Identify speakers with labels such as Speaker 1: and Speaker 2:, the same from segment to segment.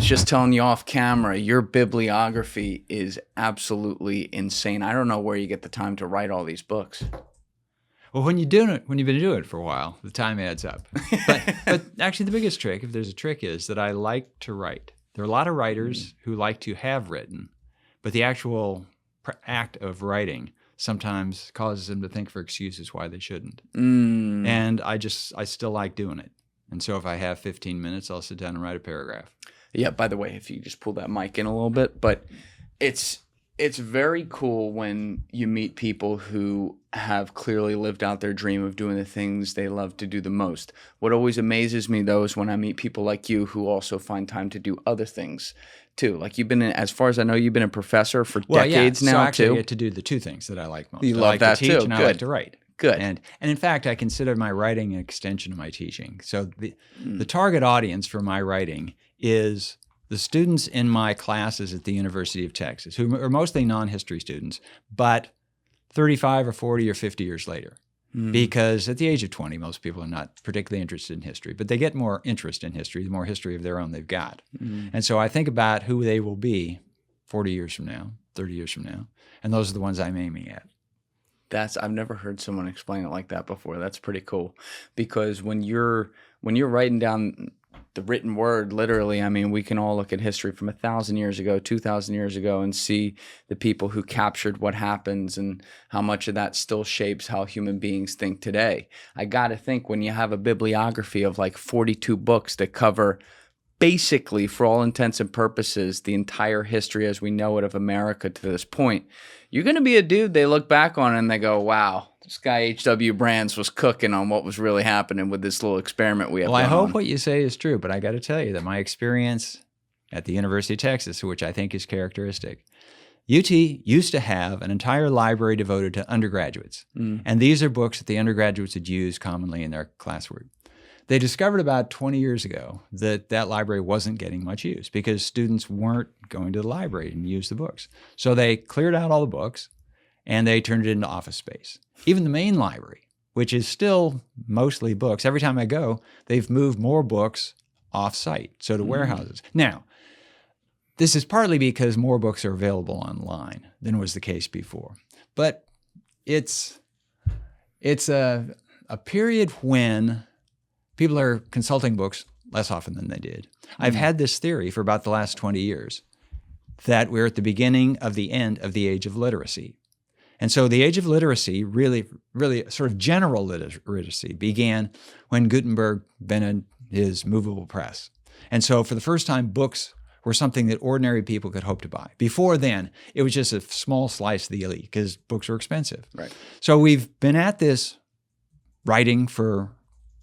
Speaker 1: was just telling you off camera, your bibliography is absolutely insane. I don't know where you get the time to write all these books.
Speaker 2: Well, when you've been doing it for a while, the time adds up. But actually the biggest trick, if there's a trick, is that I like to write. There are a lot of writers who like to have written, but the actual act of writing sometimes causes them to think for excuses why they shouldn't. And I still like doing it. And so if I have 15 minutes, I'll sit down and write a paragraph.
Speaker 1: Yeah, by the way, if you just pull that mic in a little bit, but it's very cool when you meet people who have clearly lived out their dream of doing the things they love to do the most. What always amazes me, though, is when I meet people like you who also find time to do other things, too. Like you've been, as far as I know, you've been a professor for decades now,
Speaker 2: so actually
Speaker 1: too.
Speaker 2: I get to do the two things that I like most.
Speaker 1: You
Speaker 2: I
Speaker 1: love
Speaker 2: like
Speaker 1: that,
Speaker 2: to teach
Speaker 1: too.
Speaker 2: and
Speaker 1: Good.
Speaker 2: I like to write.
Speaker 1: Good.
Speaker 2: And in fact, I consider my writing an extension of my teaching. So the target audience for my writing is the students in my classes at the University of Texas, who are mostly non-history students, but 35 or 40 or 50 years later. Because at the age of 20, most people are not particularly interested in history, but they get more interest in history, the more history of their own they've got. And so I think about who they will be 40 years from now, 30 years from now, and those are the ones I'm aiming at.
Speaker 1: I've never heard someone explain it like that before. That's pretty cool. Because when you're writing down the written word, literally, I mean, we can all look at history from 1,000 years ago, 2,000 years ago, and see the people who captured what happens and how much of that still shapes how human beings think today. I got to think when you have a bibliography of like 42 books that cover basically, for all intents and purposes, the entire history as we know it of America to this point, you're going to be a dude they look back on and they go, wow, this guy H.W. Brands was cooking on what was really happening with this little experiment we have
Speaker 2: Well, I hope
Speaker 1: on.
Speaker 2: what you say is true, but I got to tell you that my experience at the University of Texas, which I think is characteristic, UT used to have an entire library devoted to undergraduates. And these are books that the undergraduates would use commonly in their classwork. They discovered about 20 years ago that that library wasn't getting much use because students weren't going to the library and use the books. So they cleared out all the books and they turned it into office space. Even the main library, which is still mostly books, every time I go, they've moved more books off-site, so to warehouses. Now, this is partly because more books are available online than was the case before. But it's a period when people are consulting books less often than they did. I've had this theory for about the last 20 years that we're at the beginning of the end of the age of literacy. And so the age of literacy, really sort of general literacy, began when Gutenberg invented his movable press. And so for the first time, books were something that ordinary people could hope to buy. Before then, it was just a small slice of the elite because books were expensive.
Speaker 1: Right.
Speaker 2: So we've been at this writing for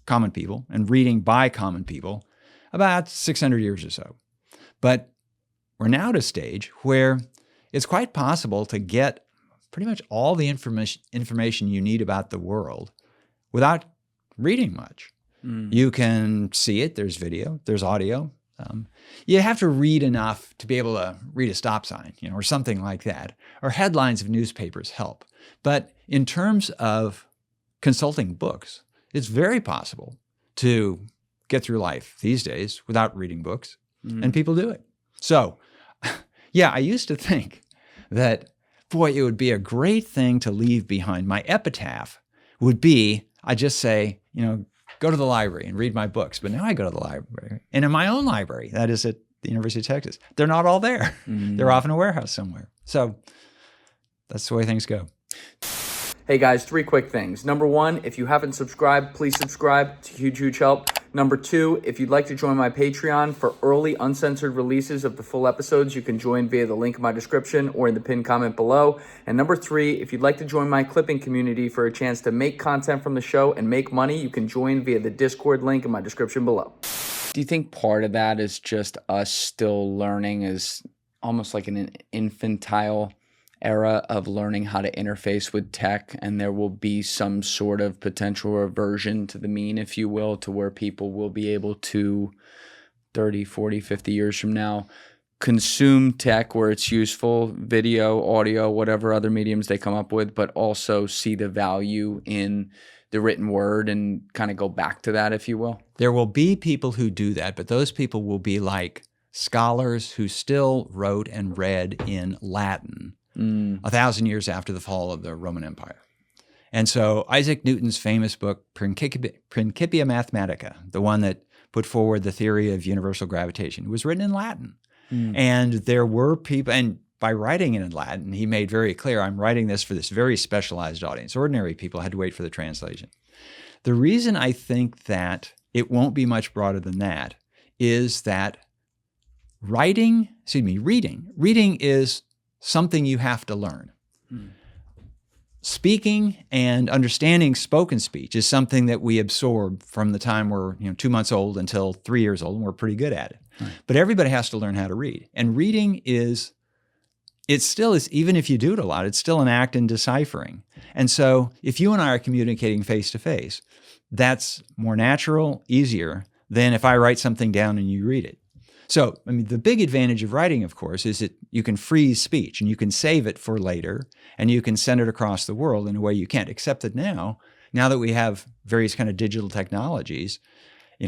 Speaker 2: common people and reading by common people about 600 years or so. But we're now at a stage where it's quite possible to get pretty much all the information you need about the world without reading much. You can see it, there's video, there's audio. You have to read enough to be able to read a stop sign, or something like that. Or headlines of newspapers help. But in terms of consulting books, it's very possible to get through life these days without reading books, and people do it. So, yeah, I used to think that, boy, it would be a great thing to leave behind. My epitaph would be, I just say, go to the library and read my books. But now I go to the library, and in my own library, that is at the University of Texas, they're not all there. They're off in a warehouse somewhere. So that's the way things go.
Speaker 1: Hey guys, 3 quick things. Number 1, if you haven't subscribed, please subscribe. It's a huge, huge help. Number 2, if you'd like to join my Patreon for early uncensored releases of the full episodes, you can join via the link in my description or in the pinned comment below. And number 3, if you'd like to join my clipping community for a chance to make content from the show and make money, you can join via the Discord link in my description below. Do you think part of that is just us still learning, as almost like an infantile era of learning how to interface with tech, and there will be some sort of potential reversion to the mean, if you will, to where people will be able to 30, 40, 50 years from now consume tech where it's useful, video, audio, whatever other mediums they come up with, but also see the value in the written word and kind of go back to that, if you will?
Speaker 2: There will be people who do that, but those people will be like scholars who still wrote and read in Latin 1,000 years after the fall of the Roman Empire. And so Isaac Newton's famous book, Principia Mathematica, the one that put forward the theory of universal gravitation, was written in Latin. And there were people, and by writing it in Latin, he made very clear, I'm writing this for this very specialized audience. Ordinary people had to wait for the translation. The reason I think that it won't be much broader than that is that reading is something you have to learn. Speaking and understanding spoken speech is something that we absorb from the time we're 2 months old until 3 years old, and we're pretty good at it. Right. But everybody has to learn how to read. And reading it still is, even if you do it a lot, it's still an act in deciphering. And so if you and I are communicating face to face, that's more natural, easier than if I write something down and you read it. So, I mean, the big advantage of writing, of course, is that you can freeze speech and you can save it for later and you can send it across the world in a way you can't, except that now that we have various kind of digital technologies,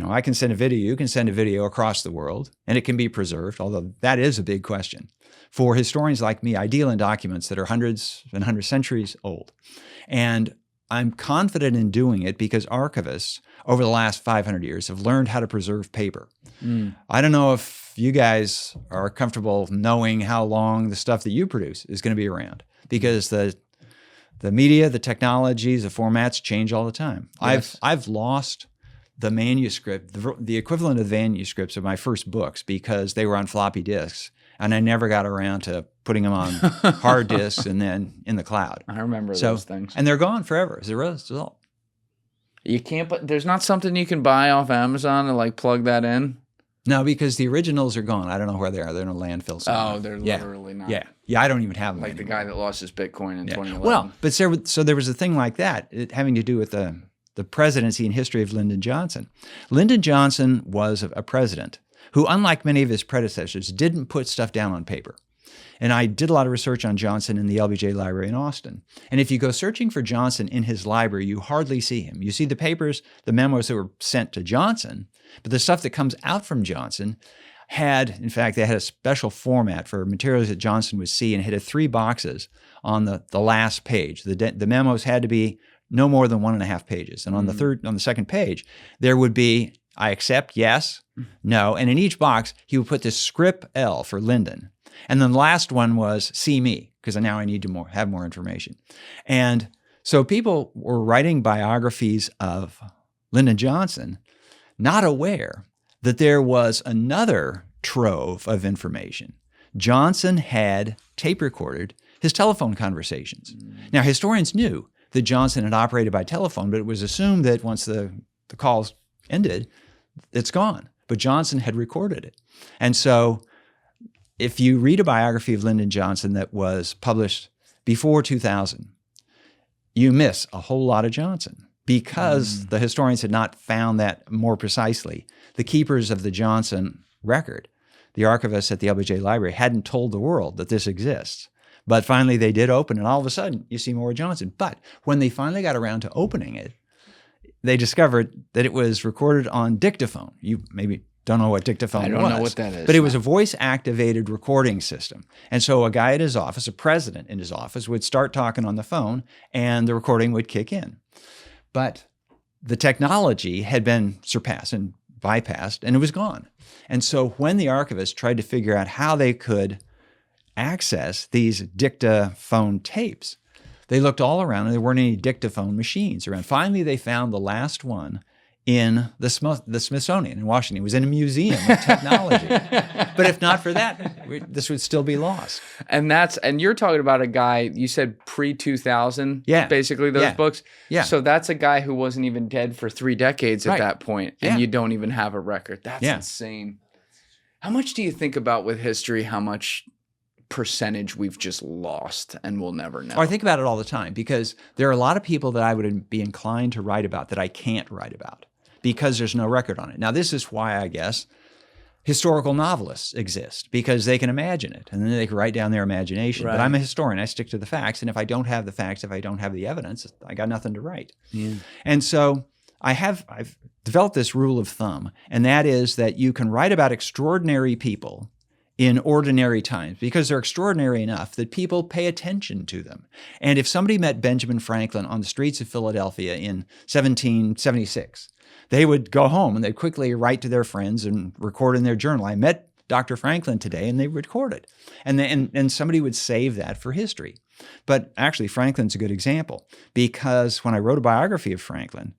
Speaker 2: I can send a video, you can send a video across the world and it can be preserved, although that is a big question. For historians like me, I deal in documents that are hundreds and hundreds of centuries old. And I'm confident in doing it because archivists over the last 500 years have learned how to preserve paper. I don't know if you guys are comfortable knowing how long the stuff that you produce is going to be around, because the media, the technologies, the formats change all the time. Yes. I've lost the manuscript, the equivalent of the manuscripts of my first books, because they were on floppy disks. And I never got around to putting them on hard disks and then in the cloud.
Speaker 1: I remember those things.
Speaker 2: And they're gone forever as a result.
Speaker 1: You can't, but there's not something you can buy off Amazon to plug that in?
Speaker 2: No, because the originals are gone. I don't know where they are. They're in a landfill somewhere.
Speaker 1: Oh, they're literally not.
Speaker 2: Yeah, I don't even have them
Speaker 1: anymore. The guy that lost his Bitcoin in 2011.
Speaker 2: Well, but so there was a thing like that, having to do with the presidency and history of Lyndon Johnson. Lyndon Johnson was a president who, unlike many of his predecessors, didn't put stuff down on paper. And I did a lot of research on Johnson in the LBJ Library in Austin. And if you go searching for Johnson in his library, you hardly see him. You see the papers, the memos that were sent to Johnson, but the stuff that comes out from Johnson in fact, they had a special format for materials that Johnson would see, and it had 3 boxes on the last page. The memos had to be no more than 1.5 pages. And on the second page, there would be, I accept, yes, no. And in each box, he would put this script L for Lyndon. And then the last one was see me, because now I need to have more information. And so people were writing biographies of Lyndon Johnson, not aware that there was another trove of information. Johnson had tape recorded his telephone conversations. Now, historians knew that Johnson had operated by telephone, but it was assumed that once the calls ended, it's gone. But Johnson had recorded it. And so if you read a biography of Lyndon Johnson that was published before 2000, you miss a whole lot of Johnson because the historians had not found that more precisely. The keepers of the Johnson record, the archivists at the LBJ Library, hadn't told the world that this exists. But finally they did open, and all of a sudden you see more Johnson. But when they finally got around to opening it, they discovered that it was recorded on dictaphone. You maybe don't know what dictaphone was. I
Speaker 1: don't know what that is.
Speaker 2: But it was a voice-activated recording system. And so a guy at his office, a president in his office, would start talking on the phone, and the recording would kick in. But the technology had been surpassed and bypassed, and it was gone. And so when the archivists tried to figure out how they could access these dictaphone tapes, they looked all around, and there weren't any dictaphone machines around. Finally, they found the last one in the Smithsonian in Washington. It was in a museum of technology. But if not for that, this would still be lost.
Speaker 1: And you're talking about a guy, you said pre-2000, basically those books.
Speaker 2: Yeah.
Speaker 1: So that's a guy who wasn't even dead for 3 decades at that point, and you don't even have a record. That's insane. How much do you think about with history, how much percentage we've just lost and we'll never know?
Speaker 2: Oh, I think about it all the time, because there are a lot of people that I would be inclined to write about that I can't write about because there's no record on it. Now, this is why I guess historical novelists exist, because they can imagine it and then they can write down their imagination. Right. But I'm a historian. I stick to the facts. And if I don't have the facts, if I don't have the evidence, I got nothing to write. Yeah. And so I've developed this rule of thumb, and that is that you can write about extraordinary people in ordinary times because they're extraordinary enough that people pay attention to them. And if somebody met Benjamin Franklin on the streets of Philadelphia in 1776, they would go home and they'd quickly write to their friends and record in their journal, I met Dr. Franklin today, and they record it. And somebody would save that for history. But actually, Franklin's a good example because when I wrote a biography of Franklin,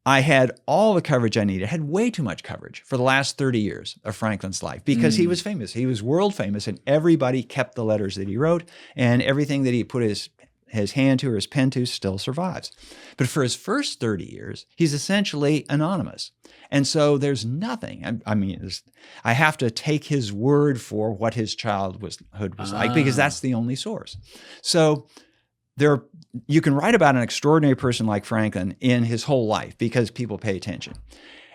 Speaker 2: I had all the coverage I needed. I had way too much coverage for the last 30 years of Franklin's life because he was famous. He was world famous, and everybody kept the letters that he wrote, and everything that he put his hand to or his pen to still survives. But for his first 30 years, he's essentially anonymous. And so there's nothing. I have to take his word for what his childhood was like because that's the only source. So you can write about an extraordinary person like Franklin in his whole life because people pay attention.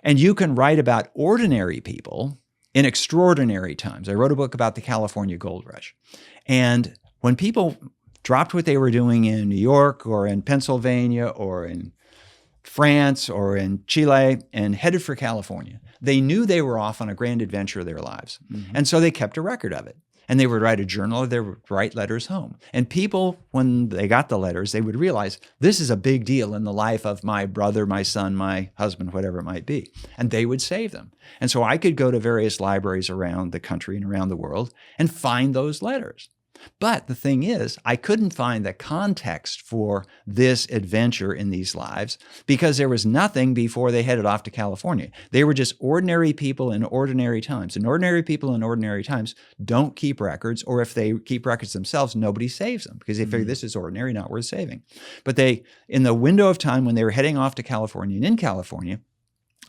Speaker 2: And you can write about ordinary people in extraordinary times. I wrote a book about the California Gold Rush. And when people dropped what they were doing in New York or in Pennsylvania or in France or in Chile and headed for California, they knew they were off on a grand adventure of their lives. Mm-hmm. And so they kept a record of it. And they would write a journal or they would write letters home. And people, when they got the letters, they would realize this is a big deal in the life of my brother, my son, my husband, whatever it might be. And they would save them. And so I could go to various libraries around the country and around the world and find those letters. But the thing is, I couldn't find the context for this adventure in these lives because there was nothing before they headed off to California. They were just ordinary people in ordinary times. And ordinary people in ordinary times don't keep records, or if they keep records themselves, nobody saves them because they figure this is ordinary, not worth saving. But in the window of time when they were heading off to California and in California,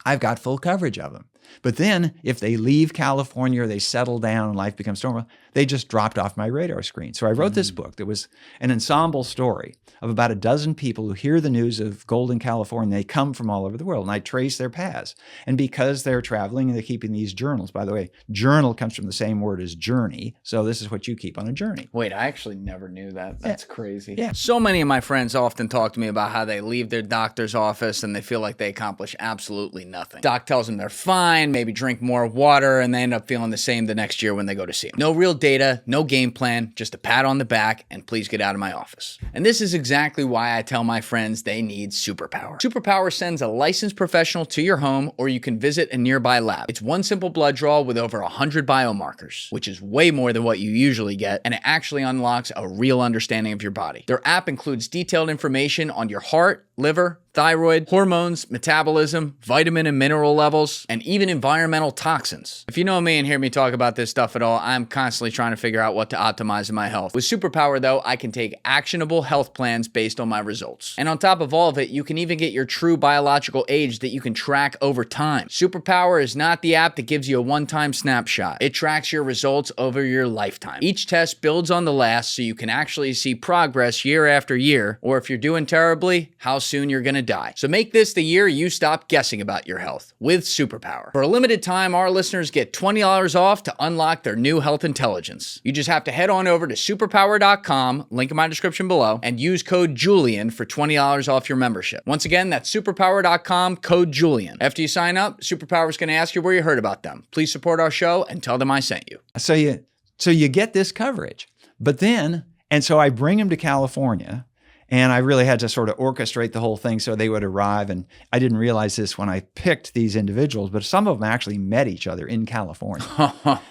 Speaker 2: I've got full coverage of them. But then if they leave California or they settle down and life becomes normal, they just dropped off my radar screen. So I wrote this book that was an ensemble story of about a dozen people who hear the news of gold in California. They come from all over the world, and I trace their paths. And because they're traveling and they're keeping these journals, by the way, journal comes from the same word as journey. So this is what you keep on a journey.
Speaker 1: Wait, I actually never knew that. That's crazy.
Speaker 2: Yeah.
Speaker 1: So many of my friends often talk to me about how they leave their doctor's office and they feel like they accomplish absolutely nothing. Doc tells them they're fine, maybe drink more water, and they end up feeling the same the next year when they go to see him. No real data, no game plan, just a pat on the back, and please get out of my office. And this is exactly why I tell my friends they need Superpower. Superpower sends a licensed professional to your home, or you can visit a nearby lab. It's one simple blood draw with over 100 biomarkers, which is way more than what you usually get, and it actually unlocks a real understanding of your body. Their app includes detailed information on your heart, liver, thyroid, hormones, metabolism, vitamin and mineral levels, and even environmental toxins. If you know me and hear me talk about this stuff at all, I'm constantly trying to figure out what to optimize in my health. With Superpower, though, I can take actionable health plans based on my results. And on top of all of it, you can even get your true biological age that you can track over time. Superpower is not the app that gives you a one-time snapshot. It tracks your results over your lifetime. Each test builds on the last, so you can actually see progress year after year, or if you're doing terribly, how soon you're gonna die. So make this the year you stop guessing about your health with Superpower. For a limited time, our listeners get $20 off to unlock their new health intelligence. You just have to head on over to superpower.com, link in my description below, and use code Julian for $20 off your membership. Once again, that's superpower.com, code Julian. After you sign up, Superpower is going to ask you where you heard about them. Please support our show and tell them I sent you.
Speaker 2: So you get this coverage, but then, and so I bring them to California. And I really had to sort of orchestrate the whole thing so they would arrive. And I didn't realize this when I picked these individuals, but some of them actually met each other in California.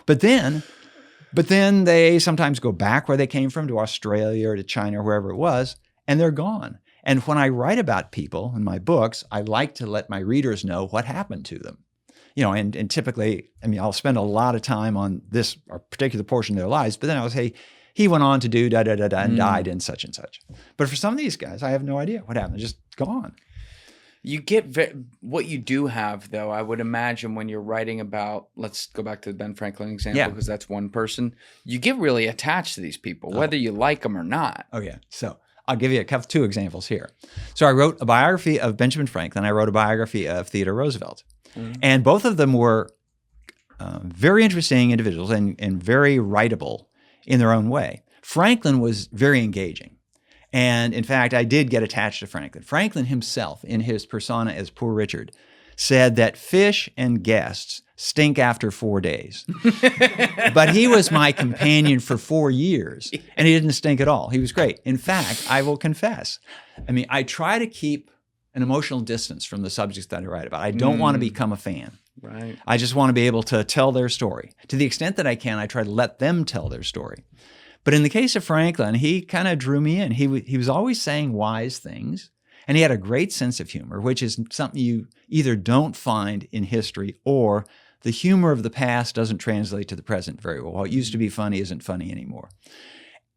Speaker 2: But then they sometimes go back where they came from, to Australia or to China or wherever it was, and they're gone. And when I write about people in my books, I like to let my readers know what happened to them. You know, and typically, I mean, I'll spend a lot of time on this particular portion of their lives, but then I'll say, he went on to do da-da-da-da and died in such and such. But for some of these guys, I have no idea what happened. They're just gone.
Speaker 1: You get what you do have, though, I would imagine when you're writing about, let's go back to the Ben Franklin example, because that's one person. You get really attached to these people, whether you like them or not.
Speaker 2: Oh, yeah. So I'll give you two examples here. So I wrote a biography of Benjamin Franklin. I wrote a biography of Theodore Roosevelt. And both of them were very interesting individuals and very writable in their own way. Franklin was very engaging. And in fact, I did get attached to Franklin. Franklin himself, in his persona as Poor Richard, said that fish and guests stink after 4 days. But he was my companion for 4 years, and he didn't stink at all. He was great. In fact, I will confess, I mean, I try to keep an emotional distance from the subjects that I write about. I don't want to become a fan.
Speaker 1: Right.
Speaker 2: I just want to be able to tell their story. To the extent that I can, I try to let them tell their story. But in the case of Franklin, he kind of drew me in. He was always saying wise things, and he had a great sense of humor, which is something you either don't find in history, or the humor of the past doesn't translate to the present very well. What used to be funny isn't funny anymore.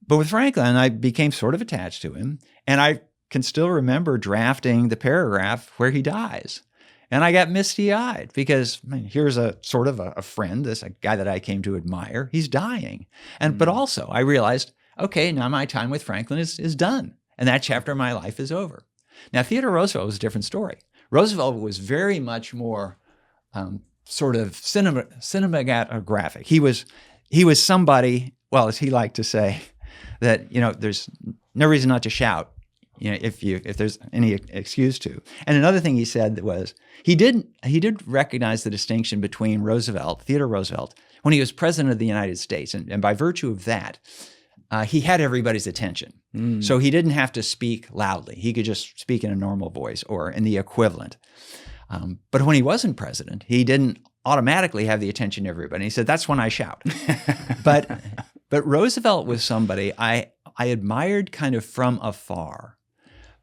Speaker 2: But with Franklin, I became sort of attached to him, and I can still remember drafting the paragraph where he dies. And I got misty-eyed because, I mean, here's a sort of a friend, a guy that I came to admire. He's dying. But also I realized, okay, now my time with Franklin is done. And that chapter of my life is over. Now, Theodore Roosevelt was a different story. Roosevelt was very much more sort of cinematographic. He was somebody, well, as he liked to say, that, there's no reason not to shout, if there's any excuse to. And another thing he said was he did recognize the distinction between Theodore Roosevelt, when he was president of the United States, and by virtue of that, he had everybody's attention. So he didn't have to speak loudly. He could just speak in a normal voice or in the equivalent. But when he wasn't president, he didn't automatically have the attention of everybody. He said, that's when I shout. But Roosevelt was somebody I admired kind of from afar.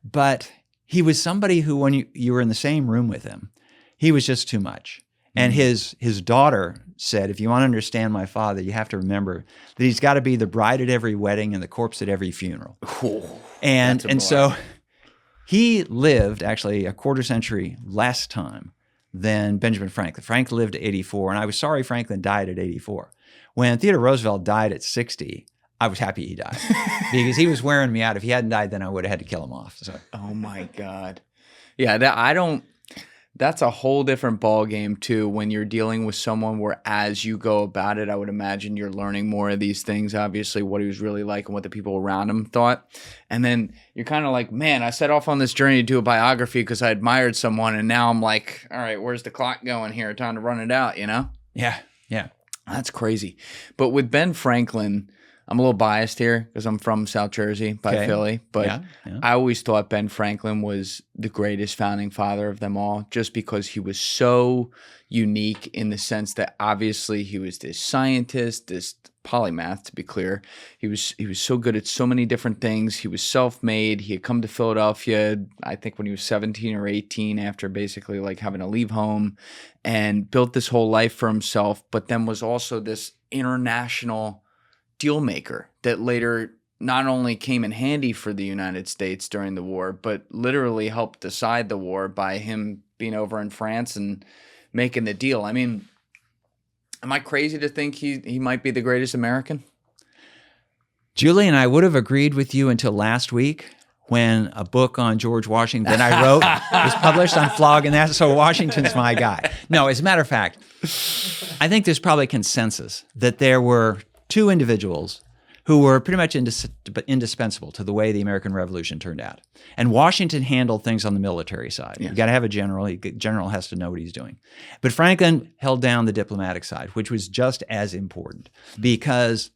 Speaker 2: But he was somebody who, when you were in the same room with him, he was just too much. And his daughter said, if you want to understand my father, you have to remember that he's got to be the bride at every wedding and the corpse at every funeral. And so he lived actually a quarter century less time than Benjamin Franklin. Franklin lived to 84, and I was sorry Franklin died at 84. When Theodore Roosevelt died at 60, I was happy he died because he was wearing me out. If he hadn't died, then I would have had to kill him off. So.
Speaker 1: Oh my God. Yeah, that's a whole different ball game too, when you're dealing with someone where as you go about it, I would imagine you're learning more of these things, obviously what he was really like and what the people around him thought. And then you're kind of like, man, I set off on this journey to do a biography because I admired someone. And now I'm like, all right, where's the clock going here? Time to run it out,
Speaker 2: Yeah.
Speaker 1: That's crazy. But with Ben Franklin, I'm a little biased here because I'm from South Jersey by Philly, but yeah. I always thought Ben Franklin was the greatest founding father of them all, just because he was so unique in the sense that obviously he was this scientist, this polymath, to be clear. He was so good at so many different things. He was self-made. He had come to Philadelphia, I think when he was 17 or 18, after basically like having to leave home, and built this whole life for himself, but then was also this international deal maker that later not only came in handy for the United States during the war, but literally helped decide the war by him being over in France and making the deal. I mean, am I crazy to think he might be the greatest American?
Speaker 2: Julian, I would have agreed with you until last week when a book on George Washington I wrote was published on Flog, and that, so Washington's my guy. No, as a matter of fact, I think there's probably consensus that there were two individuals who were pretty much indispensable to the way the American Revolution turned out. And Washington handled things on the military side. Yes. You got to have a general. The general has to know what he's doing. But Franklin held down the diplomatic side, which was just as important because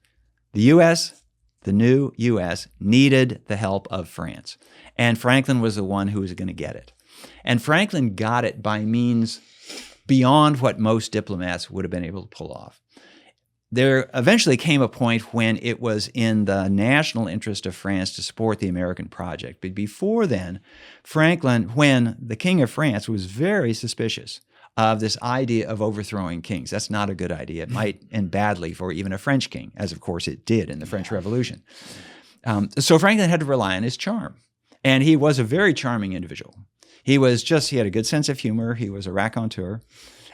Speaker 2: the U.S., the new U.S., needed the help of France. And Franklin was the one who was going to get it. And Franklin got it by means beyond what most diplomats would have been able to pull off. There eventually came a point when it was in the national interest of France to support the American project. But before then, Franklin, when the King of France was very suspicious of this idea of overthrowing kings. That's not a good idea. It might end badly for even a French king, as of course it did in the French Revolution. So Franklin had to rely on his charm. And he was a very charming individual. He had a good sense of humor. He was a raconteur.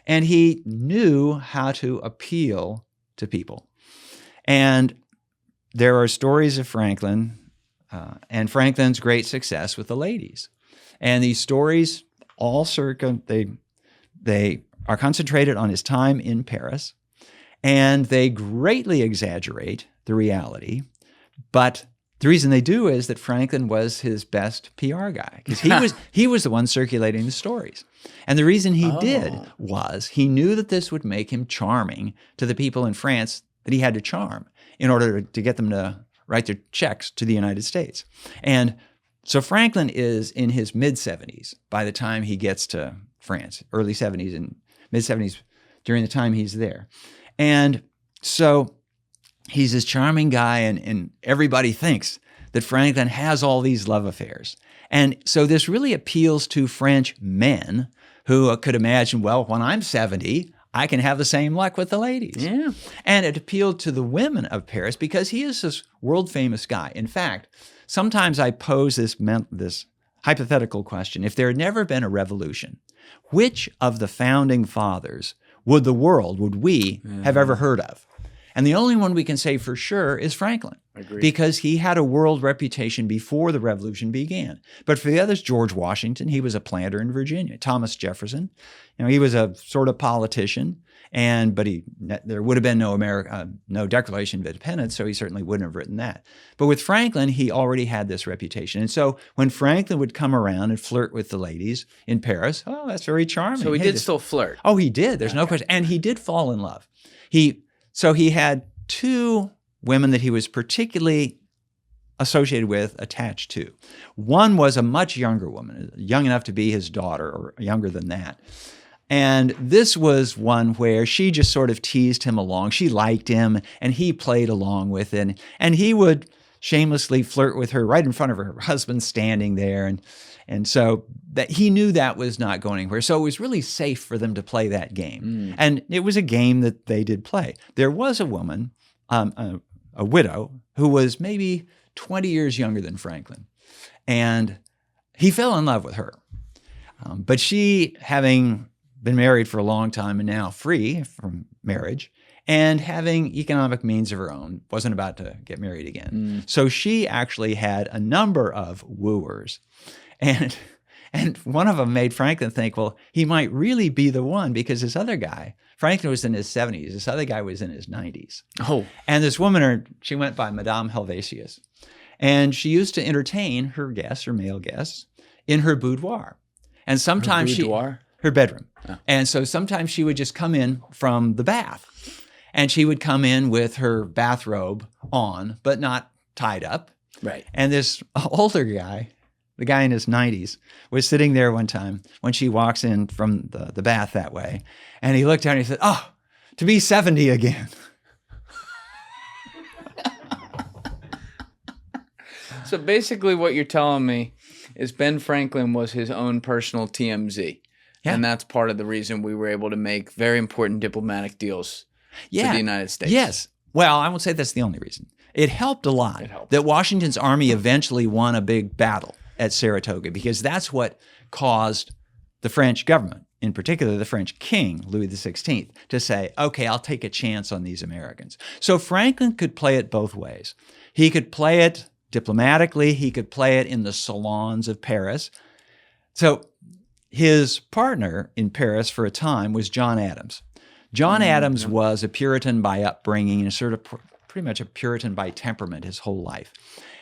Speaker 2: And he knew how to appeal to people. And there are stories of Franklin and Franklin's great success with the ladies. And these stories all they are concentrated on his time in Paris, and they greatly exaggerate the reality, but The reason they do is that Franklin was his best PR guy because he was the one circulating the stories. And the reason he did was he knew that this would make him charming to the people in France that he had to charm in order to get them to write their checks to the United States. And so Franklin is in his mid-70s by the time he gets to France, early 70s and mid-70s during the time he's there. And so he's this charming guy, and everybody thinks that Franklin has all these love affairs. And so this really appeals to French men who could imagine, well, when I'm 70, I can have the same luck with the ladies.
Speaker 1: Yeah.
Speaker 2: And it appealed to the women of Paris because he is this world-famous guy. In fact, sometimes I pose this hypothetical question. If there had never been a revolution, which of the founding fathers would we have ever heard of? And the only one we can say for sure is Franklin.
Speaker 1: Agreed.
Speaker 2: Because he had a world reputation before the revolution began. But for the others, George Washington, he was a planter in Virginia. Thomas Jefferson, he was a sort of politician, but there would have been no Declaration of Independence, so he certainly wouldn't have written that. But with Franklin, he already had this reputation. And so when Franklin would come around and flirt with the ladies in Paris, that's very charming.
Speaker 1: So he did still flirt.
Speaker 2: Oh, he did. There's no question. And he did fall in love. So he had two women that he was particularly associated with, attached to. One was a much younger woman, young enough to be his daughter or younger than that. And this was one where she just sort of teased him along. She liked him, and he played along with it. And he would shamelessly flirt with her right in front of her husband standing there. And so that he knew that was not going anywhere. So it was really safe for them to play that game. And it was a game that they did play. There was a woman, a widow, who was maybe 20 years younger than Franklin. And he fell in love with her. But she, having been married for a long time and now free from marriage, and having economic means of her own, wasn't about to get married again. So she actually had a number of wooers. And one of them made Franklin think, well, he might really be the one because this other guy, Franklin was in his 70s. This other guy was in his 90s.
Speaker 1: Oh.
Speaker 2: And this woman, she went by Madame Helvetius. And she used to entertain her guests, her male guests, in her boudoir. And sometimes her bedroom. Oh. And so sometimes she would just come in from the bath. And she would come in with her bathrobe on, but not tied up.
Speaker 1: Right.
Speaker 2: And this older guy, the guy in his 90s, was sitting there one time when she walks in from the bath that way. And he looked at her and he said, "Oh, to be 70 again."
Speaker 1: So basically what you're telling me is Ben Franklin was his own personal TMZ. Yeah. And that's part of the reason we were able to make very important diplomatic deals for the United States.
Speaker 2: Yes. Well, I won't say that's the only reason. It helped a lot that Washington's army eventually won a big battle at Saratoga, because that's what caused the French government, in particular the French king, Louis XVI, to say, okay, I'll take a chance on these Americans. So Franklin could play it both ways. He could play it diplomatically. He could play it in the salons of Paris. So his partner in Paris for a time was John Adams. John Adams was a Puritan by upbringing and sort of pretty much a Puritan by temperament his whole life.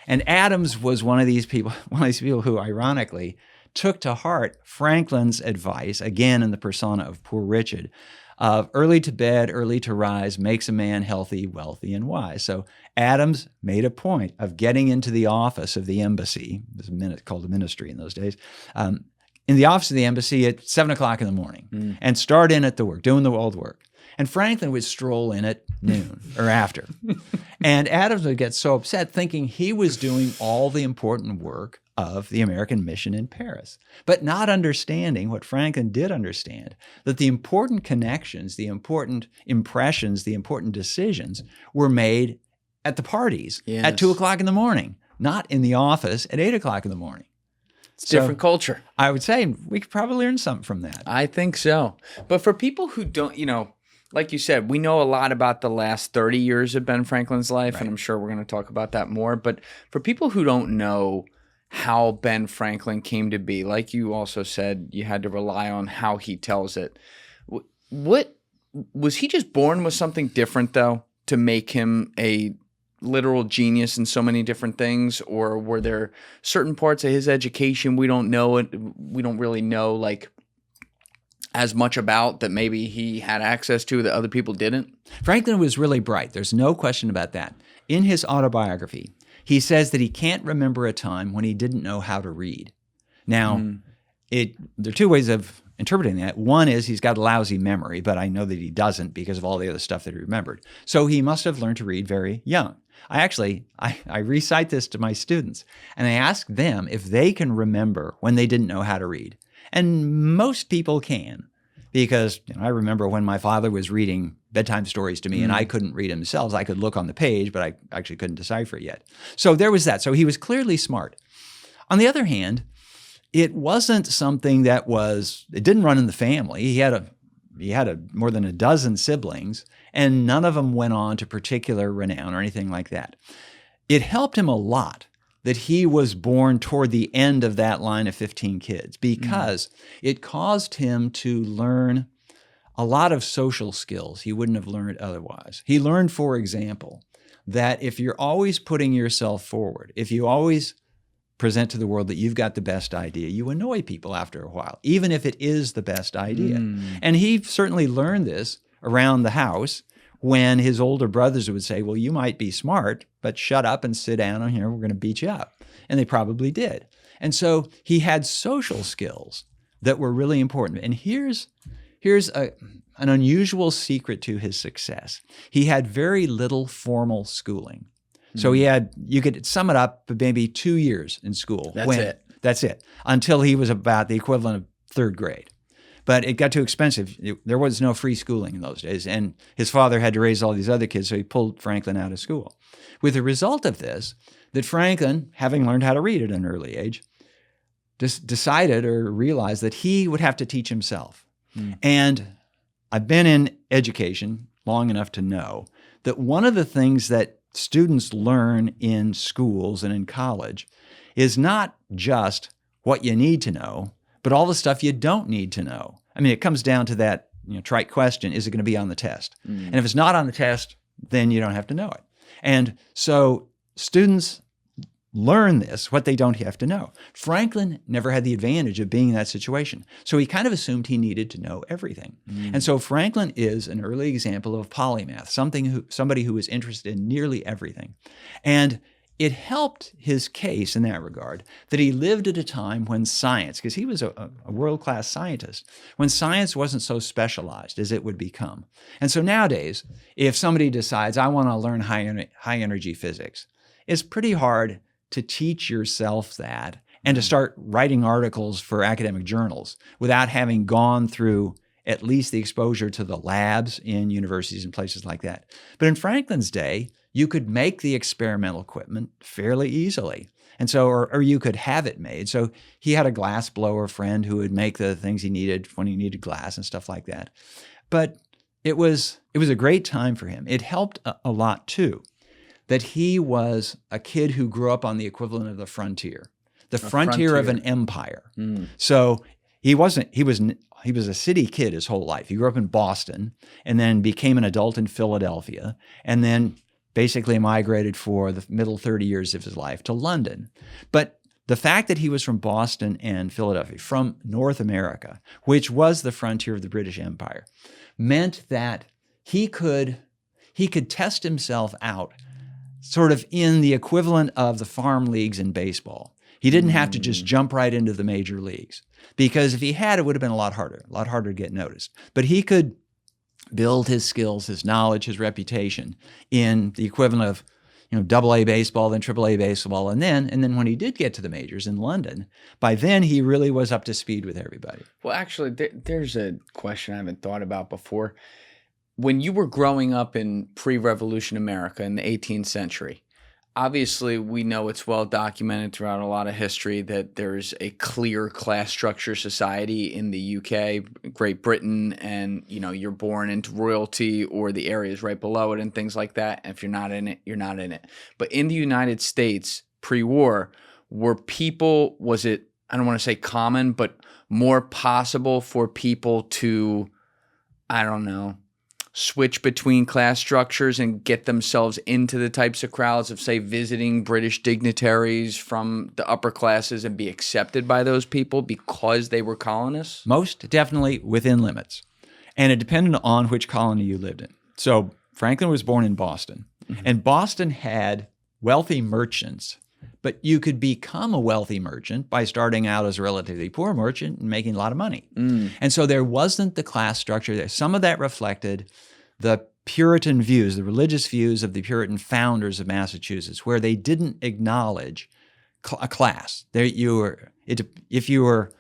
Speaker 2: And Adams was one of these people who, ironically, took to heart Franklin's advice, again in the persona of Poor Richard, of early to bed, early to rise, makes a man healthy, wealthy, and wise. So Adams made a point of getting into the office of the embassy, it was called a ministry in those days, in the office of the embassy at 7 o'clock in the morning and start in at the work, doing the old work. And Franklin would stroll in at noon or after. And Adams would get so upset thinking he was doing all the important work of the American mission in Paris, but not understanding what Franklin did understand, that the important connections, the important impressions, the important decisions were made at the parties at 2 o'clock in the morning, not in the office at 8 o'clock in the morning.
Speaker 1: It's different culture.
Speaker 2: I would say we could probably learn something from that.
Speaker 1: I think so. But for people who don't, like you said, we know a lot about the last 30 years of Ben Franklin's life, and I'm sure we're going to talk about that more. But for people who don't know how Ben Franklin came to be, like you also said, you had to rely on how he tells it. What was he just born with something different, though, to make him a literal genius in so many different things, or were there certain parts of his education we don't really know like as much about that maybe he had access to that other people didn't?
Speaker 2: Franklin was really bright. There's no question about that. In his autobiography, he says that he can't remember a time when he didn't know how to read. Now, there are two ways of interpreting that. One is he's got a lousy memory, but I know that he doesn't because of all the other stuff that he remembered. So he must have learned to read very young. I recite this to my students, and I ask them if they can remember when they didn't know how to read. And most people can, because I remember when my father was reading bedtime stories to me and I couldn't read them themselves. I could look on the page, but I actually couldn't decipher it yet. So there was that. So he was clearly smart. On the other hand, it wasn't something it didn't run in the family. He had more than a dozen siblings, and none of them went on to particular renown or anything like that. It helped him a lot that he was born toward the end of that line of 15 kids, because it caused him to learn a lot of social skills he wouldn't have learned otherwise. He learned, for example, that if you're always putting yourself forward, if you always present to the world that you've got the best idea, you annoy people after a while, even if it is the best idea. And he certainly learned this around the house when his older brothers would say, well, you might be smart, but shut up and sit down on here, we're going to beat you up. And they probably did. And so he had social skills that were really important. And here's an unusual secret to his success. He had very little formal schooling. So you could sum it up maybe 2 years in school. That's it. Until he was about the equivalent of third grade. But it got too expensive. There was no free schooling in those days. And his father had to raise all these other kids, so he pulled Franklin out of school. With the result of this, that Franklin, having learned how to read at an early age, decided or realized that he would have to teach himself. And I've been in education long enough to know that one of the things that students learn in schools and in college is not just what you need to know, but all the stuff you don't need to know. I mean, it comes down to that trite question, is it going to be on the test? And if it's not on the test, then you don't have to know it. And so students learn this, what they don't have to know. Franklin never had the advantage of being in that situation. So he kind of assumed he needed to know everything. And so Franklin is an early example of a polymath, somebody who was interested in nearly everything. And it helped his case in that regard that he lived at a time when science, because he was a world-class scientist, when science wasn't so specialized as it would become. And so nowadays, if somebody decides, I want to learn high-energy physics, it's pretty hard to teach yourself that and to start writing articles for academic journals without having gone through at least the exposure to the labs in universities and places like that. But in Franklin's day, you could make the experimental equipment fairly easily. And so, or you could have it made. So he had a glass blower friend who would make the things he needed when he needed glass and stuff like that. But it was a great time for him. It helped a lot too, that he was a kid who grew up on the equivalent of the frontier of an empire. So he was a city kid his whole life. He grew up in Boston and then became an adult in Philadelphia and then basically migrated for the middle 30 years of his life to London. But the fact that he was from Boston and Philadelphia, from North America, which was the frontier of the British Empire, meant that he could test himself out sort of in the equivalent of the farm leagues in baseball. He didn't have to just jump right into the major leagues, because if he had, it would have been a lot harder to get noticed. But he could build his skills, his knowledge, his reputation in the equivalent of AA baseball, then AAA baseball, and then when he did get to the majors in London, by then he really was up to speed with everybody.
Speaker 1: Well, actually, there's a question I haven't thought about before. When you were growing up in pre-revolution America in the 18th century, obviously we know it's well documented throughout a lot of history that there's a clear class structure society in the UK, Great Britain, and you're born into royalty or the areas right below it and things like that. And if you're not in it, you're not in it. But in the United States, pre-war, was it, I don't want to say common, but more possible for people to, I don't know, switch between class structures and get themselves into the types of crowds of, say, visiting British dignitaries from the upper classes and be accepted by those people because they were colonists?
Speaker 2: Most definitely within limits. And it depended on which colony you lived in. So Franklin was born in Boston, and Boston had wealthy merchants, but you could become a wealthy merchant by starting out as a relatively poor merchant and making a lot of money. And so there wasn't the class structure there. Some of that reflected the Puritan views, the religious views of the Puritan founders of Massachusetts, where they didn't acknowledge a class. If you were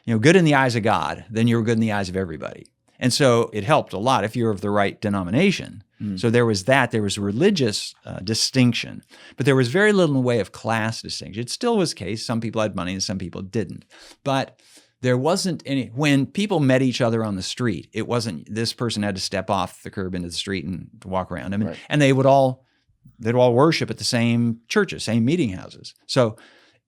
Speaker 2: good in the eyes of God, then you were good in the eyes of everybody. And so it helped a lot if you were of the right denomination. So there was that. There was religious distinction, but there was very little in the way of class distinction. It still was the case. Some people had money and some people didn't. But there wasn't any, when people met each other on the street, it wasn't this person had to step off the curb into the street and walk around. Right. And they'd all worship at the same churches, same meeting houses. So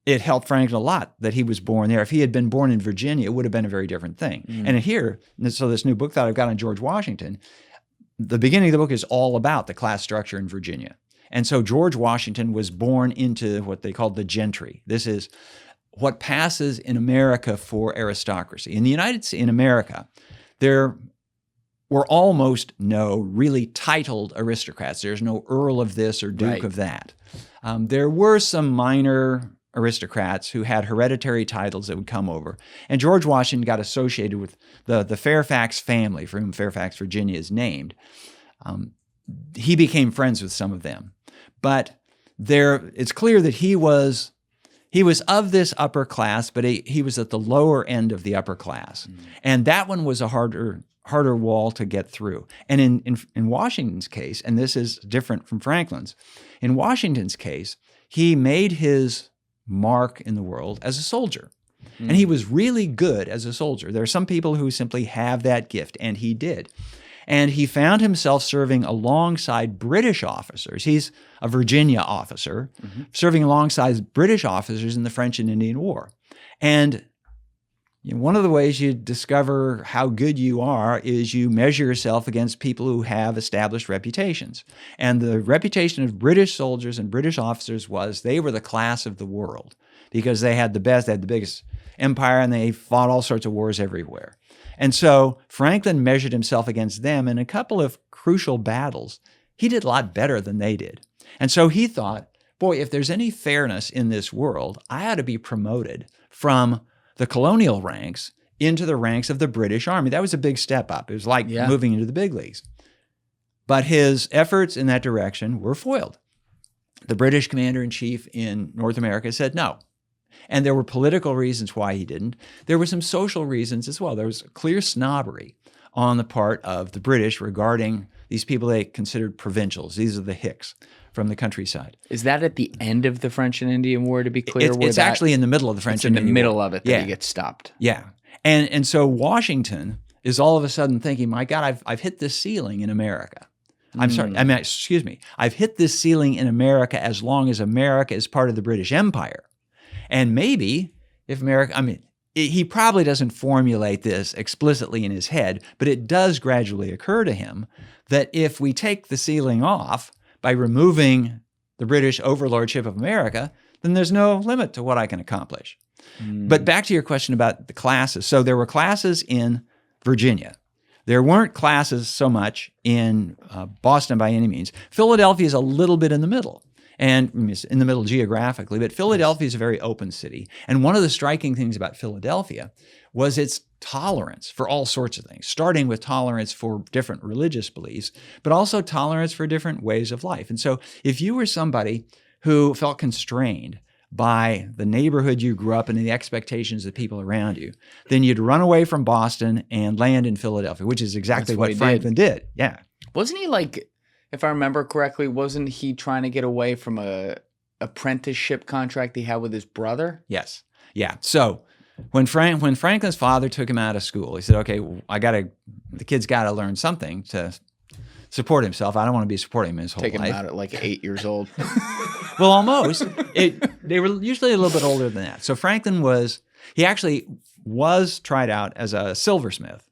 Speaker 2: it helped Franklin a lot that he was born there. If he had been born in Virginia, it would have been a very different thing. And here, so this new book that I've got on George Washington, the beginning of the book is all about the class structure in Virginia. And so George Washington was born into what they called the gentry. This is what passes in America for aristocracy. In America, there were almost no really titled aristocrats. There's no Earl of this or Duke of that. There were some minor aristocrats who had hereditary titles that would come over. And George Washington got associated with the Fairfax family, for whom Fairfax, Virginia is named. He became friends with some of them. But it's clear that he was of this upper class, but he was at the lower end of the upper class. And that one was a harder wall to get through. And in Washington's case, and this is different from Franklin's, in Washington's case, he made his mark in the world as a soldier. And he was really good as a soldier. There are some people who simply have that gift, and he did. And he found himself serving alongside British officers. He's a Virginia officer, serving alongside British officers in the French and Indian War. And one of the ways you discover how good you are is you measure yourself against people who have established reputations. And the reputation of British soldiers and British officers was they were the class of the world because they had the biggest empire, and they fought all sorts of wars everywhere. And so Franklin measured himself against them in a couple of crucial battles. He did a lot better than they did. And so he thought, boy, if there's any fairness in this world, I ought to be promoted from the colonial ranks into the ranks of the British Army. That was a big step up. It was like moving into the big leagues. But his efforts in that direction were foiled. The British commander-in-chief in North America said no. And there were political reasons why he didn't. There were some social reasons as well. There was clear snobbery on the part of the British regarding these people they considered provincials. These are the Hicks from the countryside.
Speaker 1: Is that at the end of the French and Indian War, to be clear?
Speaker 2: It's actually in the middle of the French and Indian War.
Speaker 1: It's in the middle of it that he gets stopped.
Speaker 2: Yeah. And so Washington is all of a sudden thinking, my God, I've hit this ceiling in America. I've hit this ceiling in America as long as America is part of the British Empire. And maybe if America, he probably doesn't formulate this explicitly in his head, but it does gradually occur to him that if we take the ceiling off by removing the British overlordship of America, then there's no limit to what I can accomplish. But back to your question about the classes. So there were classes in Virginia. There weren't classes so much in Boston by any means. Philadelphia is a little bit in the middle. And it's in the middle geographically, but Philadelphia is a very open city. And one of the striking things about Philadelphia was its tolerance for all sorts of things, starting with tolerance for different religious beliefs, but also tolerance for different ways of life. And so if you were somebody who felt constrained by the neighborhood you grew up in and the expectations of people around you, then you'd run away from Boston and land in Philadelphia, which is exactly what Franklin did. Yeah.
Speaker 1: Wasn't he like, if I remember correctly, wasn't he trying to get away from a apprenticeship contract he had with his brother?
Speaker 2: Yes. Yeah. So when Franklin's father took him out of school, he said, okay, the kid's got to learn something to support himself. I don't want to be supporting him his whole life.
Speaker 1: Take him out at like 8 years old.
Speaker 2: Well, almost. They were usually a little bit older than that. So Franklin was tried out as a silversmith.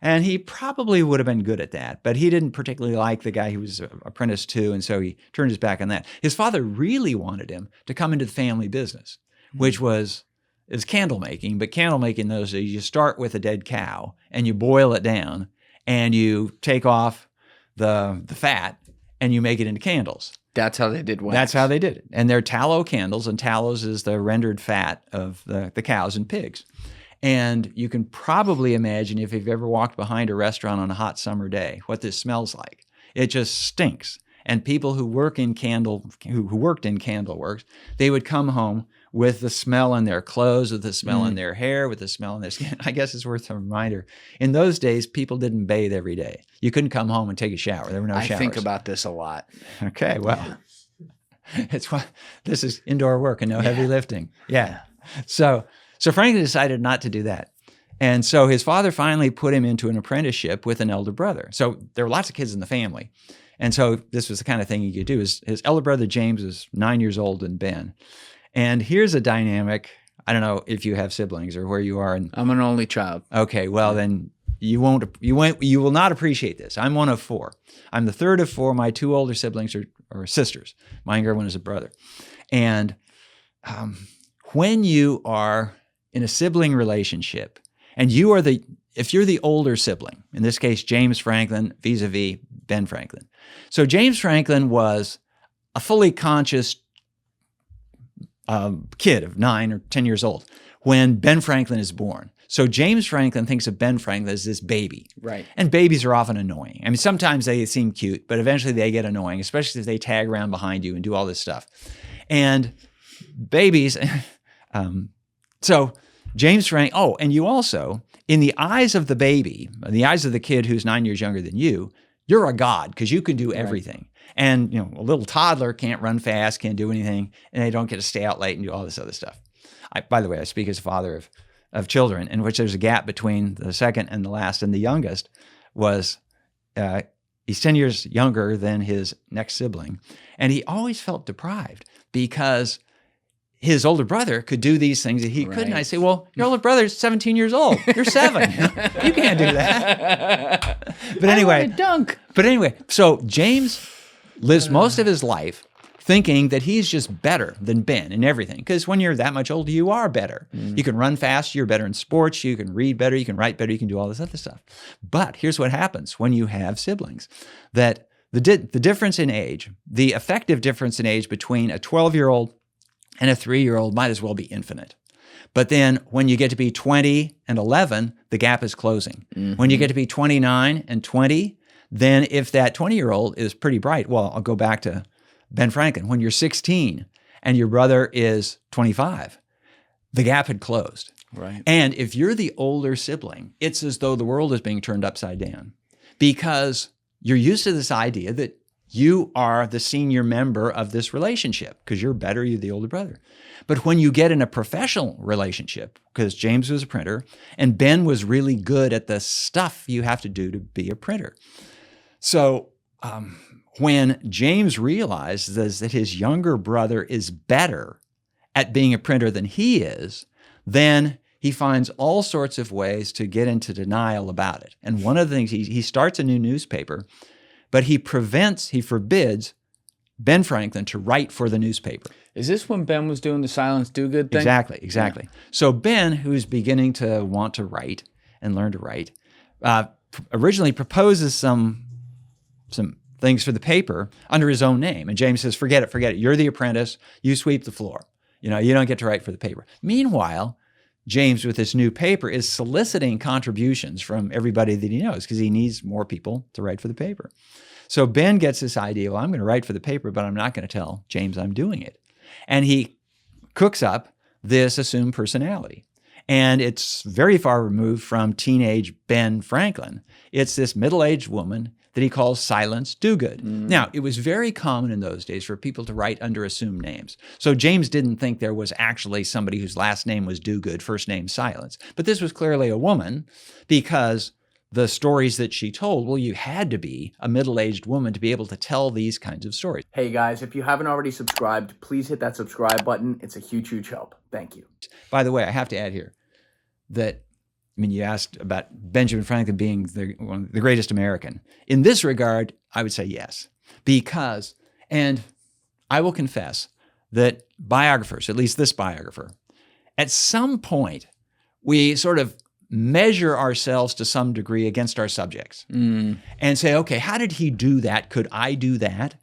Speaker 2: And he probably would have been good at that, but he didn't particularly like the guy he was apprenticed to, and so he turned his back on that. His father really wanted him to come into the family business, which is candle making, but candle making those days, you start with a dead cow and you boil it down and you take off the fat and you make it into candles.
Speaker 1: That's how they did wax.
Speaker 2: That's how they did it. And they're tallow candles, and tallows is the rendered fat of the cows and pigs. And you can probably imagine, if you've ever walked behind a restaurant on a hot summer day, what this smells like. It just stinks. And people who worked in candle works, they would come home with the smell in their clothes, with the smell in their hair, with the smell in their skin. I guess it's worth a reminder. In those days, people didn't bathe every day. You couldn't come home and take a shower. There were no showers.
Speaker 1: I think about this a lot.
Speaker 2: Okay, well, this is indoor work and no heavy lifting. Yeah. So Franklin decided not to do that. And so his father finally put him into an apprenticeship with an elder brother. So there were lots of kids in the family. And so this was the kind of thing he could do. His elder brother, James, was 9 years older than Ben. And here's a dynamic. I don't know if you have siblings or where you are.
Speaker 1: I'm an only child.
Speaker 2: Okay, well then you will not appreciate this. I'm one of four. I'm the third of four. My two older siblings are sisters. My younger one is a brother. And when you are in a sibling relationship, and if you're the older sibling, in this case, James Franklin vis-a-vis Ben Franklin. So James Franklin was a fully conscious kid of 9 or 10 years old when Ben Franklin is born. So James Franklin thinks of Ben Franklin as this baby.
Speaker 1: Right.
Speaker 2: And babies are often annoying. I mean, sometimes they seem cute, but eventually they get annoying, especially if they tag around behind you and do all this stuff. And babies, so James Franklin, and you also, in the eyes of the baby, in the eyes of the kid who's 9 years younger than you, you're a god because you can do everything. Right. And a little toddler can't run fast, can't do anything, and they don't get to stay out late and do all this other stuff. By the way, I speak as a father of children, in which there's a gap between the second and the last, and the youngest was he's 10 years younger than his next sibling, and he always felt deprived because his older brother could do these things that he couldn't. I say, well, your older brother's 17 years old. You're 7. You can't do that. But anyway,
Speaker 1: dunk.
Speaker 2: But anyway, so James lives most of his life thinking that he's just better than Ben in everything. Because when you're that much older, you are better. You can run faster, you're better in sports, you can read better, you can write better, you can do all this other stuff. But here's what happens when you have siblings. That the difference in age, the effective difference in age between a 12-year-old and a 3-year-old might as well be infinite. But then when you get to be 20 and 11, the gap is closing. When you get to be 29 and 20, then if that 20-year-old is pretty bright, well, I'll go back to Ben Franklin. When you're 16 and your brother is 25, the gap had closed.
Speaker 1: Right.
Speaker 2: And if you're the older sibling, it's as though the world is being turned upside down because you're used to this idea that you are the senior member of this relationship because you're better, you're the older brother. But when you get in a professional relationship, because James was a printer and Ben was really good at the stuff you have to do to be a printer. So when James realizes that his younger brother is better at being a printer than he is, then he finds all sorts of ways to get into denial about it. And one of the things, he starts a new newspaper, but he forbids Ben Franklin to write for the newspaper.
Speaker 1: Is this when Ben was doing the silence do good thing?
Speaker 2: Exactly. Yeah. So Ben, who's beginning to want to write and learn to write, originally proposes some things for the paper under his own name. And James says, forget it. You're the apprentice. You sweep the floor. You don't get to write for the paper. Meanwhile, James, with this new paper, is soliciting contributions from everybody that he knows because he needs more people to write for the paper. So Ben gets this idea, well, I'm going to write for the paper, but I'm not going to tell James I'm doing it. And he cooks up this assumed personality. And it's very far removed from teenage Ben Franklin. It's this middle-aged woman that he calls Silence Dogood. Now, it was very common in those days for people to write under assumed names. So James didn't think there was actually somebody whose last name was Dogood, first name Silence. But this was clearly a woman because the stories that she told, well, you had to be a middle-aged woman to be able to tell these kinds of stories.
Speaker 1: Hey guys, if you haven't already subscribed, please hit that subscribe button. It's a huge, huge help. Thank you.
Speaker 2: By the way, I have to add here that mean, you asked about Benjamin Franklin being the greatest American. In this regard, I would say yes. Because, and I will confess that biographers, at least this biographer, at some point, we sort of measure ourselves to some degree against our subjects and say, okay, how did he do that? Could I do that?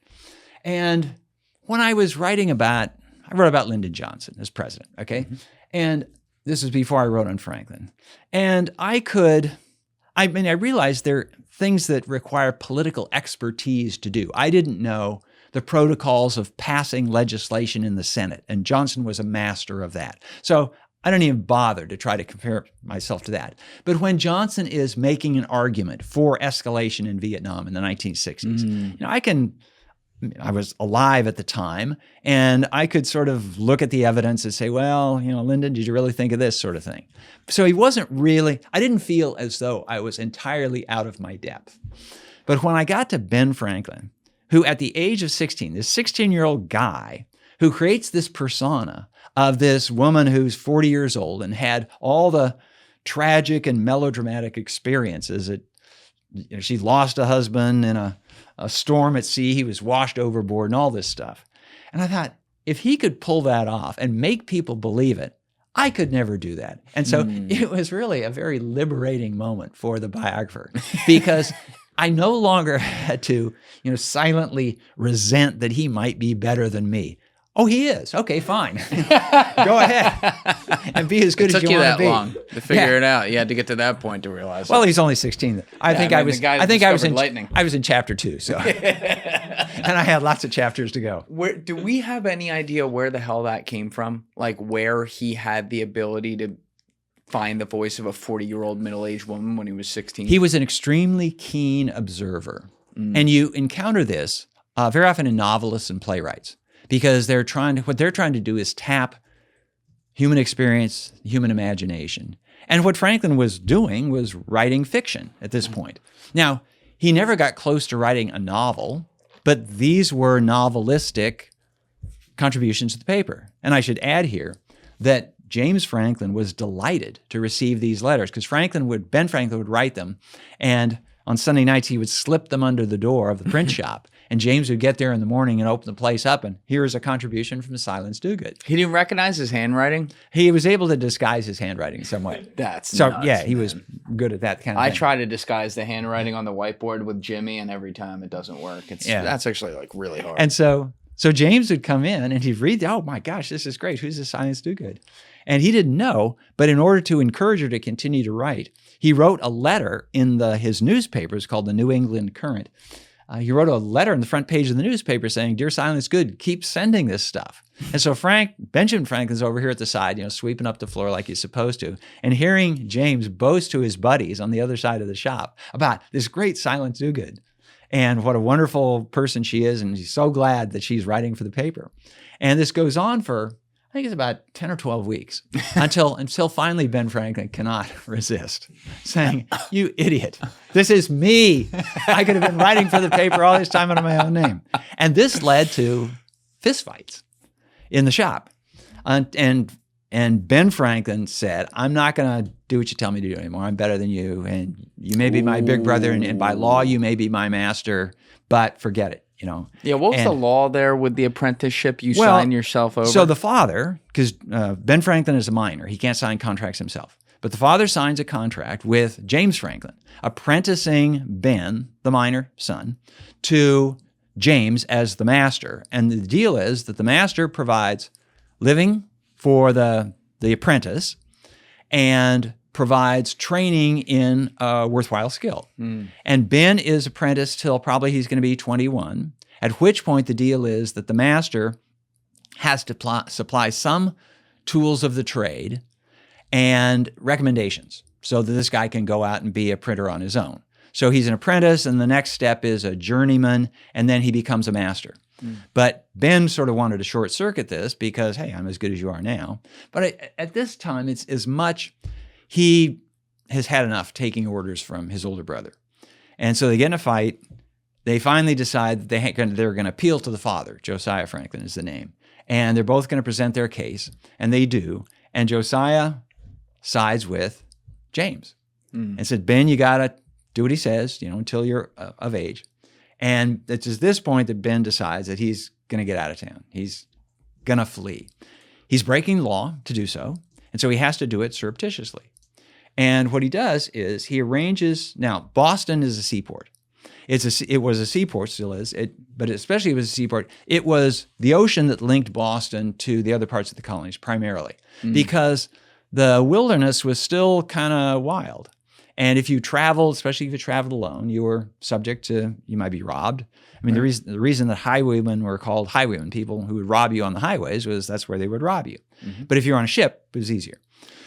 Speaker 2: And when I was I wrote about Lyndon Johnson as president, okay? And this is before I wrote on Franklin. And I realized there are things that require political expertise to do. I didn't know the protocols of passing legislation in the Senate, and Johnson was a master of that. So I don't even bother to try to compare myself to that. But when Johnson is making an argument for escalation in Vietnam in the 1960s, I was alive at the time, and I could sort of look at the evidence and say, well, Lyndon, did you really think of this sort of thing? So I didn't feel as though I was entirely out of my depth. But when I got to Ben Franklin, who at the age of 16, this 16-year-old guy who creates this persona of this woman who's 40 years old and had all the tragic and melodramatic experiences. She lost a husband in a storm at sea. He was washed overboard and all this stuff. And I thought, if he could pull that off and make people believe it, I could never do that. And so it was really a very liberating moment for the biographer, because I no longer had to, silently resent that he might be better than me. Oh, he is. Okay, fine. Go ahead and be as good as you want to be.
Speaker 1: It took you that long to figure it out. You had to get to that point to realize.
Speaker 2: Well, he's only 16. I think I was
Speaker 1: lightning.
Speaker 2: I was in chapter 2, so and I had lots of chapters to go.
Speaker 1: Do we have any idea where the hell that came from? Like where he had the ability to find the voice of a 40-year-old middle-aged woman when he was 16?
Speaker 2: He was an extremely keen observer. And you encounter this very often in novelists and playwrights, because what they're trying to do is tap human experience, human imagination. And what Franklin was doing was writing fiction at this point. Now, he never got close to writing a novel, but these were novelistic contributions to the paper. And I should add here that James Franklin was delighted to receive these letters, because Ben Franklin would write them, and on Sunday nights he would slip them under the door of the print shop, and James would get there in the morning and open the place up, and here is a contribution from Silas Dogood.
Speaker 1: He didn't recognize his handwriting?
Speaker 2: He was able to disguise his handwriting somewhat.
Speaker 1: That's
Speaker 2: so
Speaker 1: nuts,
Speaker 2: yeah, he was good at that kind of thing.
Speaker 1: I try to disguise the handwriting on the whiteboard with Jimmy, and every time it doesn't work. That's actually like really hard.
Speaker 2: And so James would come in and he'd read, oh my gosh, this is great. Who's this Silas Dogood? And he didn't know, but in order to encourage her to continue to write, he wrote a letter in his newspapers called the New England Current. He wrote a letter on the front page of the newspaper saying, "Dear Silas Good, keep sending this stuff." And so Benjamin Franklin's over here at the side, sweeping up the floor like he's supposed to, and hearing James boast to his buddies on the other side of the shop about this great Silas Dogood and what a wonderful person she is, and he's so glad that she's writing for the paper. And this goes on for, I think it's about 10 or 12 weeks until finally Ben Franklin cannot resist, saying, "You idiot, this is me. I could have been writing for the paper all this time under my own name." And this led to fistfights in the shop. And Ben Franklin said, "I'm not going to do what you tell me to do anymore. I'm better than you, and you may be my big brother, and by law you may be my master, but forget it."
Speaker 1: Yeah, what was the law there with the apprenticeship? You sign yourself over?
Speaker 2: So the father, because Ben Franklin is a minor, he can't sign contracts himself. But the father signs a contract with James Franklin, apprenticing Ben, the minor son, to James as the master. And the deal is that the master provides living for the apprentice and provides training in a worthwhile skill. And Ben is apprenticed till probably he's going to be 21, at which point the deal is that the master has to supply some tools of the trade and recommendations so that this guy can go out and be a printer on his own. So he's an apprentice, and the next step is a journeyman, and then he becomes a master. But Ben sort of wanted to short circuit this because, hey, I'm as good as you are now. But at this time, it's as much... He has had enough taking orders from his older brother. And so they get in a fight. They finally decide that they're going to appeal to the father. Josiah Franklin is the name. And they're both going to present their case. And they do. And Josiah sides with James and said, Ben, you got to do what he says, until you're of age. And it's at this point that Ben decides that he's going to get out of town. He's going to flee. He's breaking law to do so, and so he has to do it surreptitiously. And what he does is he arranges. Now, Boston is a seaport. It was a seaport, still is. But especially it was a seaport. It was the ocean that linked Boston to the other parts of the colonies primarily, because the wilderness was still kind of wild. And if you traveled, especially if you traveled alone, you were subject to, you might be robbed. I mean, the reason that highwaymen were called highwaymen, people who would rob you on the highways, was that's where they would rob you. But if you're on a ship, it was easier.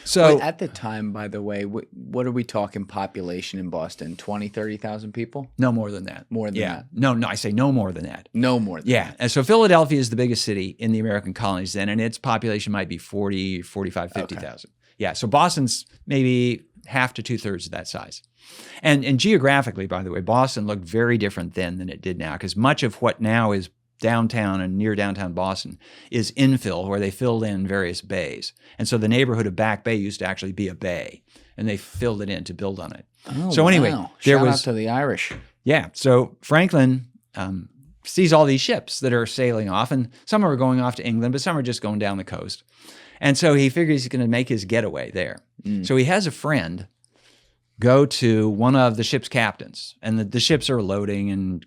Speaker 2: So
Speaker 1: at the time, by the way, what are we talking population in Boston? 20, 30,000 people?
Speaker 2: No more than that.
Speaker 1: More than that?
Speaker 2: No, I say no more than that.
Speaker 1: No more than that.
Speaker 2: And so Philadelphia is the biggest city in the American colonies then, and its population might be 40, 45, 50,000. Okay. Yeah, so Boston's maybe half to two-thirds of that size. And geographically, by the way, Boston looked very different then than it did now, because much of what now is downtown and near downtown Boston is infill, where they filled in various bays. And so the neighborhood of Back Bay used to actually be a bay, and they filled it in to build on it.
Speaker 1: Oh,
Speaker 2: so anyway,
Speaker 1: wow.
Speaker 2: Shout
Speaker 1: out to the Irish.
Speaker 2: Yeah, so Franklin sees all these ships that are sailing off, and some are going off to England, but some are just going down the coast. And so he figures he's going to make his getaway there. So he has a friend go to one of the ship's captains, and the ships are loading and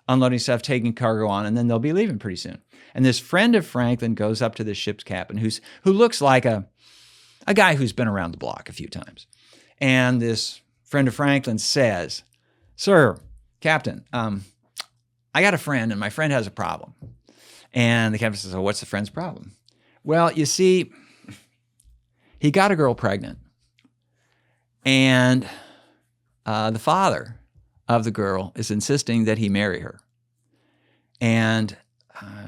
Speaker 2: unloading stuff, taking cargo on, and then they'll be leaving pretty soon. And this friend of Franklin goes up to the ship's captain, who looks like a guy who's been around the block a few times. And this friend of Franklin says, "Sir, Captain, I got a friend, and my friend has a problem." And the captain says, "Oh, what's the friend's problem?" "Well, you see, he got a girl pregnant, and the father of the girl is insisting that he marry her. And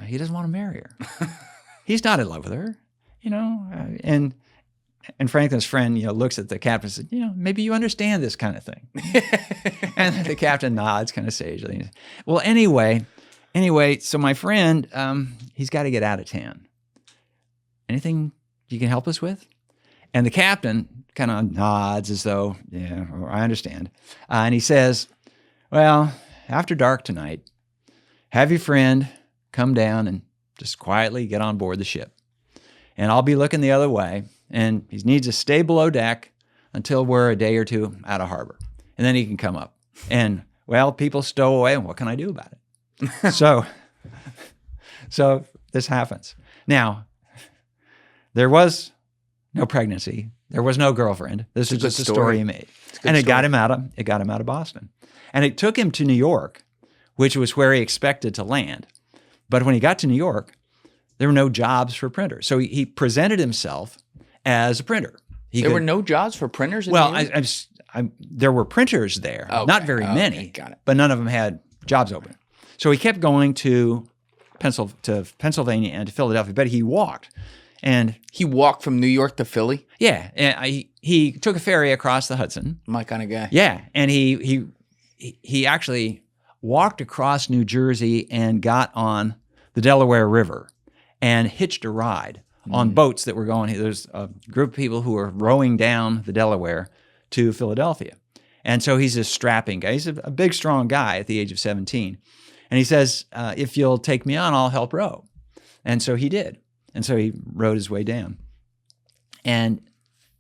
Speaker 2: he doesn't want to marry her. He's not in love with her, and Franklin's friend, looks at the captain and says, maybe you understand this kind of thing." And the captain nods kind of sagely. "Well, anyway, so my friend, he's got to get out of town. Anything you can help us with?" And the captain kind of nods as though, "Yeah, I understand." And he says, "Well, after dark tonight, have your friend come down and just quietly get on board the ship. And I'll be looking the other way, and he needs to stay below deck until we're a day or two out of harbor. And then he can come up. And, well, people stow away, and what can I do about it?" So this happens. Now, there was no pregnancy. There was no girlfriend. This is just a story he made. And it got him out of Boston. And it took him to New York, which was where he expected to land. But when he got to New York, there were no jobs for printers. So he presented himself as a printer.
Speaker 1: There were no jobs for printers in New York?
Speaker 2: There were printers there. Okay. Not very many,
Speaker 1: got it.
Speaker 2: But none of them had jobs open. So he kept going to Pennsylvania and to Philadelphia, but he walked. And
Speaker 1: he walked from New York to Philly?
Speaker 2: Yeah. And he took a ferry across the Hudson.
Speaker 1: My kind of guy.
Speaker 2: Yeah. And he actually walked across New Jersey and got on the Delaware River and hitched a ride on boats that were going. There's a group of people who were rowing down the Delaware to Philadelphia. And so he's a strapping guy. He's a big, strong guy at the age of 17. And he says, "If you'll take me on, I'll help row." And so he did. And so he rowed his way down. And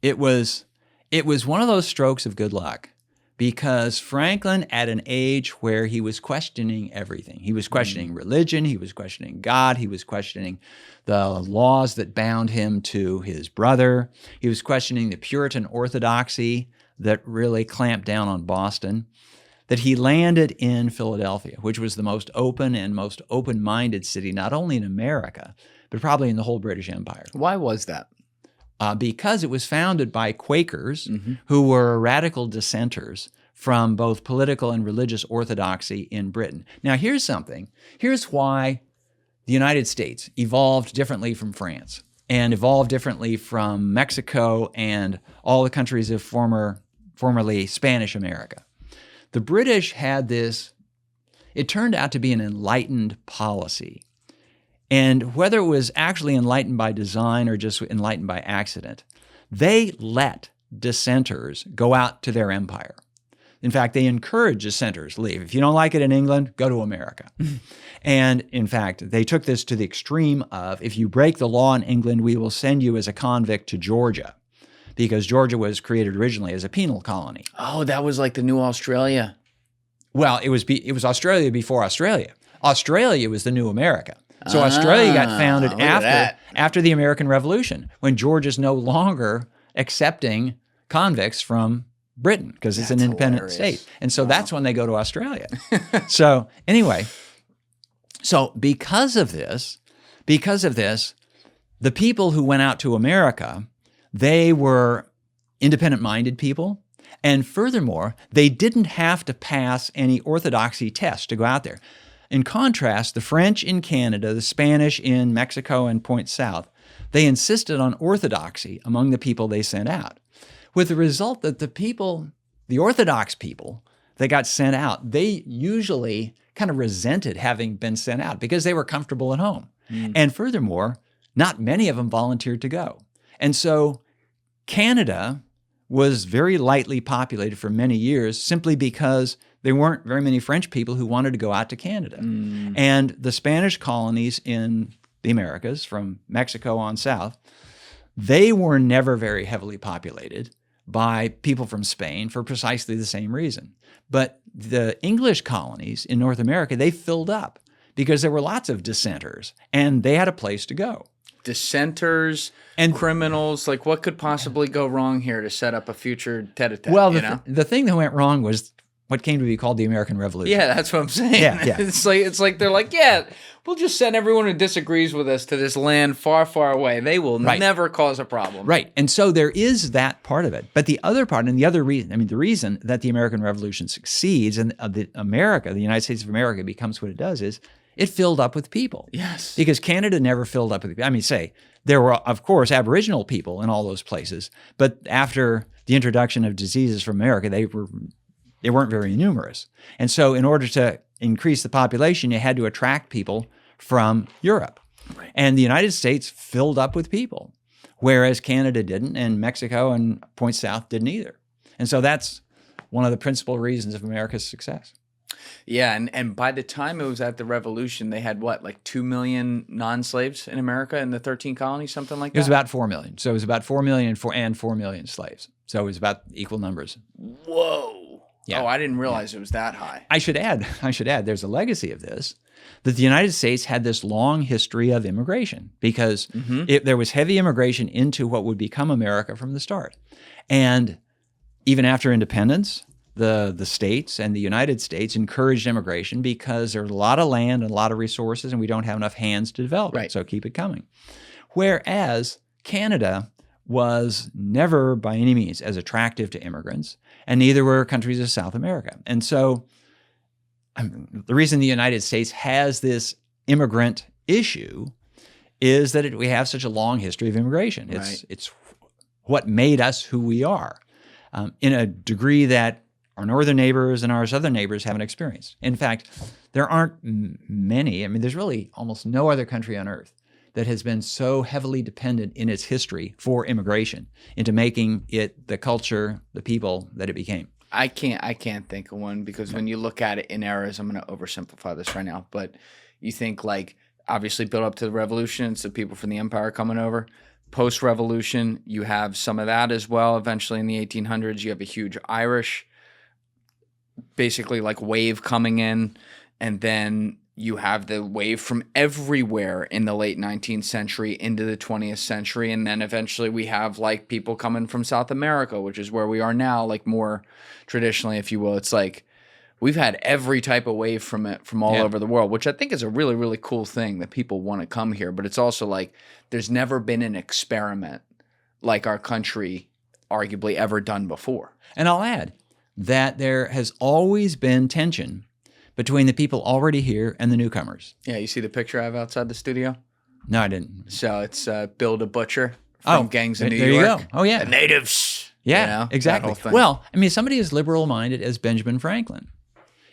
Speaker 2: it was one of those strokes of good luck, because Franklin, at an age where he was questioning everything, he was questioning religion, he was questioning God, he was questioning the laws that bound him to his brother, he was questioning the Puritan orthodoxy that really clamped down on Boston, that he landed in Philadelphia, which was the most open and most open-minded city, not only in America, but probably in the whole British Empire.
Speaker 1: Why was that?
Speaker 2: Because it was founded by Quakers who were radical dissenters from both political and religious orthodoxy in Britain. Now, here's something. Here's why the United States evolved differently from France and evolved differently from Mexico and all the countries of formerly Spanish America. The British had this, it turned out to be an enlightened policy. And whether it was actually enlightened by design or just enlightened by accident, they let dissenters go out to their empire. In fact, they encourage dissenters to leave. If you don't like it in England, go to America. And in fact, they took this to the extreme of, if you break the law in England, we will send you as a convict to Georgia, because Georgia was created originally as a penal colony.
Speaker 1: Oh, that was like the new Australia.
Speaker 2: Well, it was Australia before Australia. Australia was the new America. So Australia got founded after the American Revolution, when Georgia's no longer accepting convicts from Britain because it's an independent state. And so that's when they go to Australia. So anyway, so because of this, the people who went out to America, they were independent-minded people. And furthermore, they didn't have to pass any orthodoxy test to go out there. In contrast, the French in Canada, the Spanish in Mexico and Point South, they insisted on orthodoxy among the people they sent out, with the result that the Orthodox people that got sent out, they usually kind of resented having been sent out because they were comfortable at home. And furthermore, not many of them volunteered to go. And so Canada was very lightly populated for many years simply because there weren't very many French people who wanted to go out to Canada. And the Spanish colonies in the Americas, from Mexico on south, they were never very heavily populated by people from Spain for precisely the same reason. But the English colonies in North America, they filled up because there were lots of dissenters and they had a place to go.
Speaker 1: Dissenters and criminals, like what could possibly go wrong here to set up a future tete-a-tete?
Speaker 2: Well, the thing that went wrong was what came to be called the American Revolution.
Speaker 1: Yeah, that's what I'm saying.
Speaker 2: Yeah.
Speaker 1: It's like they're like, yeah, we'll just send everyone who disagrees with us to this land far, far away. They will never cause a problem.
Speaker 2: Right. And so there is that part of it. But the other part, and the other reason, the reason that the American Revolution succeeds and the United States of America becomes what it does is it filled up with people.
Speaker 1: Yes.
Speaker 2: Because Canada never filled up with people. There were, of course, Aboriginal people in all those places, but after the introduction of diseases from America, they weren't very numerous. And so in order to increase the population, you had to attract people from Europe. Right. And the United States filled up with people, whereas Canada didn't, and Mexico and Point South didn't either. And so that's one of the principal reasons of America's success.
Speaker 1: Yeah, and by the time it was at the Revolution, they had what, like 2 million non-slaves in America in the 13 colonies, something like that?
Speaker 2: It was about 4 million. So it was about 4 million and 4 million slaves. So it was about equal numbers.
Speaker 1: Whoa. Yeah. Oh, I didn't realize it was that high.
Speaker 2: I should add, there's a legacy of this, that the United States had this long history of immigration because there was heavy immigration into what would become America from the start. And even after independence, the states and the United States encouraged immigration because there's a lot of land and a lot of resources and we don't have enough hands to develop it, so keep it coming. Whereas Canada was never by any means as attractive to immigrants, and neither were countries of South America. And so the reason the United States has this immigrant issue is that we have such a long history of immigration. It's what made us who we are in a degree that our northern neighbors and our southern neighbors haven't experienced. In fact, there aren't many. There's really almost no other country on earth that has been so heavily dependent in its history for immigration into making it the culture, the people that it became.
Speaker 1: I can't think of one because when you look at it in eras, I'm going to oversimplify this right now, but you think like obviously built up to the revolution, it's the people from the empire coming over. Post-revolution, you have some of that as well. Eventually in the 1800s, you have a huge Irish basically like wave coming in, and then you have the wave from everywhere in the late 19th century into the 20th century, and then eventually we have like people coming from South America, which is where we are now, like more traditionally, if you will. It's like we've had every type of wave from all over the world, which I think is a really, really cool thing that people want to come here. But it's also like there's never been an experiment like our country arguably ever done before.
Speaker 2: And I'll add that there has always been tension between the people already here and the newcomers.
Speaker 1: Yeah, you see the picture I have outside the studio?
Speaker 2: No, I didn't.
Speaker 1: So it's Bill the Butcher from Gangs of New York.
Speaker 2: There you go. Oh, yeah.
Speaker 1: The natives.
Speaker 2: Yeah, exactly. Well, somebody as liberal-minded as Benjamin Franklin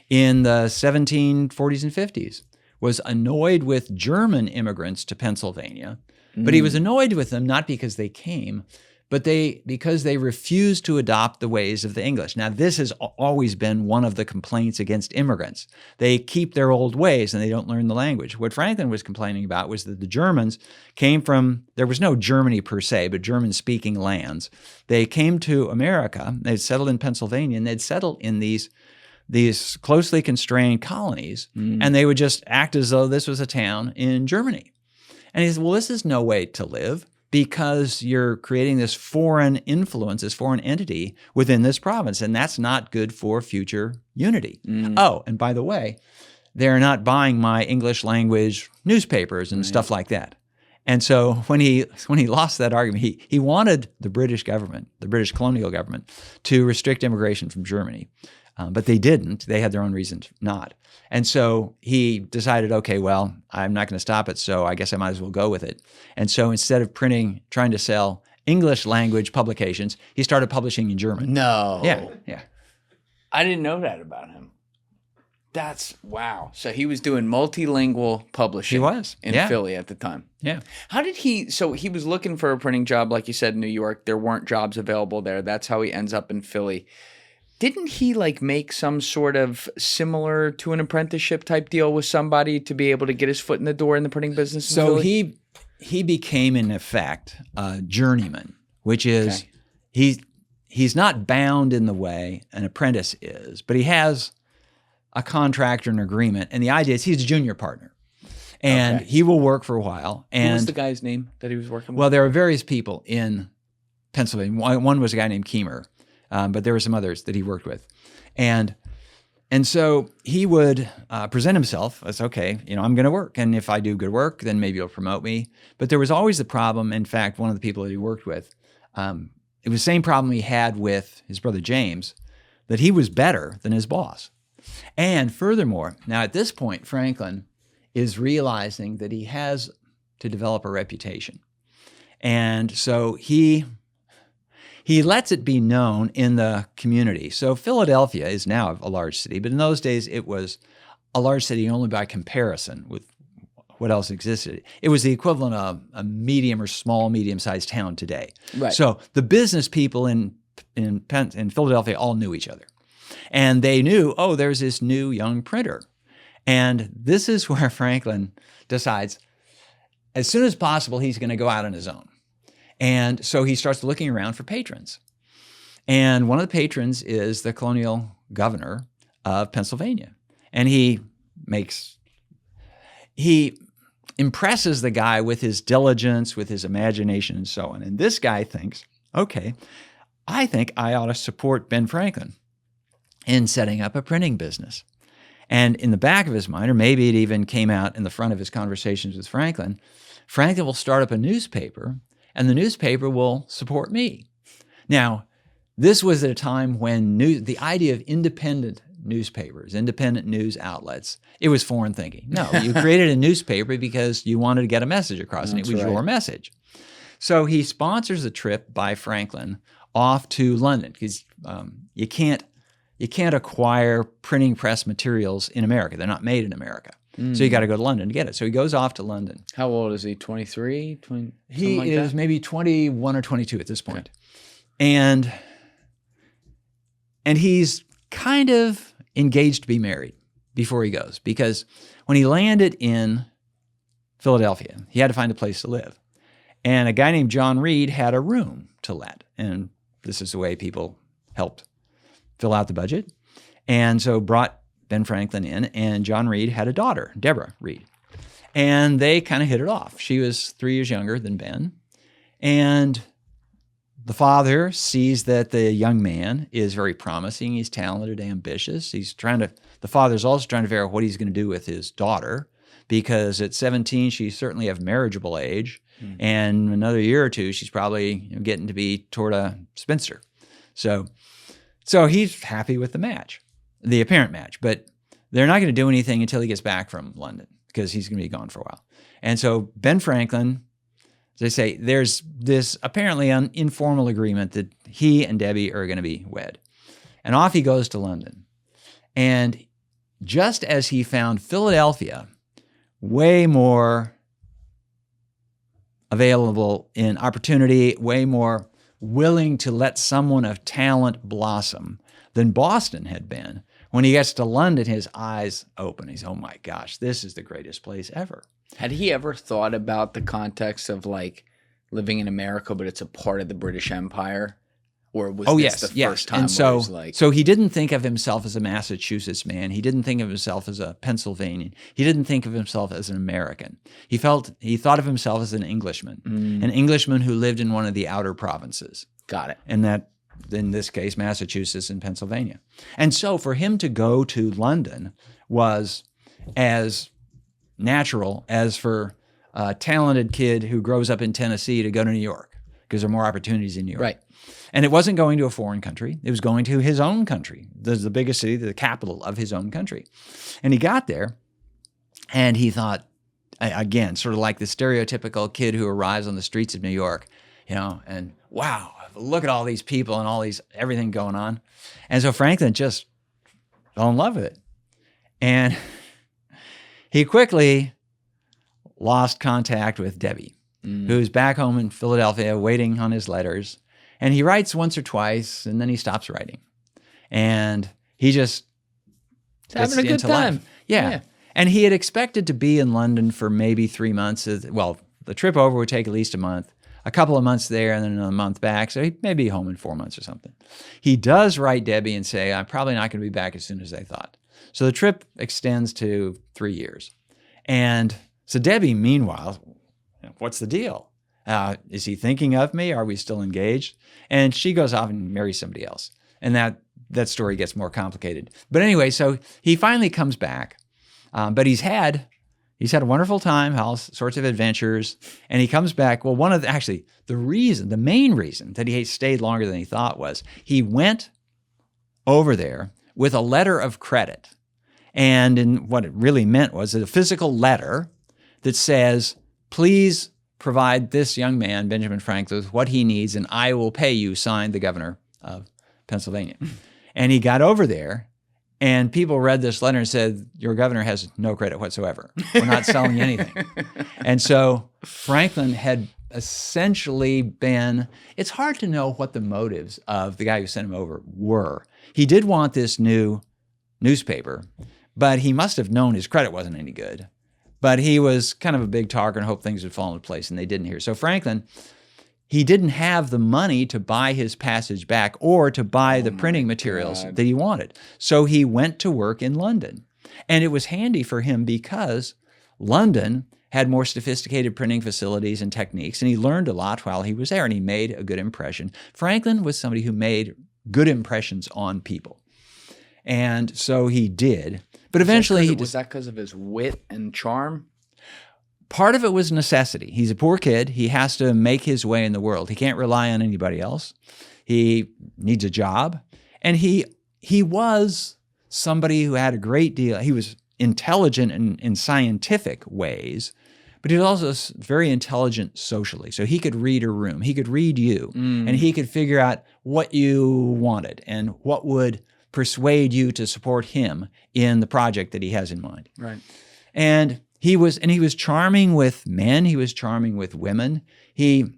Speaker 2: in the 1740s and 50s was annoyed with German immigrants to Pennsylvania, but he was annoyed with them not because they came, but because they refuse to adopt the ways of the English. Now, this has always been one of the complaints against immigrants. They keep their old ways and they don't learn the language. What Franklin was complaining about was that the Germans came from, there was no Germany per se, but German-speaking lands. They came to America, they'd settled in Pennsylvania, and they'd settled in these closely constrained colonies, and they would just act as though this was a town in Germany. And he said, well, this is no way to live, because you're creating this foreign influence, this foreign entity within this province, and that's not good for future unity. Oh, and by the way, they're not buying my English language newspapers and stuff like that. And so when he lost that argument, he wanted the British government, the British colonial government, to restrict immigration from Germany. But they didn't. They had their own reasons not. And so he decided, okay, well, I'm not going to stop it, so I guess I might as well go with it. And so instead of trying to sell English language publications, he started publishing in German.
Speaker 1: No.
Speaker 2: Yeah.
Speaker 1: I didn't know that about him. That's wow. So he was doing multilingual publishing.
Speaker 2: He was.
Speaker 1: In Philly at the time.
Speaker 2: Yeah.
Speaker 1: How did so he was looking for a printing job, like you said, in New York. There weren't jobs available there. That's how he ends up in Philly. Didn't he make some sort of similar to an apprenticeship type deal with somebody to be able to get his foot in the door in the printing business?
Speaker 2: So he became, in effect, a journeyman, which is he's not bound in the way an apprentice is, but he has a contract or an agreement. And the idea is he's a junior partner. And he will work for a while. And
Speaker 1: what was the guy's name that he was working with?
Speaker 2: Well, there are various people in Pennsylvania. One was a guy named Keemer. But there were some others that he worked with. And so he would present himself as, okay, I'm going to work. And if I do good work, then maybe you'll promote me. But there was always the problem. In fact, one of the people that he worked with, it was the same problem he had with his brother James, that he was better than his boss. And furthermore, now at this point, Franklin is realizing that he has to develop a reputation. And so he lets it be known in the community. So Philadelphia is now a large city, but in those days it was a large city only by comparison with what else existed. It was the equivalent of a medium or medium-sized town today.
Speaker 1: Right.
Speaker 2: So the business people in Philadelphia all knew each other. And they knew, oh, there's this new young printer. And this is where Franklin decides, as soon as possible, he's going to go out on his own. And so he starts looking around for patrons. And one of the patrons is the colonial governor of Pennsylvania. And he impresses the guy with his diligence, with his imagination, and so on. And this guy thinks, okay, I think I ought to support Ben Franklin in setting up a printing business. And in the back of his mind, or maybe it even came out in the front of his conversations with Franklin will start up a newspaper, and the newspaper will support me. Now, this was at a time when the idea of independent newspapers, independent news outlets, it was foreign thinking. No, you created a newspaper because you wanted to get a message across, and it was your message. So he sponsors a trip by Franklin off to London, because you can't acquire printing press materials in America. They're not made in America. So you got to go to London to get it. So he goes off to London.
Speaker 1: How old is he? 23?
Speaker 2: He is maybe 21 or 22 at this point. Okay. And he's kind of engaged to be married before he goes, because when he landed in Philadelphia, he had to find a place to live. And a guy named John Reed had a room to let. And this is the way people helped fill out the budget. And so brought Ben Franklin in, and John Reed had a daughter, Deborah Reed. And they kind of hit it off. She was 3 years younger than Ben. And the father sees that the young man is very promising. He's talented, ambitious. The father's also trying to figure out what he's going to do with his daughter, because at 17, she's certainly of marriageable age. And another year or two, she's probably getting to be toward a spinster. So he's happy with the apparent match, but they're not going to do anything until he gets back from London, because he's going to be gone for a while. And so Ben Franklin, as I say, there's this apparently an informal agreement that he and Debbie are going to be wed. And off he goes to London. And just as he found Philadelphia way more available in opportunity, way more willing to let someone of talent blossom than Boston had been. When he gets to London, his eyes open. He's, oh my gosh, this is the greatest place ever.
Speaker 1: Had he ever thought about the context of like living in America, but it's a part of the British Empire? Or was this the first time
Speaker 2: and
Speaker 1: where
Speaker 2: so,
Speaker 1: he was like...
Speaker 2: So he didn't think of himself as a Massachusetts man. He didn't think of himself as a Pennsylvanian. He didn't think of himself as an American. He thought of himself as an Englishman, an Englishman who lived in one of the outer provinces.
Speaker 1: Got it.
Speaker 2: And that, in this case, Massachusetts and Pennsylvania. And so for him to go to London was as natural as for a talented kid who grows up in Tennessee to go to New York, because there are more opportunities in New York.
Speaker 1: Right.
Speaker 2: And it wasn't going to a foreign country. It was going to his own country, the biggest city, the capital of his own country. And he got there and he thought, again, sort of like the stereotypical kid who arrives on the streets of New York, and wow, look at all these people and everything going on. And so Franklin just fell in love with it. And he quickly lost contact with Debbie, who's back home in Philadelphia waiting on his letters. And he writes once or twice, and then he stops writing. And he just
Speaker 1: having a good time.
Speaker 2: Yeah. And he had expected to be in London for maybe 3 months. Well, the trip over would take at least a month, a couple of months there, and then another month back. So he may be home in 4 months or something. He does write Debbie and say, I'm probably not going to be back as soon as I thought. So the trip extends to 3 years. And so Debbie, meanwhile, what's the deal? Is he thinking of me? Are we still engaged? And she goes off and marries somebody else. And that story gets more complicated. But anyway, so he finally comes back. But he's had a wonderful time, all sorts of adventures. And he comes back. Well, the main reason that he stayed longer than he thought was he went over there with a letter of credit. And what it really meant was a physical letter that says, please provide this young man, Benjamin Franklin, with what he needs, and I will pay you, signed the governor of Pennsylvania. And he got over there, and people read this letter and said, your governor has no credit whatsoever. We're not selling you anything. And so Franklin had essentially been, it's hard to know what the motives of the guy who sent him over were. He did want this new newspaper, but he must have known his credit wasn't any good. But he was kind of a big talker and hoped things would fall into place, and they didn't here. So Franklin, he didn't have the money to buy his passage back or to buy the printing materials that he wanted. So he went to work in London. And it was handy for him because London had more sophisticated printing facilities and techniques, and he learned a lot while he was there, and he made a good impression. Franklin was somebody who made good impressions on people. And so he did. But eventually
Speaker 1: was that because of his wit and charm?
Speaker 2: Part of it was necessity. He's a poor kid. He has to make his way in the world. He can't rely on anybody else. He needs a job. And he was somebody who had a great deal. He was intelligent in scientific ways, but he was also very intelligent socially. So he could read a room. He could read you. And he could figure out what you wanted and what would persuade you to support him in the project that he has in mind.
Speaker 1: Right.
Speaker 2: And he was charming with men. He was charming with women. He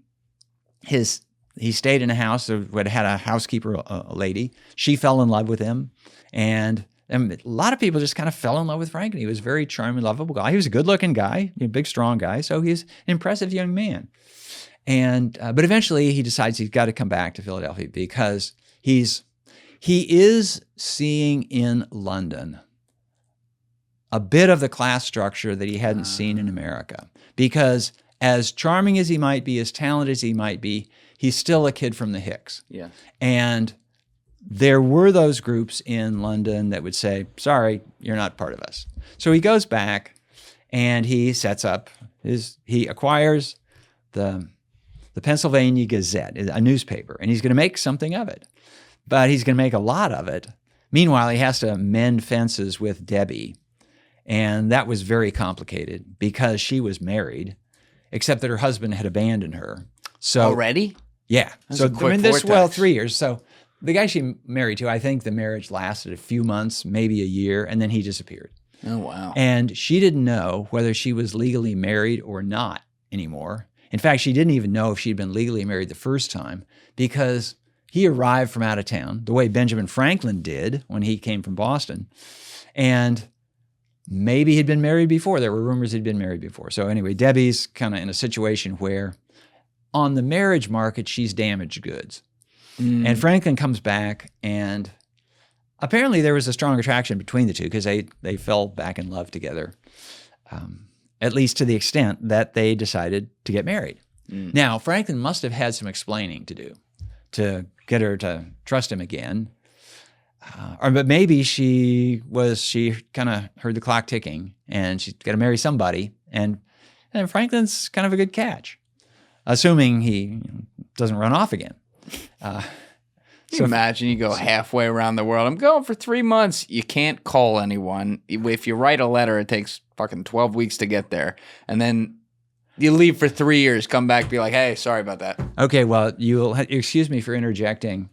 Speaker 2: stayed in a house that had a housekeeper, a lady. She fell in love with him. And a lot of people just kind of fell in love with Franklin. He was a very charming, lovable guy. He was a good-looking guy, a big, strong guy. So he's an impressive young man. And but eventually he decides he's got to come back to Philadelphia because he is seeing in London a bit of the class structure that he hadn't seen in America. Because as charming as he might be, as talented as he might be, he's still a kid from the Hicks.
Speaker 1: Yeah.
Speaker 2: And there were those groups in London that would say, sorry, you're not part of us. So he goes back and he sets up he acquires the Pennsylvania Gazette, a newspaper, and he's going to make something of it. But he's going to make a lot of it. Meanwhile, he has to mend fences with Debbie. And that was very complicated because she was married, except that her husband had abandoned her. So
Speaker 1: already?
Speaker 2: Yeah.
Speaker 1: That's
Speaker 2: so
Speaker 1: a quick vortex.
Speaker 2: 3 years. So the guy she married to, I think the marriage lasted a few months, maybe a year, and then he disappeared.
Speaker 1: Oh, wow.
Speaker 2: And she didn't know whether she was legally married or not anymore. In fact, she didn't even know if she'd been legally married the first time because he arrived from out of town the way Benjamin Franklin did when he came from Boston. And maybe he'd been married before. There were rumors he'd been married before. So anyway, Debbie's kind of in a situation where on the marriage market, she's damaged goods. And Franklin comes back, and apparently there was a strong attraction between the two because they fell back in love together, at least to the extent that they decided to get married. Now, Franklin must have had some explaining to do to get her to trust him again. But maybe she kind of heard the clock ticking, and she's got to marry somebody. And Franklin's kind of a good catch, assuming he doesn't run off again.
Speaker 1: Can you imagine you go halfway around the world? I'm going for 3 months. You can't call anyone. If you write a letter, it takes fucking 12 weeks to get there. And then you leave for 3 years, come back, be like, hey, sorry about that.
Speaker 2: Okay, well, you'll excuse me for interjecting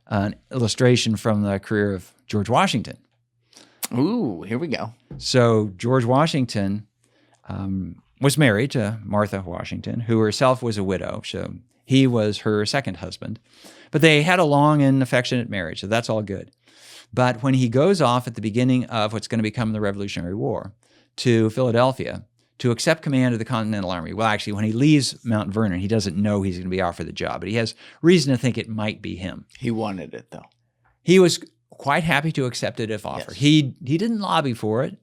Speaker 2: an illustration from the career of George Washington.
Speaker 1: Ooh, here we go.
Speaker 2: So George Washington was married to Martha Washington, who herself was a widow. So he was her second husband. But they had a long and affectionate marriage, so that's all good. But when he goes off at the beginning of what's going to become the Revolutionary War to Philadelphia to accept command of the Continental Army, well, actually, when he leaves Mount Vernon, he doesn't know he's going to be offered the job, but he has reason to think it might be him.
Speaker 1: He wanted it, though.
Speaker 2: He was quite happy to accept it if offered. Yes. He didn't lobby for it.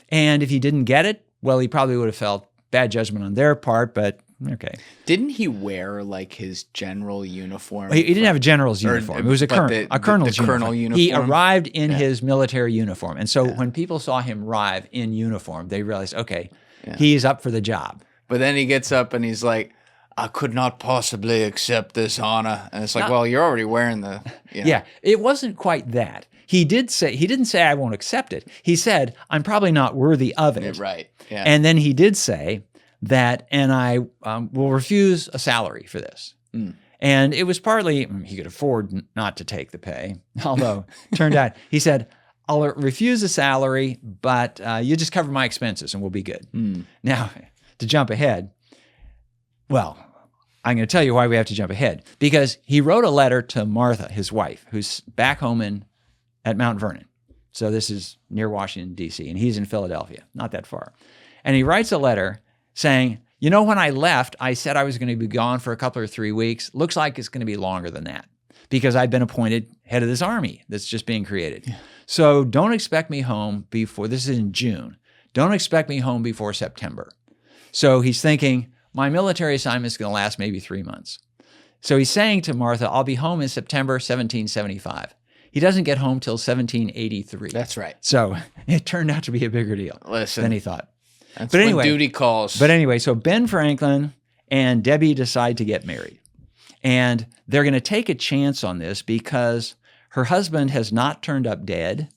Speaker 2: And if he didn't get it, well, he probably would have felt bad judgment on their part, but okay.
Speaker 1: Didn't he wear like his general uniform?
Speaker 2: He didn't have a general's uniform. It was a colonel's uniform. He arrived in his military uniform. And so when people saw him arrive in uniform, they realized, okay, he's up for the job.
Speaker 1: But then he gets up and he's like, I could not possibly accept this honor. And it's like, well, you're already wearing the...
Speaker 2: Yeah, it wasn't quite that. He didn't say, I won't accept it. He said, I'm probably not worthy of it.
Speaker 1: Right, yeah.
Speaker 2: And then he did say that, and I will refuse a salary for this. And it was partly, he could afford not to take the pay, although it turned out, he said, I'll refuse a salary, but you just cover my expenses and we'll be good. Now, to jump ahead, well, I'm going to tell you why we have to jump ahead. Because he wrote a letter to Martha, his wife, who's back home at Mount Vernon. So this is near Washington, D.C., and he's in Philadelphia, not that far. And he writes a letter saying, you know, when I left, I said I was going to be gone for a couple or 3 weeks. Looks like it's going to be longer than that because I've been appointed head of this army that's just being created. Yeah. So don't expect me home before, this is in June, don't expect me home before September. So he's thinking, my military assignment is going to last maybe 3 months. So he's saying to Martha, I'll be home in September 1775. He doesn't get home till 1783.
Speaker 1: That's right.
Speaker 2: So it turned out to be a bigger deal than he thought.
Speaker 1: That's but anyway, when duty calls.
Speaker 2: But anyway, so Ben Franklin and Debbie decide to get married. And they're going to take a chance on this because her husband has not turned up dead,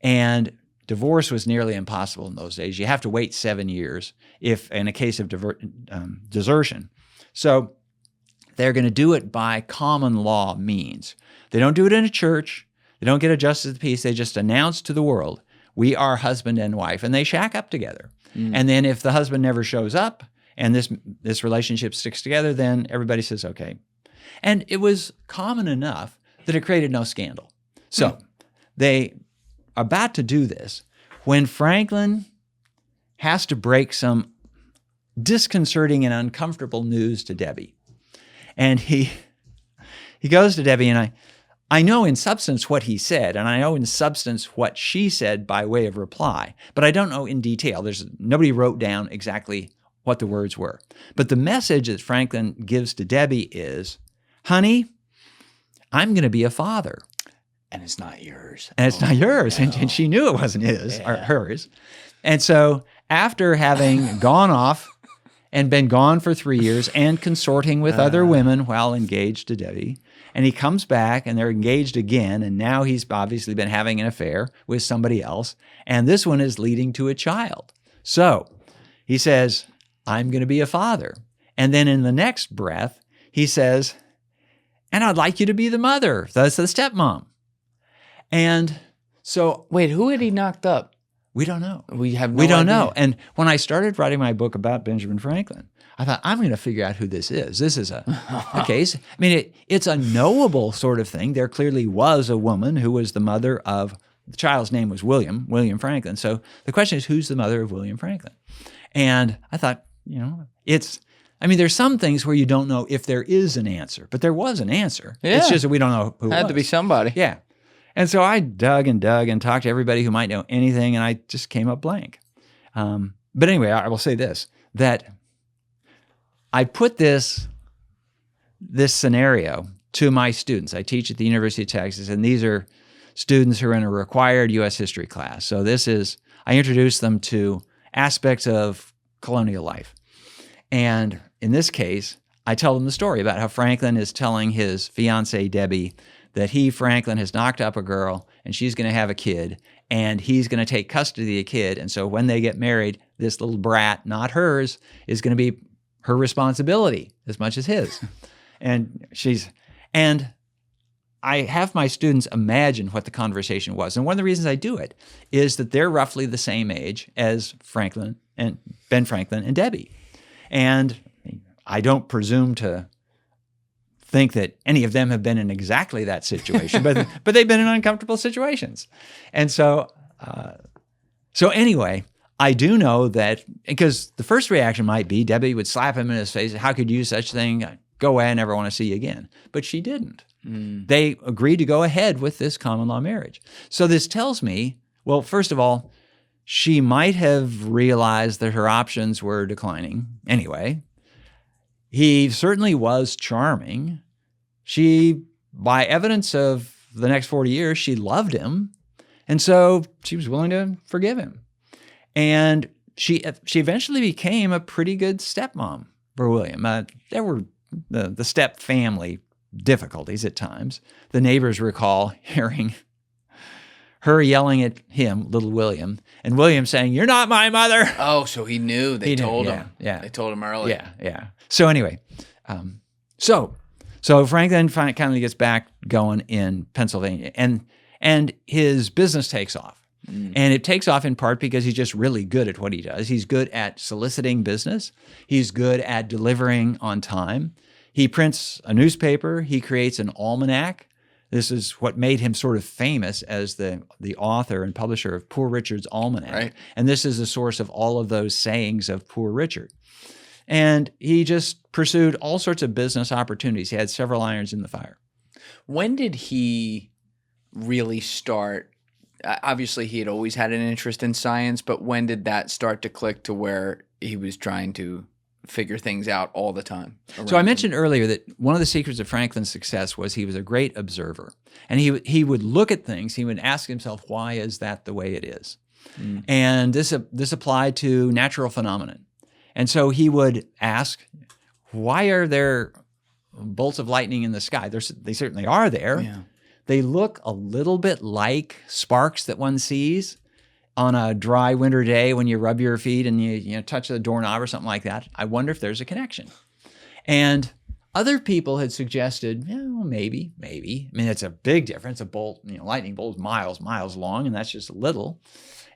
Speaker 2: and divorce was nearly impossible in those days. You have to wait 7 years if in a case of desertion. So they're going to do it by common law means. They don't do it in a church. They don't get a justice of the peace. They just announce to the world, we are husband and wife, and they shack up together. And then if the husband never shows up and this relationship sticks together, then everybody says, okay. And it was common enough that it created no scandal. So they are about to do this when Franklin has to break some disconcerting and uncomfortable news to Debbie. And he goes to Debbie, and I know in substance what he said, and I know in substance what she said by way of reply, but I don't know in detail. Nobody wrote down exactly what the words were. But the message that Franklin gives to Debbie is, honey, I'm going to be a father.
Speaker 1: And it's not yours.
Speaker 2: And it's not yours. No. And she knew it wasn't his or hers. And so after having gone off and been gone for 3 years and consorting with other women while engaged to Debbie, and he comes back and they're engaged again, and now he's obviously been having an affair with somebody else, and this one is leading to a child. So he says, I'm going to be a father. And then in the next breath, he says, and I'd like you to be the mother. That's the stepmom. And so...
Speaker 1: Wait, who had he knocked up?
Speaker 2: We don't know.
Speaker 1: We have no
Speaker 2: We don't
Speaker 1: idea.
Speaker 2: know. And when I started writing my book about Benjamin Franklin, I thought, I'm going to figure out who this is. This is a case. I mean, it's a knowable sort of thing. There clearly was a woman who was the mother of, the child's name was William Franklin. So the question is, who's the mother of William Franklin? And I thought, there's some things where you don't know if there is an answer, but there was an answer.
Speaker 1: Yeah.
Speaker 2: It's just that we don't know who it was.
Speaker 1: Had to be somebody.
Speaker 2: Yeah. And so I dug and talked to everybody who might know anything, and I just came up blank. But anyway, I will say this, that I put this scenario to my students. I teach at the University of Texas, and these are students who are in a required U.S. history class. So I introduce them to aspects of colonial life. And in this case, I tell them the story about how Franklin is telling his fiancée, Debbie, that Franklin, has knocked up a girl, and she's going to have a kid, and he's going to take custody of the kid. And so when they get married, this little brat, not hers, is going to be her responsibility as much as his. And I have my students imagine what the conversation was. And one of the reasons I do it is that they're roughly the same age as Ben Franklin and Debbie. And I don't presume to think that any of them have been in exactly that situation, but they've been in uncomfortable situations. And so anyway, I do know that, because the first reaction might be Debbie would slap him in his face. How could you do such a thing? Go away, I never want to see you again. But she didn't. They agreed to go ahead with this common law marriage. So this tells me, well, first of all, she might have realized that her options were declining anyway. He certainly was charming. By evidence of the next 40 years, she loved him. And so she was willing to forgive him. And she eventually became a pretty good stepmom for William. There were the step family difficulties at times. The neighbors recall hearing her yelling at him, little William, and William saying, "You're not my mother."
Speaker 1: Oh, so he knew. They told him.
Speaker 2: Yeah.
Speaker 1: They told him early.
Speaker 2: Yeah. So anyway, so Franklin kind of gets back going in Pennsylvania, and his business takes off. And it takes off in part because he's just really good at what he does. He's good at soliciting business. He's good at delivering on time. He prints a newspaper. He creates an almanac. This is what made him sort of famous as the author and publisher of Poor Richard's Almanac.
Speaker 1: Right.
Speaker 2: And this is the source of all of those sayings of Poor Richard. And he just pursued all sorts of business opportunities. He had several irons in the fire.
Speaker 1: When did he really start? Obviously, he had always had an interest in science, but when did that start to click to where he was trying to figure things out all the time?
Speaker 2: So I mentioned earlier that one of the secrets of Franklin's success was he was a great observer. And he would look at things, he would ask himself, why is that the way it is? And this applied to natural phenomenon. And so he would ask, why are there bolts of lightning in the sky? They certainly are there.
Speaker 1: Yeah.
Speaker 2: They look a little bit like sparks that one sees on a dry winter day when you rub your feet and you touch the doorknob or something like that. I wonder if there's a connection. And other people had suggested, well, maybe. I mean, it's a big difference. A bolt, lightning bolt is miles long, and that's just little.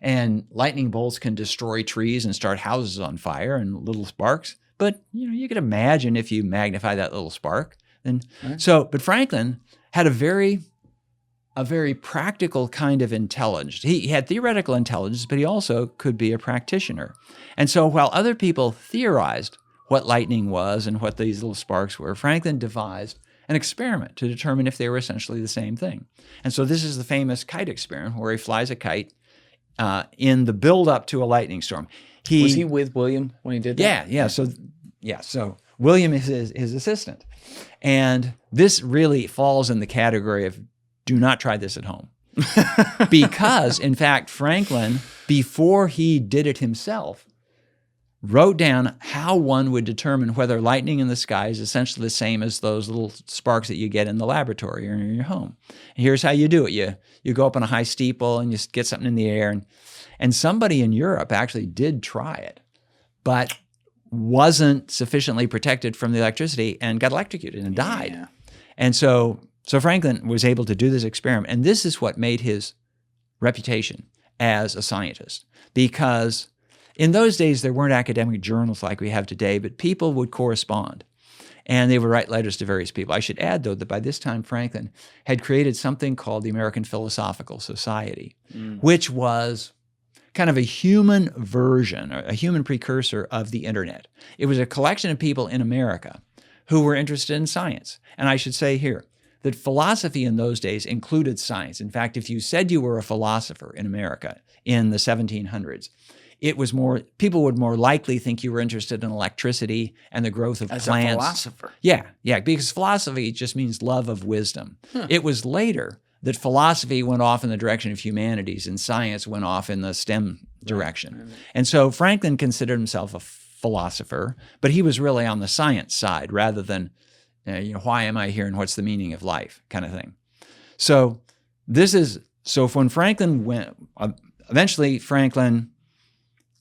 Speaker 2: And lightning bolts can destroy trees and start houses on fire and little sparks. But, you could imagine if you magnify that little spark. But Franklin had a very practical kind of intelligence. He had theoretical intelligence, but he also could be a practitioner. And so while other people theorized what lightning was and what these little sparks were, Franklin devised an experiment to determine if they were essentially the same thing. And so this is the famous kite experiment where he flies a kite in the build-up to a lightning storm.
Speaker 1: Was he with William when he did that?
Speaker 2: Yeah. So William is his assistant. And this really falls in the category of do not try this at home. Because, in fact, Franklin, before he did it himself, wrote down how one would determine whether lightning in the sky is essentially the same as those little sparks that you get in the laboratory or in your home. And here's how you do it. You go up on a high steeple and you get something in the air. And somebody in Europe actually did try it, but wasn't sufficiently protected from the electricity and got electrocuted and died.
Speaker 1: Yeah.
Speaker 2: And so Franklin was able to do this experiment. And this is what made his reputation as a scientist, because in those days there weren't academic journals like we have today, but people would correspond. And they would write letters to various people. I should add, though, that by this time Franklin had created something called the American Philosophical Society, which was kind of a human version, or a human precursor of the internet. It was a collection of people in America who were interested in science. And I should say here that philosophy in those days included science. In fact, if you said you were a philosopher in America in the 1700s, people would more likely think you were interested in electricity and the growth of plants. As a
Speaker 1: philosopher?
Speaker 2: Yeah, because philosophy just means love of wisdom. It was later that philosophy went off in the direction of humanities and science went off in the STEM direction. Right. And so Franklin considered himself a philosopher, but he was really on the science side rather than, why am I here and what's the meaning of life kind of thing. So when Franklin went, eventually Franklin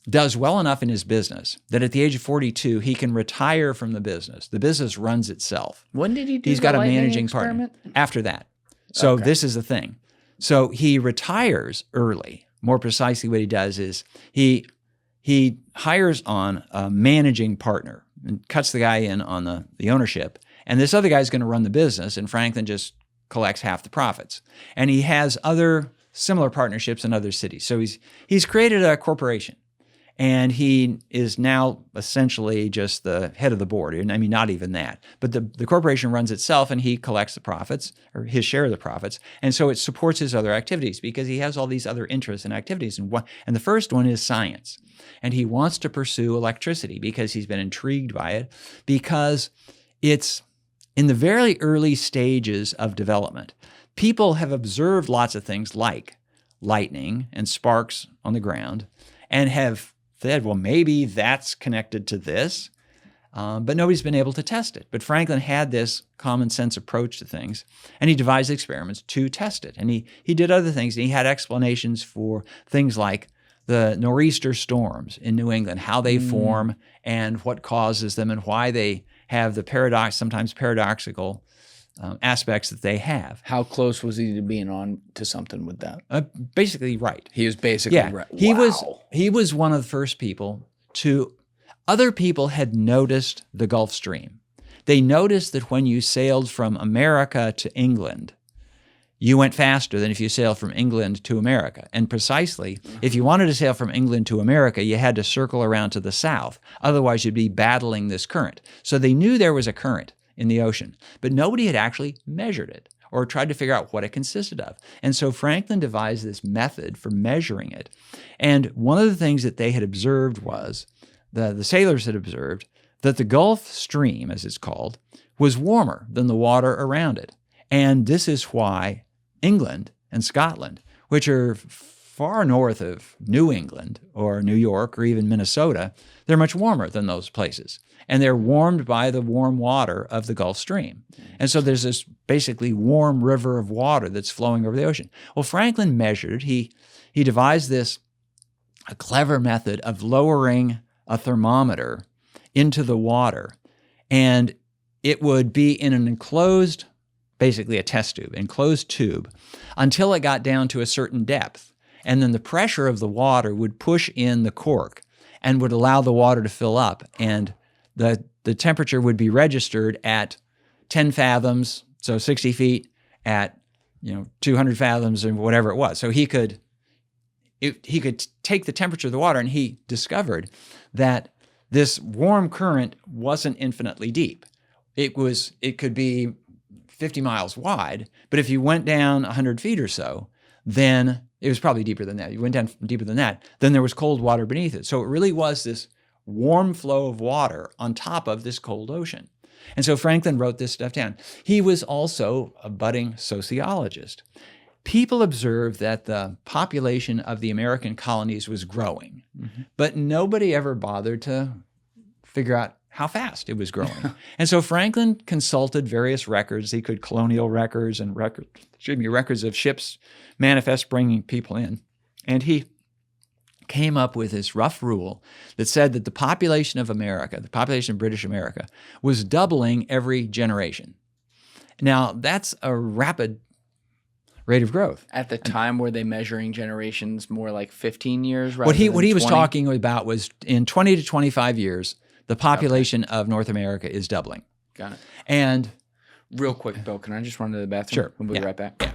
Speaker 2: does well enough in his business that at the age of 42, he can retire from the business. The business runs itself.
Speaker 1: When did he do
Speaker 2: He's got a managing partner after that. So This is the thing. So he retires early. More precisely, what he does is he hires on a managing partner and cuts the guy in on the ownership. And this other guy's going to run the business, and Franklin just collects half the profits. And he has other similar partnerships in other cities. So he's created a corporation. And he is now essentially just the head of the board. I mean, not even that. But the corporation runs itself, and he collects the profits, or his share of the profits. And so it supports his other activities because he has all these other interests and activities. And the first one is science. And he wants to pursue electricity because he's been intrigued by it, because it's in the very early stages of development. People have observed lots of things like lightning and sparks on the ground and have said, well, maybe that's connected to this, but nobody's been able to test it. But Franklin had this common sense approach to things, and he devised experiments to test it. And he did other things. And he had explanations for things like the nor'easter storms in New England, how they form and what causes them and why they have the sometimes paradoxical aspects that they have.
Speaker 1: How close was he to being on to something with that?
Speaker 2: Basically right.
Speaker 1: He was basically right.
Speaker 2: He was one of the first people other people had noticed the Gulf Stream. They noticed that when you sailed from America to England, you went faster than if you sailed from England to America. And precisely, if you wanted to sail from England to America, you had to circle around to the south. Otherwise, you'd be battling this current. So they knew there was a current in the ocean, but nobody had actually measured it or tried to figure out what it consisted of. And so Franklin devised this method for measuring it. And one of the things that they had observed was, the sailors had observed, that the Gulf Stream, as it's called, was warmer than the water around it. And this is why England and Scotland, which are far north of New England or New York or even Minnesota, they're much warmer than those places. And they're warmed by the warm water of the Gulf Stream. And so there's this basically warm river of water that's flowing over the ocean. Well, Franklin measured, he devised a clever method of lowering a thermometer into the water. And it would be in an enclosed, basically a test tube, enclosed tube, until it got down to a certain depth. And then the pressure of the water would push in the cork and would allow the water to fill up. And the temperature would be registered at 10 fathoms, so 60 feet, at 200 fathoms or whatever it was. So he could take the temperature of the water, and he discovered that this warm current wasn't infinitely deep. It could be 50 miles wide, but if you went down 100 feet or so, then it was probably deeper than that. You went down deeper than that, then there was cold water beneath it. So it really was this warm flow of water on top of this cold ocean. And so Franklin wrote this stuff down. He was also a budding sociologist. People observed that the population of the American colonies was growing, but nobody ever bothered to figure out how fast it was growing. And so Franklin consulted various records. He could colonial records and records of ships, manifests bringing people in. And he came up with this rough rule that said that the population of America, the population of British America, was doubling every generation. Now, that's a rapid rate of growth.
Speaker 1: At the time, were they measuring generations more like 15 years?
Speaker 2: What he was
Speaker 1: 20?
Speaker 2: talking about was in 20 to 25 years, the population of North America is doubling.
Speaker 1: Got it.
Speaker 2: And
Speaker 1: real quick, Bill, can I just run to the bathroom?
Speaker 2: Sure.
Speaker 1: We'll be
Speaker 2: Yeah.
Speaker 1: right back.
Speaker 2: Yeah.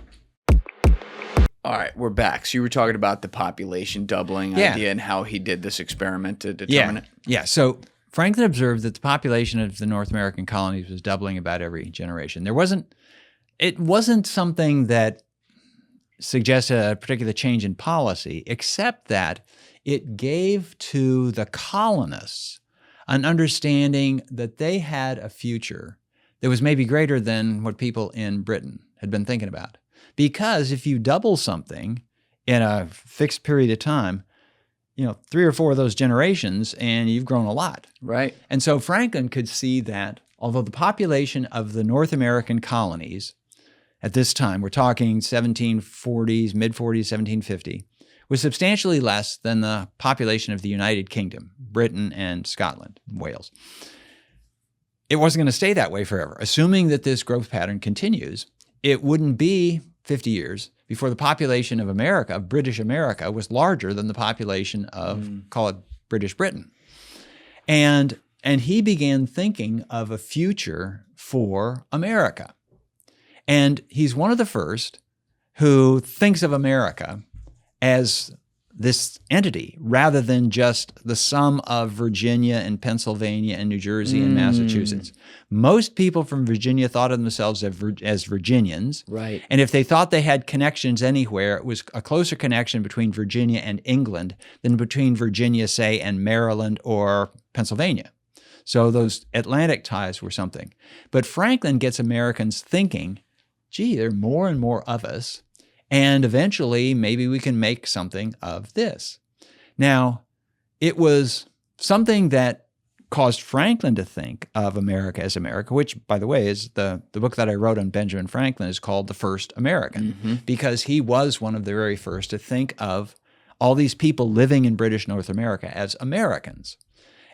Speaker 1: All right, we're back. So you were talking about the population doubling idea and how he did this experiment to determine it.
Speaker 2: Yeah. So Franklin observed that the population of the North American colonies was doubling about every generation. It wasn't something that suggested a particular change in policy, except that it gave to the colonists an understanding that they had a future that was maybe greater than what people in Britain had been thinking about. Because if you double something in a fixed period of time, 3 or 4 of those generations, and you've grown a lot.
Speaker 1: Right.
Speaker 2: And so Franklin could see that although the population of the North American colonies at this time, we're talking 1740s, mid-40s, 1750, was substantially less than the population of the United Kingdom, Britain and Scotland, Wales. It wasn't going to stay that way forever. Assuming that this growth pattern continues, it wouldn't be 50 years before the population of America, of British America, was larger than the population of, call it British Britain. And he began thinking of a future for America. And he's one of the first who thinks of America as this entity rather than just the sum of Virginia and Pennsylvania and New Jersey and Massachusetts. Most people from Virginia thought of themselves as Virginians.
Speaker 1: Right.
Speaker 2: And if they thought they had connections anywhere, it was a closer connection between Virginia and England than between Virginia, say, and Maryland or Pennsylvania. So those Atlantic ties were something. But Franklin gets Americans thinking, gee, there are more and more of us. And eventually, maybe we can make something of this. Now, it was something that caused Franklin to think of America as America, which, by the way, is the book that I wrote on Benjamin Franklin is called The First American, because he was one of the very first to think of all these people living in British North America as Americans.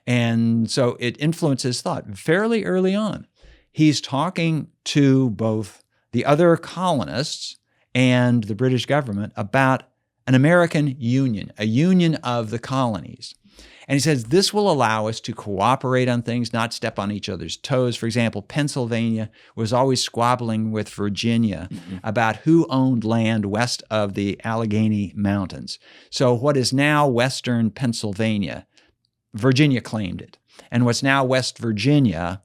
Speaker 2: And so it influences thought fairly early on. He's talking to both the other colonists and the British government about an American union, a union of the colonies. And he says this will allow us to cooperate on things, not step on each other's toes. For example, Pennsylvania was always squabbling with Virginia about who owned land west of the Allegheny Mountains. So what is now western Pennsylvania, Virginia claimed it. And what's now West Virginia,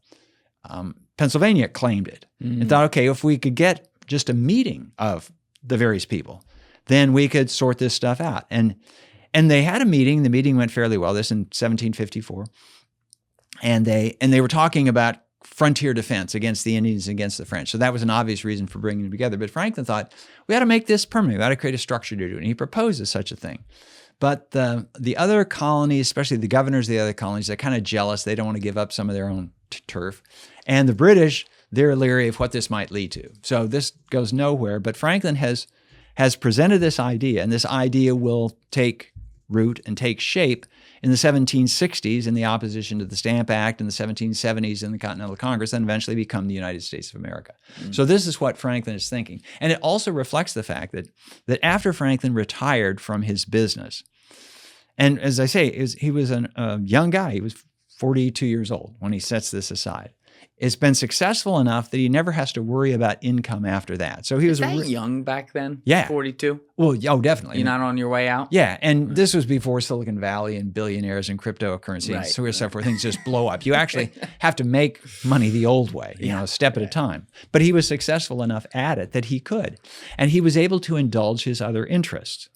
Speaker 2: Pennsylvania claimed it. And thought, okay, if we could get just a meeting of the various people, then we could sort this stuff out. And they had a meeting. The meeting went fairly well. This in 1754. And they were talking about frontier defense against the Indians and against the French. So that was an obvious reason for bringing them together. But Franklin thought, we ought to make this permanent. We ought to create a structure to do it. And he proposes such a thing. But the other colonies, especially the governors of the other colonies, they're kind of jealous. They don't want to give up some of their own turf. And the British, they're leery of what this might lead to. So this goes nowhere. But Franklin has presented this idea, and this idea will take root and take shape in the 1760s in the opposition to the Stamp Act, in the 1770s in the Continental Congress, and eventually become the United States of America. So this is what Franklin is thinking. And it also reflects the fact that after Franklin retired from his business, and as I say, he was a young guy. He was 42 years old when he sets this aside. It's been successful enough that he never has to worry about income after that. So he was
Speaker 1: young back then?
Speaker 2: Yeah.
Speaker 1: 42?
Speaker 2: Well, definitely.
Speaker 1: You're not on your way out?
Speaker 2: Yeah, and this was before Silicon Valley and billionaires and cryptocurrency and so forth. Things just blow up. You actually have to make money the old way, a step at a time. But he was successful enough at it that he could. And he was able to indulge his other interests.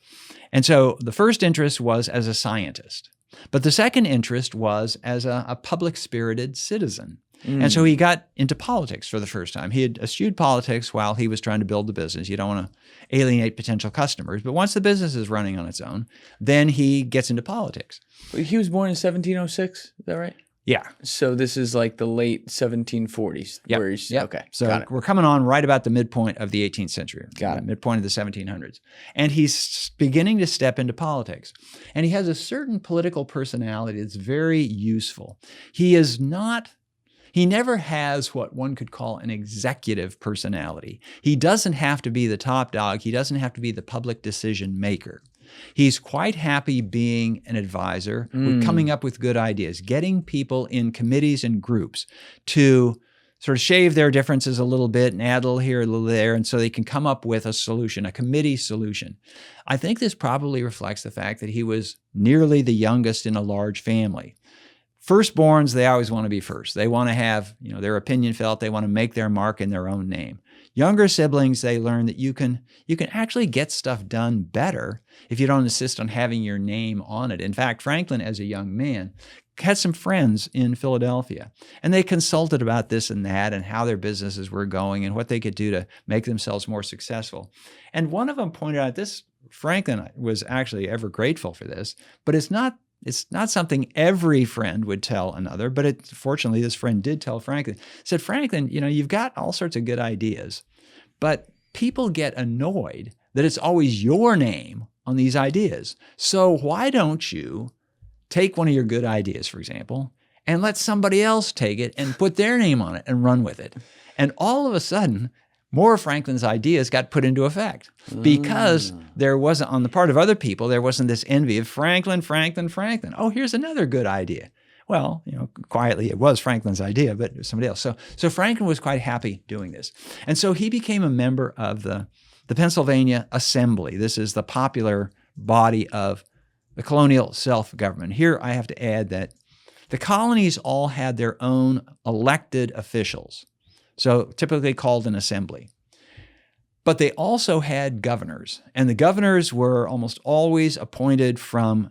Speaker 2: And so the first interest was as a scientist. But the second interest was as a public-spirited citizen. And so he got into politics for the first time. He had eschewed politics while he was trying to build the business. You don't want to alienate potential customers. But once the business is running on its own, then he gets into politics.
Speaker 1: He was born in 1706, is that right?
Speaker 2: Yeah.
Speaker 1: So this is like the late 1740s.
Speaker 2: Yep.
Speaker 1: Where he's,
Speaker 2: yep.
Speaker 1: Okay,
Speaker 2: so
Speaker 1: got it.
Speaker 2: We're coming on right about the midpoint of the 18th century.
Speaker 1: Got it.
Speaker 2: Midpoint of the 1700s. And he's beginning to step into politics. And he has a certain political personality that's very useful. He's not He never has what one could call an executive personality. He doesn't have to be the top dog. He doesn't have to be the public decision maker. He's quite happy being an advisor, with coming up with good ideas, getting people in committees and groups to sort of shave their differences a little bit and add a little here, a little there, and so they can come up with a solution, a committee solution. I think this probably reflects the fact that he was nearly the youngest in a large family. Firstborns, they always want to be first. They want to have, their opinion felt. They want to make their mark in their own name. Younger siblings, they learn that you can actually get stuff done better if you don't insist on having your name on it. In fact, Franklin, as a young man, had some friends in Philadelphia, and they consulted about this and that and how their businesses were going and what they could do to make themselves more successful. And one of them pointed out this, Franklin was actually ever grateful for this, but it's not something every friend would tell another, but fortunately, this friend did tell Franklin. Said, Franklin, you've got all sorts of good ideas, but people get annoyed that it's always your name on these ideas. So why don't you take one of your good ideas, for example, and let somebody else take it and put their name on it and run with it? And all of a sudden, more of Franklin's ideas got put into effect because there wasn't, on the part of other people, there wasn't this envy of Franklin. Oh, here's another good idea. Well, quietly, it was Franklin's idea, but it was somebody else. So Franklin was quite happy doing this. And so he became a member of the Pennsylvania Assembly. This is the popular body of the colonial self-government. Here I have to add that the colonies all had their own elected officials, so typically called an assembly. But they also had governors, and the governors were almost always appointed from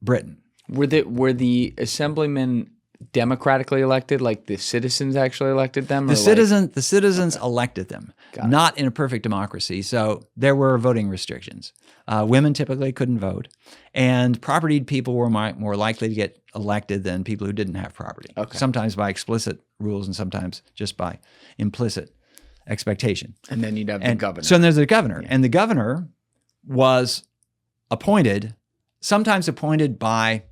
Speaker 2: Britain.
Speaker 1: Were the assemblymen democratically elected, like the citizens actually elected them?
Speaker 2: The citizens elected them, not in a perfect democracy. So there were voting restrictions. Women typically couldn't vote, and propertied people were more likely to get elected than people who didn't have property. Okay. Sometimes by explicit rules and sometimes just by implicit expectation.
Speaker 1: And then you'd have the governor.
Speaker 2: So there's the governor, and the governor was sometimes appointed by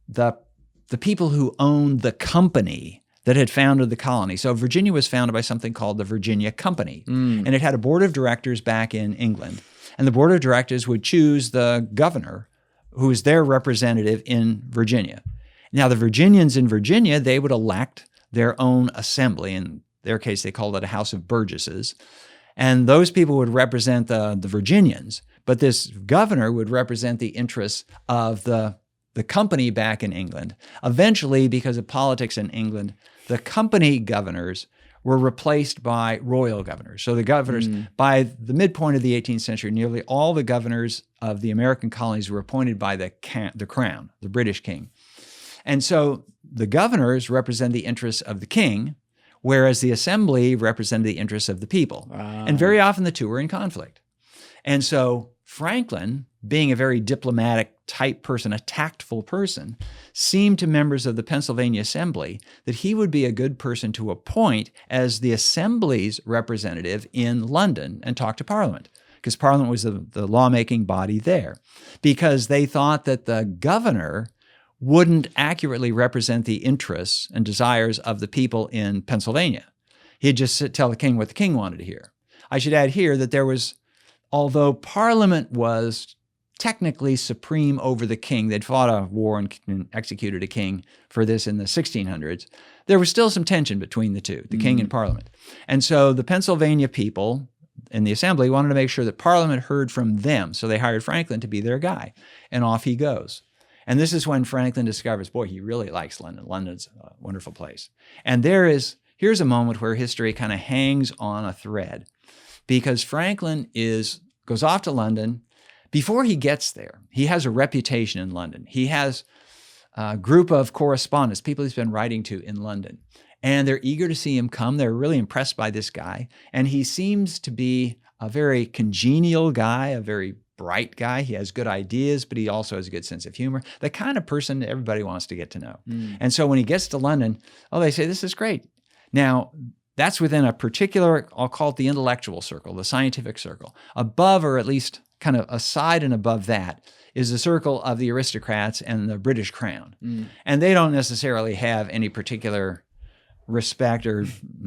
Speaker 2: the people who owned the company that had founded the colony. So Virginia was founded by something called the Virginia Company, and it had a board of directors back in England. And the board of directors would choose the governor, who was their representative in Virginia. Now, the Virginians in Virginia, they would elect their own assembly. In their case, they called it a House of Burgesses. And those people would represent the Virginians, but this governor would represent the interests of the company back in England. Eventually, because of politics in England, the company governors were replaced by royal governors. So the governors, by the midpoint of the 18th century, nearly all the governors of the American colonies were appointed by the crown, the British king. And so the governors represent the interests of the king, whereas the assembly represented the interests of the people. And very often the two were in conflict. And so Franklin, being a very diplomatic type person, a tactful person, seemed to members of the Pennsylvania Assembly that he would be a good person to appoint as the Assembly's representative in London and talk to Parliament, because Parliament was the lawmaking body there, because they thought that the governor wouldn't accurately represent the interests and desires of the people in Pennsylvania. He'd just tell the king what the king wanted to hear. I should add here that although Parliament was technically supreme over the king, they'd fought a war and executed a king for this in the 1600s, there was still some tension between the two, the king and Parliament. And so the Pennsylvania people in the Assembly wanted to make sure that Parliament heard from them, so they hired Franklin to be their guy, and off he goes. And this is when Franklin discovers, boy, he really likes London. London's a wonderful place. And here's a moment where history kind of hangs on a thread, because Franklin goes off to London. Before he gets there, he has a reputation in London. He has a group of correspondents, people he's been writing to in London, and they're eager to see him come. They're really impressed by this guy, and he seems to be a very congenial guy, a very bright guy. He has good ideas, but he also has a good sense of humor, the kind of person that everybody wants to get to know. And so when he gets to London, they say, this is great. Now, that's within a particular, I'll call it the intellectual circle, the scientific circle. Above, or at least kind of aside and above that, is the circle of the aristocrats and the British crown. And they don't necessarily have any particular respect or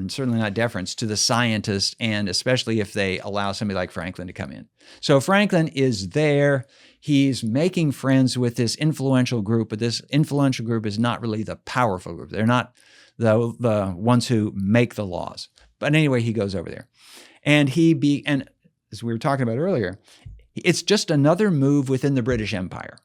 Speaker 2: certainly not deference to the scientists, and especially if they allow somebody like Franklin to come in. So Franklin is there. He's making friends with this influential group, but this influential group is not really the powerful group. They're not the ones who make the laws. But anyway, he goes over there. And and as we were talking about earlier, it's just another move within the British Empire.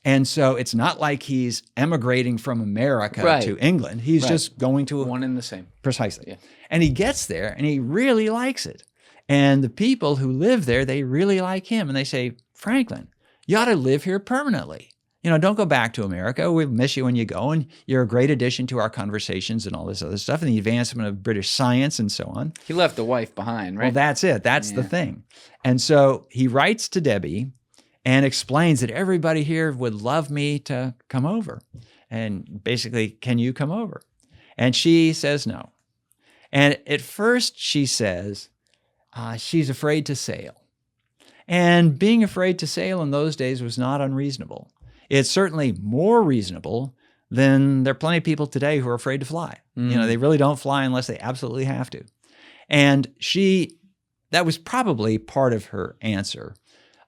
Speaker 2: And so it's not like he's emigrating from America to England. He's just going to
Speaker 1: one and the same.
Speaker 2: Precisely.
Speaker 1: Yeah.
Speaker 2: And he gets there and he really likes it. And the people who live there, they really like him. And they say, Franklin, you ought to live here permanently. Don't go back to America. We miss you when you go. And you're a great addition to our conversations and all this other stuff and the advancement of British science and so on.
Speaker 1: He left the wife behind, right?
Speaker 2: Well, that's it. That's the thing. And so he writes to Debbie and explains that everybody here would love me to come over. And basically, can you come over? And she says no. And at first she says she's afraid to sail. And being afraid to sail in those days was not unreasonable. It's certainly more reasonable than there are plenty of people today who are afraid to fly. They really don't fly unless they absolutely have to. And that was probably part of her answer.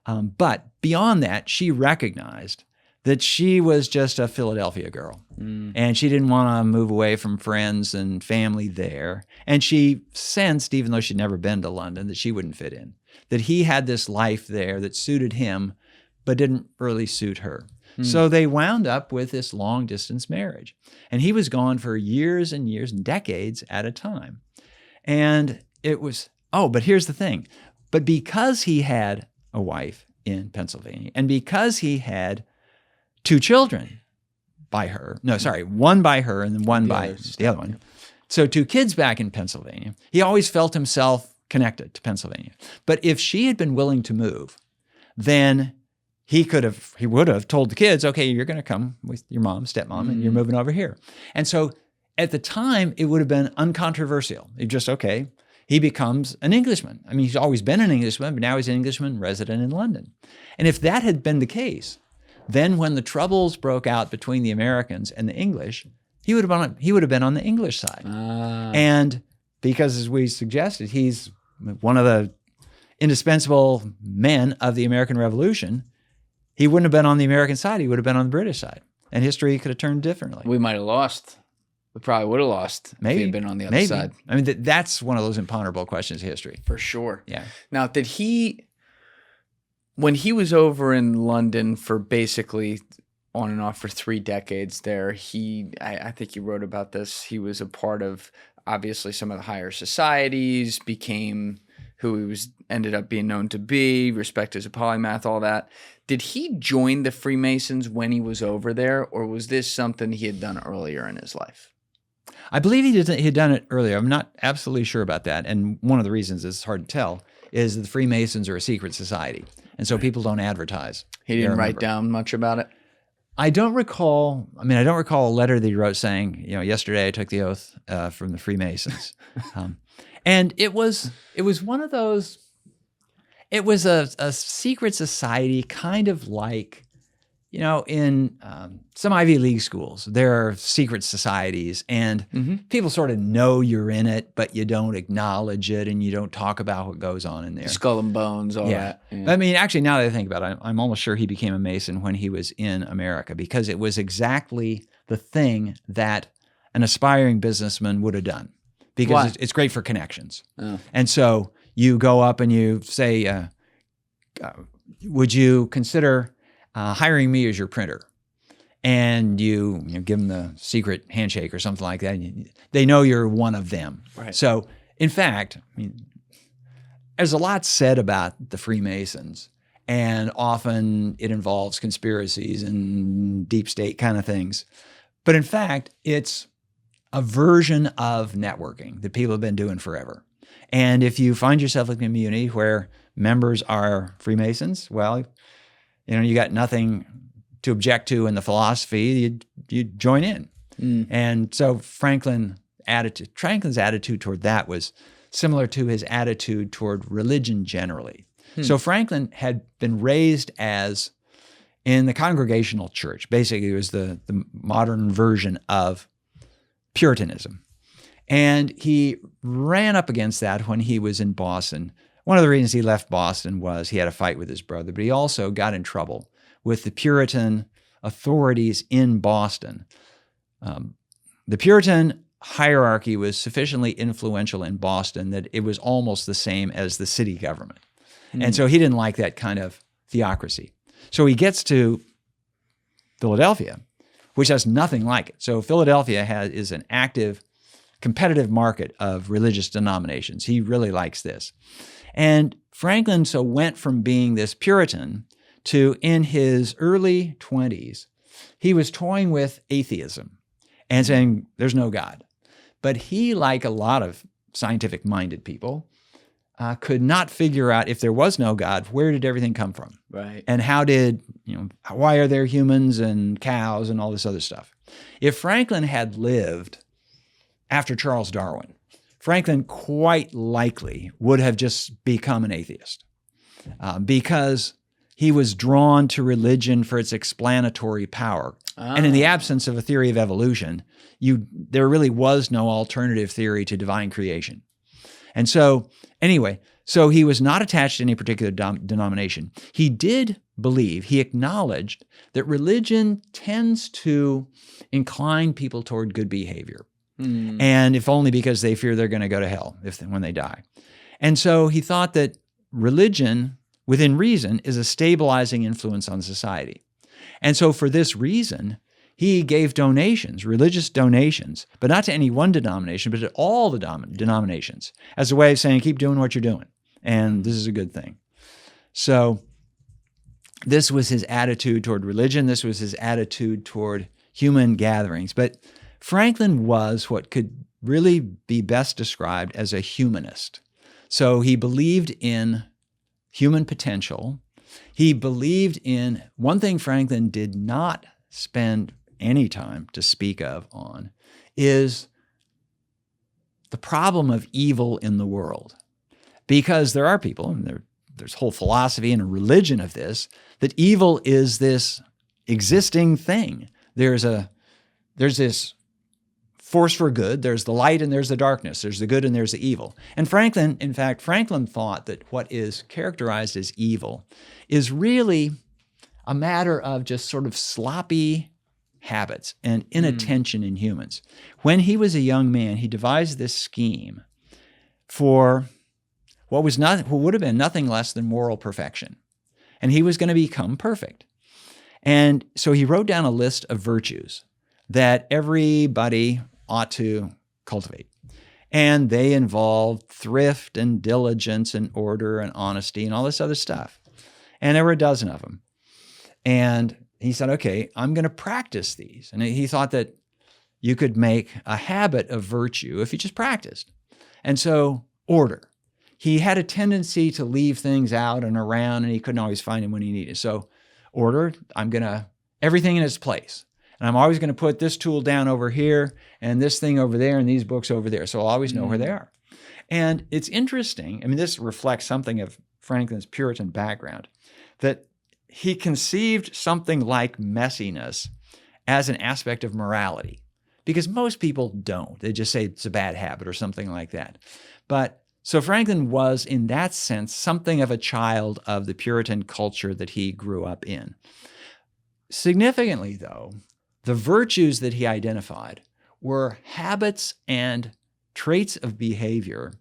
Speaker 2: But beyond that, she recognized that she was just a Philadelphia girl. And she didn't want to move away from friends and family there. And she sensed, even though she'd never been to London, that she wouldn't fit in. That he had this life there that suited him, but didn't really suit her. So they wound up with this long-distance marriage. And he was gone for years and years and decades at a time. And it was, but here's the thing. But because he had a wife in Pennsylvania, and because he had 2 children by her, one by her and then one by the other one. So 2 kids back in Pennsylvania. He always felt himself connected to Pennsylvania. But if she had been willing to move, then he would have told the kids, okay, you're going to come with your mom, stepmom, and you're moving over here. And so at the time, it would have been uncontroversial. It just, okay, he becomes an Englishman. I mean, he's always been an Englishman, but now he's an Englishman resident in London. And if that had been the case, then when the troubles broke out between the Americans and the English, he would have been on the English side. And because, as we suggested, he's one of the indispensable men of the American Revolution, he wouldn't have been on the American side. He would have been on the British side. And history could have turned differently.
Speaker 1: We might have lost. We probably would have lost if he had been on the other side.
Speaker 2: I mean, that's one of those imponderable questions of history.
Speaker 1: For sure.
Speaker 2: Yeah.
Speaker 1: Now, when he was over in London for basically on and off for 3 decades there, I think you wrote about this, he was a part of, obviously, some of the higher societies, became who he ended up being known to be, respected as a polymath, all that. Did he join the Freemasons when he was over there, or was this something he had done earlier in his life?
Speaker 2: I believe he had done it earlier. I'm not absolutely sure about that. And one of the reasons it's hard to tell is that the Freemasons are a secret society. And so people don't advertise.
Speaker 1: He didn't write down much about it?
Speaker 2: I don't recall a letter that he wrote saying, yesterday I took the oath from the Freemasons. And it was one of those, it was a secret society, kind of like, in some Ivy League schools, there are secret societies, and people sort of know you're in it, but you don't acknowledge it, and you don't talk about what goes on in there.
Speaker 1: Skull and bones, all that.
Speaker 2: Yeah. I mean, actually, now that I think about it, I'm almost sure he became a Mason when he was in America, because it was exactly the thing that an aspiring businessman would have done, because it's great for connections. Oh. And so you go up and you say, would you consider hiring me as your printer? And you give them the secret handshake or something like that. They know you're one of them. Right. So, in fact, there's a lot said about the Freemasons, and often it involves conspiracies and deep state kind of things. But in fact, it's a version of networking that people have been doing forever. And if you find yourself in a community where members are Freemasons, well, you got nothing to object to in the philosophy, you join in. And so Franklin's attitude toward that was similar to his attitude toward religion generally. So Franklin had been raised in the Congregational church. Basically, it was the modern version of Puritanism. And he ran up against that when he was in Boston. One of the reasons he left Boston was he had a fight with his brother, but he also got in trouble with the Puritan authorities in Boston. The Puritan hierarchy was sufficiently influential in Boston that it was almost the same as the city government. And so he didn't like that kind of theocracy. So he gets to Philadelphia, which has nothing like it. So Philadelphia is an active, competitive market of religious denominations. He really likes this. And Franklin so went from being this Puritan to, in his early 20s, he was toying with atheism and saying there's no God. But he, like a lot of scientific-minded people, could not figure out, if there was no God, where did everything come from?
Speaker 1: Right.
Speaker 2: And why are there humans and cows and all this other stuff? If Franklin had lived after Charles Darwin, Franklin quite likely would have just become an atheist because he was drawn to religion for its explanatory power. And in the absence of a theory of evolution, there really was no alternative theory to divine creation. And so, anyway, he was not attached to any particular denomination. He did believe, he acknowledged that religion tends to incline people toward good behavior. And if only because they fear they're going to go to hell when they die. And so he thought that religion, within reason, is a stabilizing influence on society. And so for this reason, he gave donations, religious donations, but not to any one denomination, but to all the denominations, as a way of saying, keep doing what you're doing, and this is a good thing. So this was his attitude toward religion. This was his attitude toward human gatherings. But Franklin was what could really be best described as a humanist. So he believed in human potential. He believed in one thing Franklin did not spend any time to speak of on is the problem of evil in the world. Because there are people, and there's whole philosophy and a religion of this, that evil is this existing thing. There's this force for good. There's the light and there's the darkness. There's the good and there's the evil. And Franklin thought that what is characterized as evil is really a matter of just sort of sloppy habits and inattention in humans. When he was a young man, he devised this scheme for what would have been nothing less than moral perfection. And he was going to become perfect. And so he wrote down a list of virtues that everybody ought to cultivate. And they involved thrift and diligence and order and honesty and all this other stuff. And there were a dozen of them. And he said, okay, I'm going to practice these. And he thought that you could make a habit of virtue if you just practiced. And so order. He had a tendency to leave things out and around, and he couldn't always find them when he needed. So order, everything in its place. And I'm always going to put this tool down over here and this thing over there and these books over there. So I'll always know where they are. And it's interesting. I mean, this reflects something of Franklin's Puritan background, that he conceived something like messiness as an aspect of morality, because most people don't. They just say it's a bad habit or something like that. But so Franklin was, in that sense, something of a child of the Puritan culture that he grew up in. Significantly, though, the virtues that he identified were habits and traits of behavior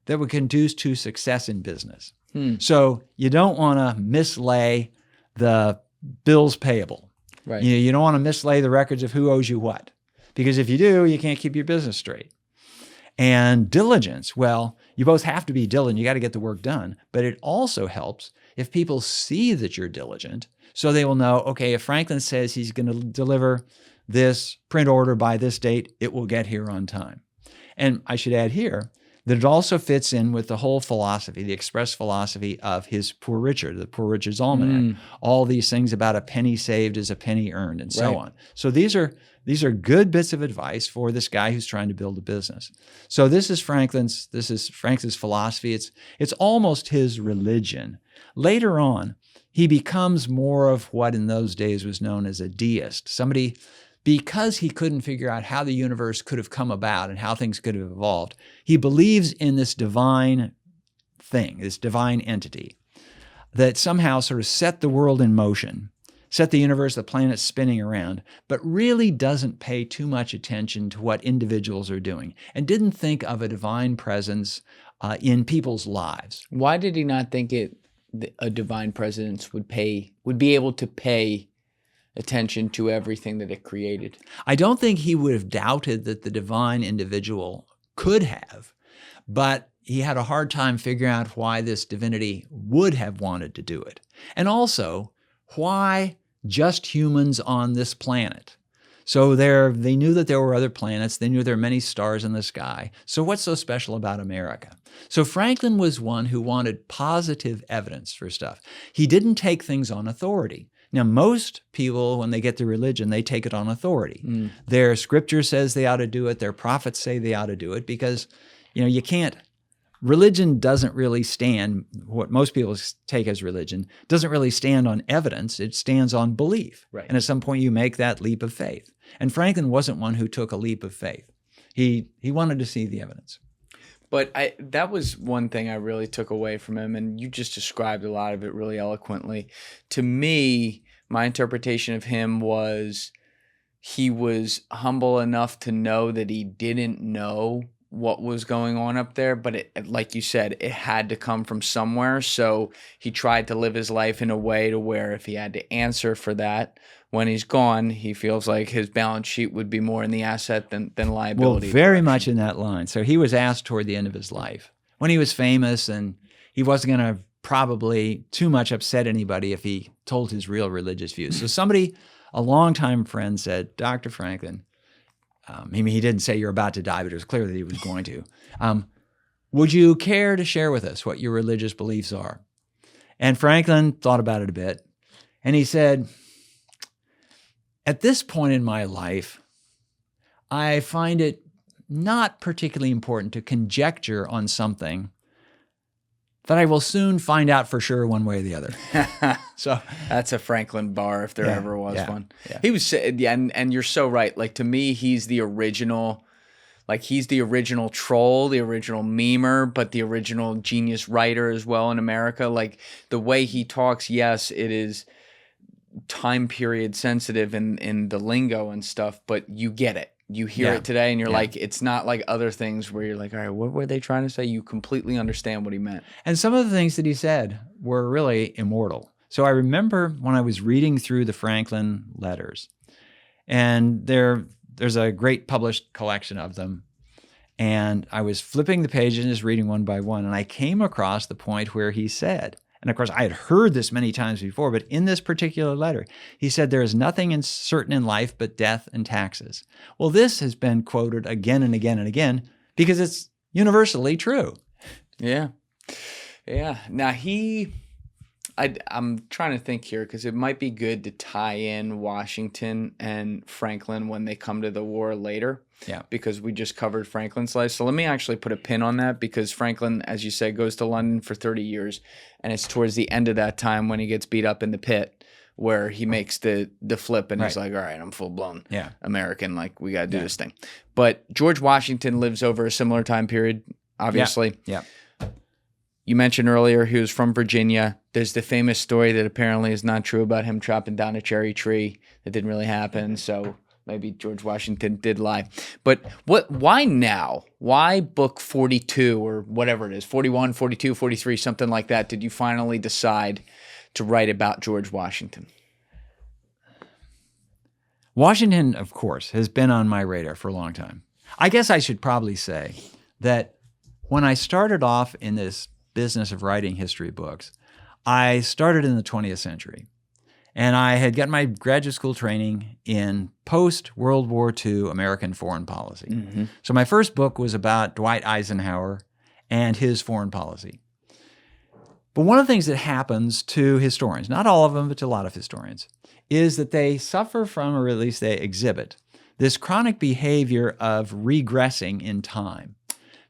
Speaker 2: that would conduce to success in business. So you don't want to mislay the bills payable.
Speaker 1: Right.
Speaker 2: You don't want to mislay the records of who owes you what, because if you do, you can't keep your business straight. And diligence, well, you both have to be diligent. You got to get the work done, but it also helps if people see that you're diligent, so they will know, okay, if Franklin says he's going to deliver this print order by this date, it will get here on time. And I should add here that it also fits in with the whole philosophy, the express philosophy of his Poor Richard, the Poor Richard's Almanac, all these things about a penny saved is a penny earned, and so on. So these are good bits of advice for this guy who's trying to build a business. So this is Franklin's philosophy. It's almost his religion. Later on, he becomes more of what in those days was known as a deist, somebody because he couldn't figure out how the universe could have come about and how things could have evolved, he believes in this divine thing, this divine entity that somehow sort of set the world in motion, set the universe, the planets spinning around, but really doesn't pay too much attention to what individuals are doing and didn't think of a divine presence in people's lives.
Speaker 1: Why did he not think a divine presence would be able to pay attention to everything that it created?
Speaker 2: I don't think he would have doubted that the divine individual could have, but he had a hard time figuring out why this divinity would have wanted to do it. And also, why just humans on this planet? So they knew that there were other planets. They knew there were many stars in the sky. So what's so special about America? So Franklin was one who wanted positive evidence for stuff. He didn't take things on authority. Now, most people, when they get to religion, they take it on authority. Their scripture says they ought to do it. Their prophets say they ought to do it because, you can't. Religion doesn't really stand, what most people take as religion, doesn't really stand on evidence. It stands on belief.
Speaker 1: Right.
Speaker 2: And at some point you make that leap of faith. And Franklin wasn't one who took a leap of faith. He wanted to see the evidence.
Speaker 1: But that was one thing I really took away from him, and you just described a lot of it really eloquently. To me, my interpretation of him was he was humble enough to know that he didn't know what was going on up there, but it, like you said, it had to come from somewhere. So he tried to live his life in a way to where if he had to answer for that when he's gone, he feels like his balance sheet would be more in the asset than liability.
Speaker 2: Well, very much in that line. So he was asked toward the end of his life when he was famous, and he wasn't going to probably too much upset anybody if he told his real religious views. So somebody, a longtime friend, said, Dr. Franklin, he didn't say you're about to die, but it was clear that he was going to. Would you care to share with us what your religious beliefs are? And Franklin thought about it a bit, and he said, at this point in my life, I find it not particularly important to conjecture on something that I will soon find out for sure one way or the other. So
Speaker 1: that's a Franklin bar if there ever was one.
Speaker 2: Yeah.
Speaker 1: He was, and you're so right. Like, to me, he's the original troll, the original memer, but the original genius writer as well in America. Like, the way he talks, yes, it is time period sensitive in the lingo and stuff, but you get it. You hear it today and you're like, it's not like other things where you're like, all right, what were they trying to say? You completely understand what he meant.
Speaker 2: And some of the things that he said were really immortal. So I remember when I was reading through the Franklin letters, and there's a great published collection of them, and I was flipping the pages and just reading one by one, and I came across the point where he said, and of course I had heard this many times before, but in this particular letter, he said, there is nothing certain in life but death and taxes. Well, this has been quoted again and again and again because it's universally true.
Speaker 1: Yeah. Yeah. Now I'm trying to think here because it might be good to tie in Washington and Franklin when they come to the war later.
Speaker 2: Yeah.
Speaker 1: Because we just covered Franklin's life. So let me actually put a pin on that because Franklin, as you said, goes to London for 30 years. And it's towards the end of that time when he gets beat up in the pit where he makes the flip and he's like, all right, I'm full blown American. Like, we got to do this thing. But George Washington lives over a similar time period, obviously.
Speaker 2: Yeah.
Speaker 1: You mentioned earlier he was from Virginia. There's the famous story that apparently is not true about him chopping down a cherry tree. That didn't really happen. So maybe George Washington did lie. But why now? Why book 42 or whatever it is, 41, 42, 43, something like that, did you finally decide to write about George Washington?
Speaker 2: Washington, of course, has been on my radar for a long time. I guess I should probably say that when I started off in this business of writing history books, I started in the 20th century. And I had gotten my graduate school training in post-World War II American foreign policy. Mm-hmm. So my first book was about Dwight Eisenhower and his foreign policy. But one of the things that happens to historians, not all of them, but to a lot of historians, is that they suffer from, or at least they exhibit, this chronic behavior of regressing in time.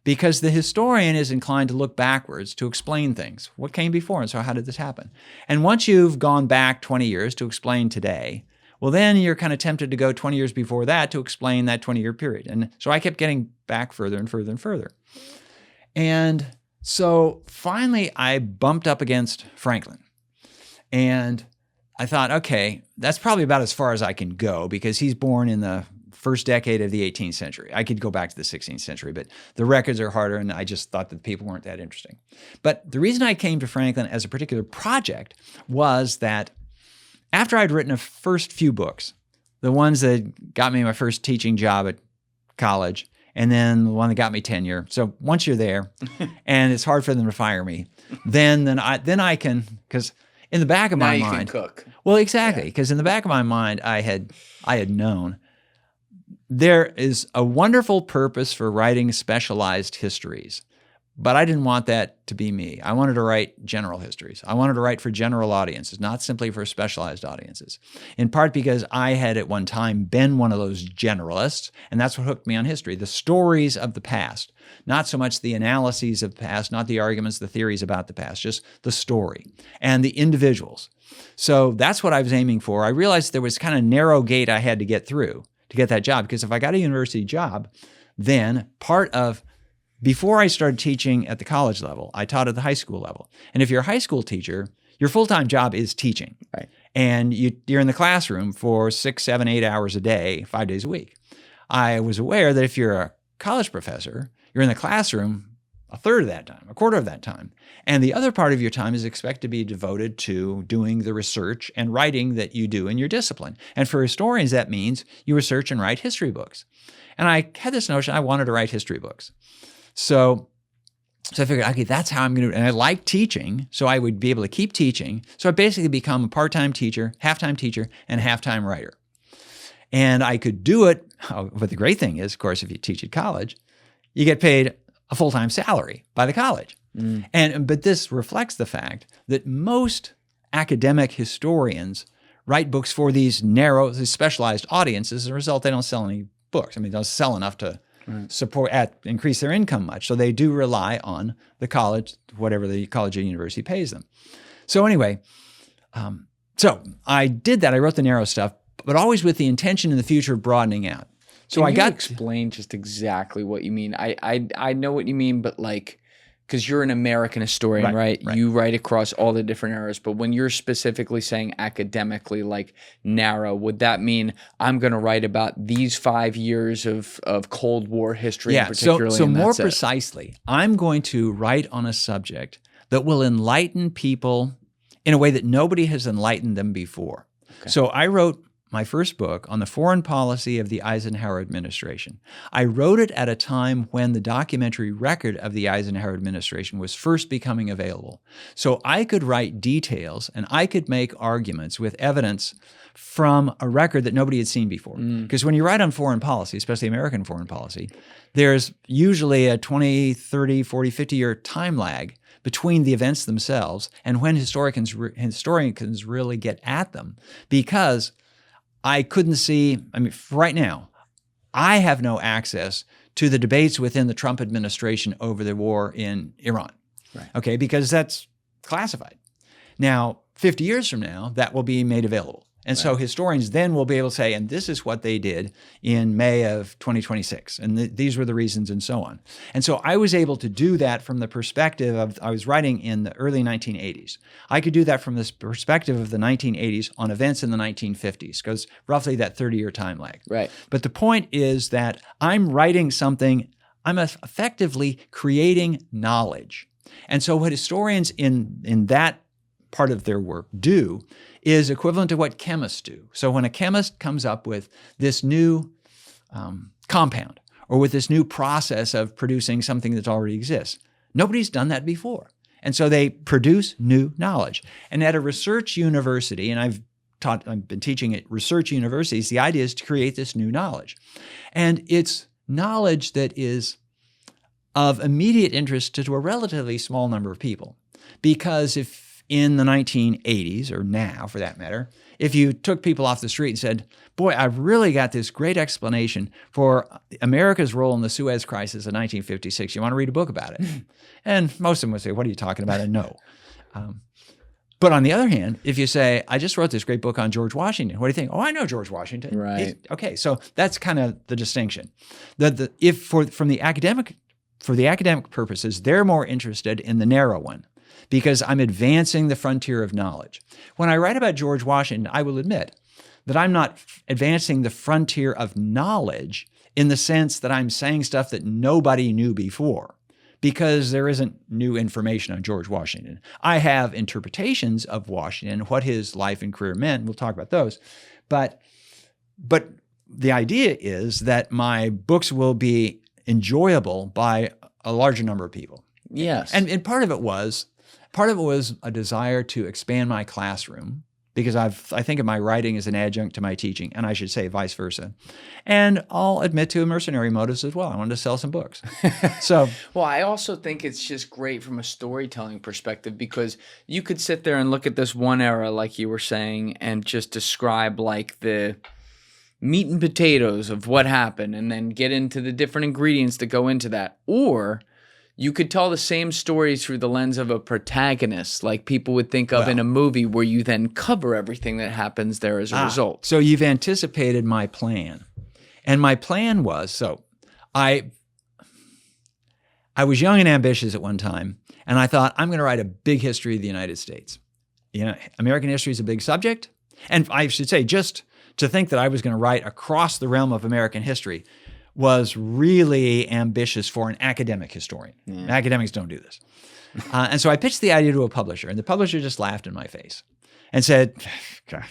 Speaker 2: Because the historian is inclined to look backwards to explain things. What came before, and so how did this happen? And once you've gone back 20 years to explain today, Well, then you're kind of tempted to go 20 years before that to explain that 20-year period. And so I kept getting back further and further and further. And so finally I bumped up against Franklin. And I thought, okay, that's probably about as far as I can go because he's born in the first decade of the 18th century. I could go back to the 16th century, but the records are harder, and I just thought that the people weren't that interesting. But the reason I came to Franklin as a particular project was that after I'd written a first few books, the ones that got me my first teaching job at college, and then the one that got me tenure. So once you're there, and it's hard for them to fire me, then I can, because in the back of my mind,
Speaker 1: now you can cook.
Speaker 2: Well, exactly, because in the back of my mind, I had known there is a wonderful purpose for writing specialized histories, but I didn't want that to be me. I wanted to write general histories. I wanted to write for general audiences, not simply for specialized audiences, in part because I had at one time been one of those generalists, and that's what hooked me on history, the stories of the past, not so much the analyses of the past, not the arguments, the theories about the past, just the story and the individuals. So that's what I was aiming for. I realized there was kind of a narrow gate I had to get through to get that job, because if I got a university job, then before I started teaching at the college level, I taught at the high school level. And if you're a high school teacher, your full-time job is teaching. Right. And you're in the classroom for 6, 7, 8 hours a day, 5 days a week. I was aware that if you're a college professor, you're in the classroom a third of that time, a quarter of that time. And the other part of your time is expected to be devoted to doing the research and writing that you do in your discipline. And for historians, that means you research and write history books. And I had this notion I wanted to write history books. So I figured, okay, that's how I'm going to do it. And I like teaching, so I would be able to keep teaching. So I basically become a part-time teacher, half-time teacher, and half-time writer. And I could do it, but the great thing is, of course, if you teach at college, you get paid a full-time salary by the college. But this reflects the fact that most academic historians write books for these specialized audiences. As a result, they don't sell any books. I mean, they don't sell enough to increase their income much. So they do rely on the college, whatever the college or university pays them. So anyway, so I did that. I wrote the narrow stuff, but always with the intention in the future of broadening out. So
Speaker 1: Can you explain just exactly what you mean? I know what you mean, but like, because you're an American historian, right? You write across all the different eras, but when you're specifically saying academically, like narrow, would that mean I'm going to write about these 5 years of Cold War history in particular?
Speaker 2: So more precisely, I'm going to write on a subject that will enlighten people in a way that nobody has enlightened them before. Okay. So I wrote my first book on the foreign policy of the Eisenhower administration. I wrote it at a time when the documentary record of the Eisenhower administration was first becoming available. So I could write details and I could make arguments with evidence from a record that nobody had seen before. Because when you write on foreign policy, especially American foreign policy, there's usually a 20, 30, 40, 50-year time lag between the events themselves and when historians really get at them, because I couldn't see, right now, I have no access to the debates within the Trump administration over the war in Iran, okay, because that's classified. Now, 50 years from now, that will be made available. And so historians then will be able to say, and this is what they did in May of 2026, and these were the reasons, and so on. And so I was able to do that from the perspective of, I was writing in the early 1980s. I could do that from this perspective of the 1980s on events in the 1950s, because roughly that 30-year time lag. Right. But the point is that I'm writing something, I'm effectively creating knowledge. And so what historians in that part of their work do is equivalent to what chemists do. So when a chemist comes up with this new compound or with this new process of producing something that already exists, nobody's done that before. And so they produce new knowledge. And at a research university, and I've been teaching at research universities, the idea is to create this new knowledge. And it's knowledge that is of immediate interest to a relatively small number of people. Because if in the 1980s, or now for that matter, if you took people off the street and said, boy, I've really got this great explanation for America's role in the Suez Crisis in 1956. You want to read a book about it? And most of them would say, what are you talking about? And no. But on the other hand, if you say, I just wrote this great book on George Washington, what do you think? Oh, I know George Washington.
Speaker 1: Right.
Speaker 2: Okay, so that's kind of the distinction. For the academic purposes, they're more interested in the narrow one because I'm advancing the frontier of knowledge. When I write about George Washington, I will admit that I'm not advancing the frontier of knowledge in the sense that I'm saying stuff that nobody knew before, because there isn't new information on George Washington. I have interpretations of Washington, what his life and career meant. We'll talk about those. But the idea is that my books will be enjoyable by a larger number of people.
Speaker 1: Yes.
Speaker 2: And part of it was a desire to expand my classroom, because I think of my writing as an adjunct to my teaching, and I should say vice versa. And I'll admit to mercenary motives as well. I wanted to sell some books. So,
Speaker 1: well, I also think it's just great from a storytelling perspective, because you could sit there and look at this one era, like you were saying, and just describe like the meat and potatoes of what happened, and then get into the different ingredients that go into that. Or you could tell the same story through the lens of a protagonist, like people would think of in a movie, where you then cover everything that happens there as a result.
Speaker 2: So you've anticipated my plan. And my plan was, so I was young and ambitious at one time, and I thought, I'm going to write a big history of the United States. American history is a big subject. And I should say, just to think that I was going to write across the realm of American history was really ambitious for an academic historian. Yeah. Academics don't do this. And so I pitched the idea to a publisher, and the publisher just laughed in my face and said, God,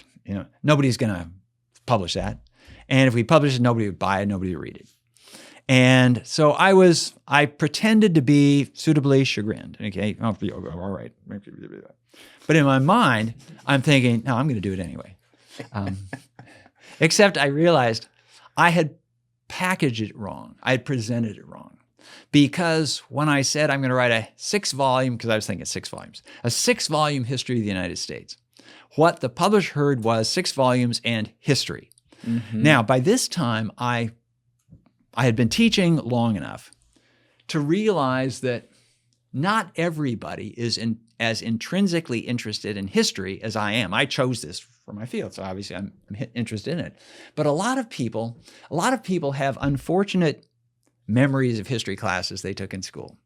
Speaker 2: nobody's going to publish that. And if we publish it, nobody would buy it, nobody would read it. And so I pretended to be suitably chagrined. Okay, all right. But in my mind, I'm thinking, no, I'm going to do it anyway. Except I realized I had packaged it wrong. I had presented it wrong. Because when I said I'm going to write a 6-volume, because I was thinking 6 volumes, a 6-volume history of the United States, what the publisher heard was 6 volumes and history. Mm-hmm. Now, by this time, I had been teaching long enough to realize that not everybody is as intrinsically interested in history as I am. I chose this for my field, so obviously I'm interested in it. But a lot of people have unfortunate memories of history classes they took in school.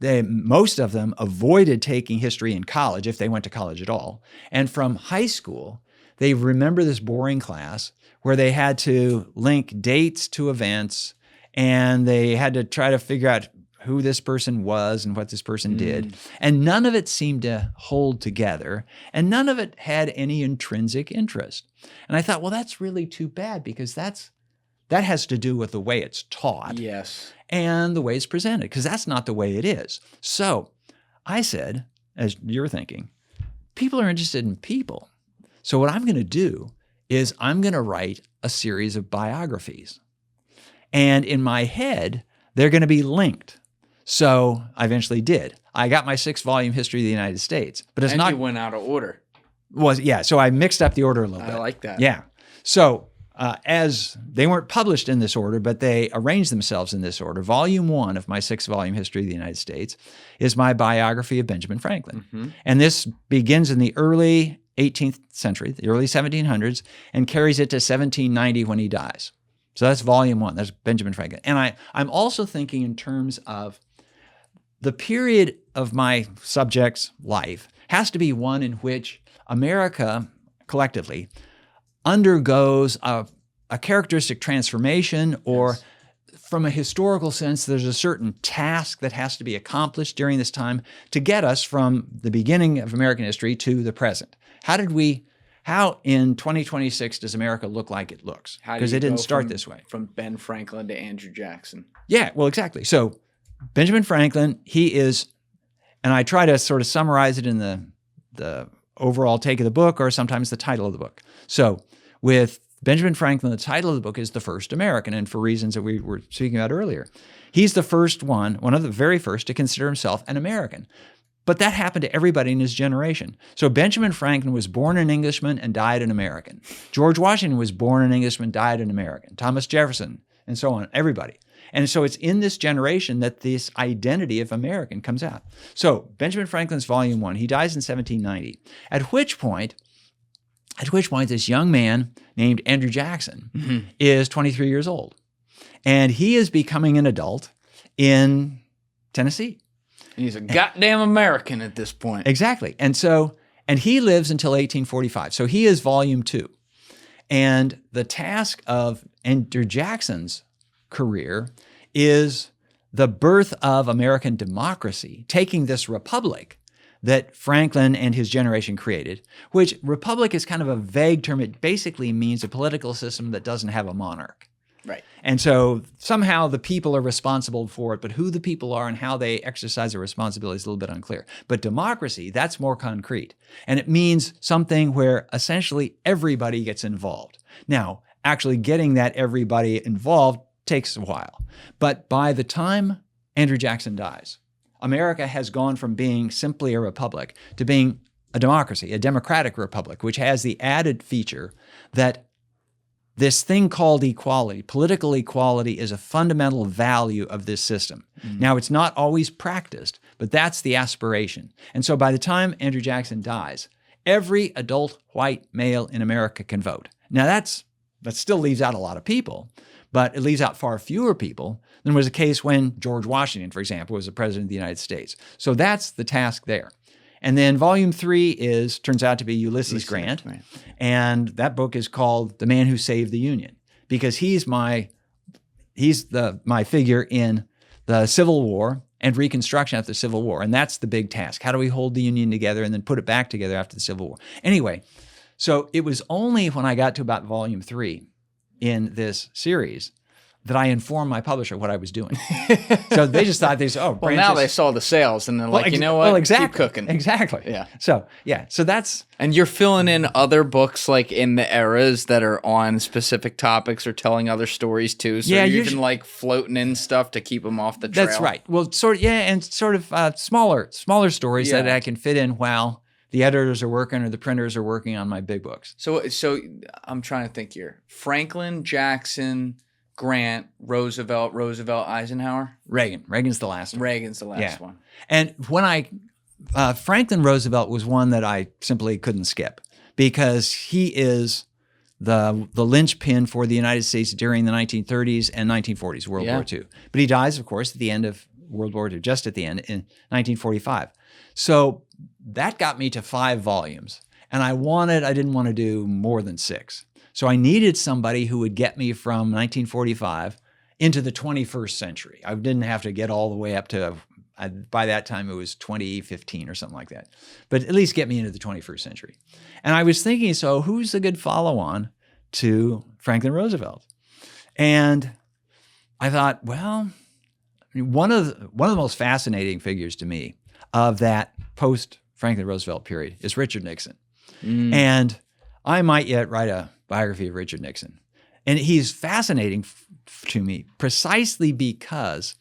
Speaker 2: Most of them avoided taking history in college, if they went to college at all. And from high school, they remember this boring class where they had to link dates to events, and they had to try to figure out who this person was and what this person did. And none of it seemed to hold together, and none of it had any intrinsic interest. And I thought, well, that's really too bad, because that has to do with the way it's taught.
Speaker 1: Yes.
Speaker 2: And the way it's presented, because that's not the way it is. So I said, as you're thinking, people are interested in people. So what I'm going to do is I'm going to write a series of biographies. And in my head, they're going to be linked. So I eventually did. I got my 6-volume history of the United States, but it's
Speaker 1: and
Speaker 2: not.
Speaker 1: You went out of order.
Speaker 2: So I mixed up the order a little bit.
Speaker 1: I like that.
Speaker 2: Yeah. So as they weren't published in this order, but they arranged themselves in this order. Volume 1 of my 6-volume history of the United States is my biography of Benjamin Franklin. Mm-hmm. And this begins in the early 18th century, the early 1700s, and carries it to 1790 when he dies. So that's volume 1. That's Benjamin Franklin. And I'm also thinking in terms of the period of my subject's life has to be one in which America collectively undergoes a characteristic transformation, or from a historical sense, there's a certain task that has to be accomplished during this time to get us from the beginning of American history to the present. How in 2026 does America look like it looks? Because it didn't start this way.
Speaker 1: From Ben Franklin to Andrew Jackson.
Speaker 2: Yeah, well, exactly. So Benjamin Franklin, he is, and I try to sort of summarize it in the overall take of the book, or sometimes the title of the book. So with Benjamin Franklin, the title of the book is The First American, and for reasons that we were speaking about earlier. He's the first one of the very first to consider himself an American. But that happened to everybody in his generation. So Benjamin Franklin was born an Englishman and died an American. George Washington was born an Englishman, died an American. Thomas Jefferson, and so on, everybody. And so it's in this generation that this identity of American comes out. So Benjamin Franklin's Volume 1, he dies in 1790, at which point this young man named Andrew Jackson is 23 years old. And he is becoming an adult in Tennessee.
Speaker 1: He's a goddamn American at this point.
Speaker 2: Exactly. And he lives until 1845. So he is Volume 2. And the task of Andrew Jackson's career is the birth of American democracy, taking this republic that Franklin and his generation created, which republic is kind of a vague term. It basically means a political system that doesn't have a monarch.
Speaker 1: Right.
Speaker 2: And so somehow the people are responsible for it, but who the people are and how they exercise their responsibility is a little bit unclear. But democracy, that's more concrete. And it means something where essentially everybody gets involved. Now, actually getting that everybody involved takes a while. But by the time Andrew Jackson dies, America has gone from being simply a republic to being a democracy, a democratic republic, which has the added feature that this thing called equality, political equality, is a fundamental value of this system. Now, it's not always practiced, but that's the aspiration. And so by the time Andrew Jackson dies, every adult white male in America can vote. Now, that still leaves out a lot of people, but it leaves out far fewer people than was the case when George Washington, for example, was the president of the United States. So that's the task there. And then Volume 3 turns out to be Ulysses Grant. Right. And that book is called The Man Who Saved the Union, because he's my figure in the Civil War and Reconstruction after the Civil War. And that's the big task. How do we hold the Union together and then put it back together after the Civil War? Anyway, so it was only when I got to about Volume 3 in this series that I informed my publisher what I was doing. So they just thought
Speaker 1: well, now they saw the sales and they're like, you know what?
Speaker 2: Well, exactly.
Speaker 1: Keep cooking.
Speaker 2: Exactly.
Speaker 1: Yeah.
Speaker 2: So that's.
Speaker 1: And you're filling in other books like in the eras that are on specific topics or telling other stories too. So you're even like floating in stuff to keep them off the trail.
Speaker 2: That's right. Well, and smaller stories that I can fit in while the editors are working or the printers are working on my big books.
Speaker 1: So I'm trying to think here. Franklin, Jackson, Grant, Roosevelt, Eisenhower?
Speaker 2: Reagan's the last one.
Speaker 1: Reagan's the last one.
Speaker 2: And when Franklin Roosevelt was one that I simply couldn't skip, because he is the linchpin for the United States during the 1930s and 1940s, World War II. But he dies, of course, at the end of World War II, just at the end in 1945. So that got me to 5 volumes. And I didn't want to do more than 6. So I needed somebody who would get me from 1945 into the 21st century. I didn't have to get all the way up to, by that time it was 2015 or something like that, but at least get me into the 21st century. And I was thinking, so who's a good follow-on to Franklin Roosevelt? And I thought, well, one of the most fascinating figures to me of that post-Franklin Roosevelt period is Richard Nixon. And I might yet write a biography of Richard Nixon. And he's fascinating to me precisely because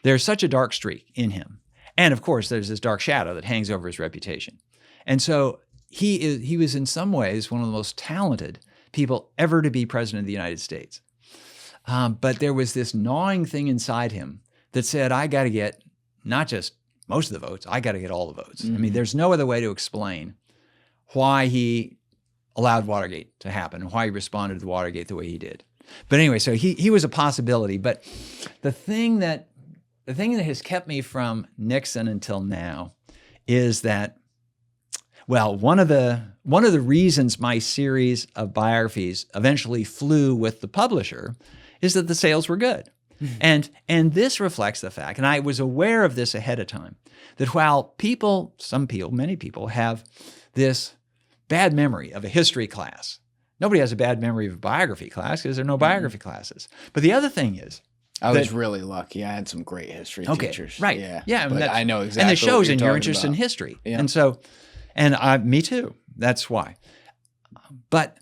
Speaker 2: there's such a dark streak in him. And of course, there's this dark shadow that hangs over his reputation. And so he was in some ways one of the most talented people ever to be president of the United States. But there was this gnawing thing inside him that said, I got to get not just most of the votes, I got to get all the votes. I mean, there's no other way to explain why he allowed Watergate to happen and why he responded to Watergate the way he did. But anyway, so he was a possibility. But the thing that has kept me from Nixon until now is that, well, one of the reasons my series of biographies eventually flew with the publisher is that the sales were good. And this reflects the fact, and I was aware of this ahead of time, that while many people have this bad memory of a history class. Nobody has a bad memory of a biography class because there are no biography classes. But the other thing is,
Speaker 1: I was really lucky. I had some great history teachers.
Speaker 2: Right.
Speaker 1: Yeah.
Speaker 2: But
Speaker 1: I know exactly.
Speaker 2: And it shows
Speaker 1: in
Speaker 2: your interest in history.
Speaker 1: Yeah.
Speaker 2: And so, me too. That's why. But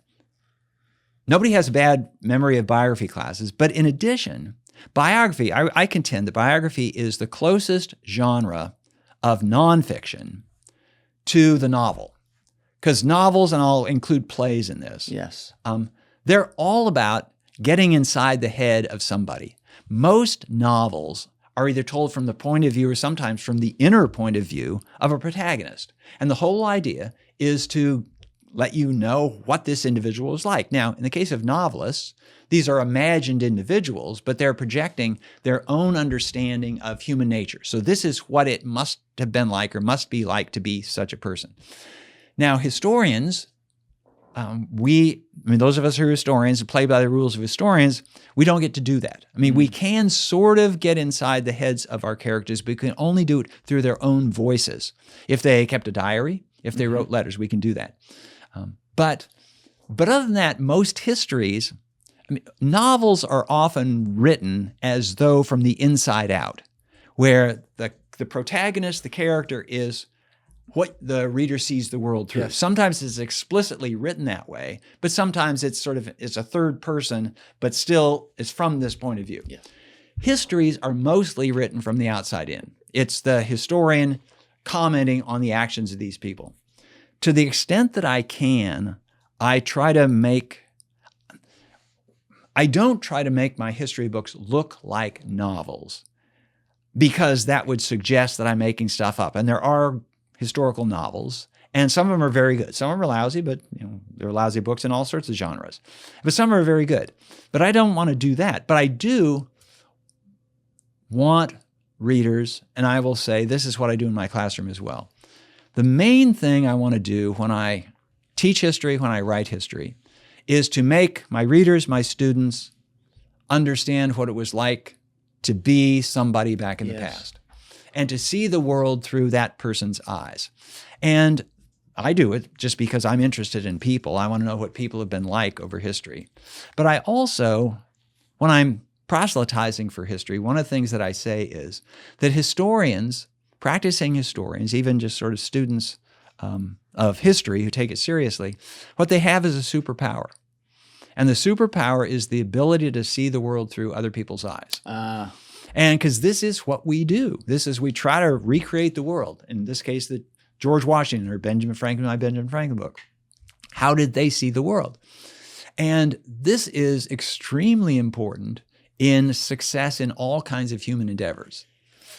Speaker 2: nobody has a bad memory of biography classes. But in addition, biography, I contend that biography is the closest genre of nonfiction to the novel. Because novels, and I'll include plays in this,
Speaker 1: yes,
Speaker 2: they're all about getting inside the head of somebody. most novels are either told from the point of view or sometimes from the inner point of view of a protagonist. And the whole idea is to let you know what this individual is like. Now, in the case of novelists, these are imagined individuals, but they're projecting their own understanding of human nature. So this is what it must have been like or must be like to be such a person. Now, historians, those of us who are historians and play by the rules of historians, we don't get to do that. I mean, we can sort of get inside the heads of our characters, but we can only do it through their own voices. If they kept a diary, if they wrote letters, we can do that. But other than that, most histories, novels are often written as though from the inside out, where the protagonist, the character, is what the reader sees the world through. Yes. Sometimes it's explicitly written that way, but sometimes it's a third person, but still it's from this point of view. Yes. Histories are mostly written from the outside in. It's the historian commenting on the actions of these people. To the extent that I can, I don't try to make my history books look like novels, because that would suggest that I'm making stuff up. And there are historical novels, and some of them are very good. Some of them are lousy, but there are lousy books in all sorts of genres. But some are very good. But I don't want to do that. But I do want readers, and I will say this is what I do in my classroom as well. The main thing I want to do when I teach history, when I write history, is to make my readers, my students, understand what it was like to be somebody back in the past, and to see the world through that person's eyes. And I do it just because I'm interested in people. I want to know what people have been like over history. But I also, when I'm proselytizing for history, one of the things that I say is that historians, practicing historians, even just sort of students of history who take it seriously, what they have is a superpower. And the superpower is the ability to see the world through other people's eyes. And because this is what we do. We try to recreate the world. In this case, the George Washington or Benjamin Franklin, my Benjamin Franklin book. How did they see the world? And this is extremely important in success in all kinds of human endeavors.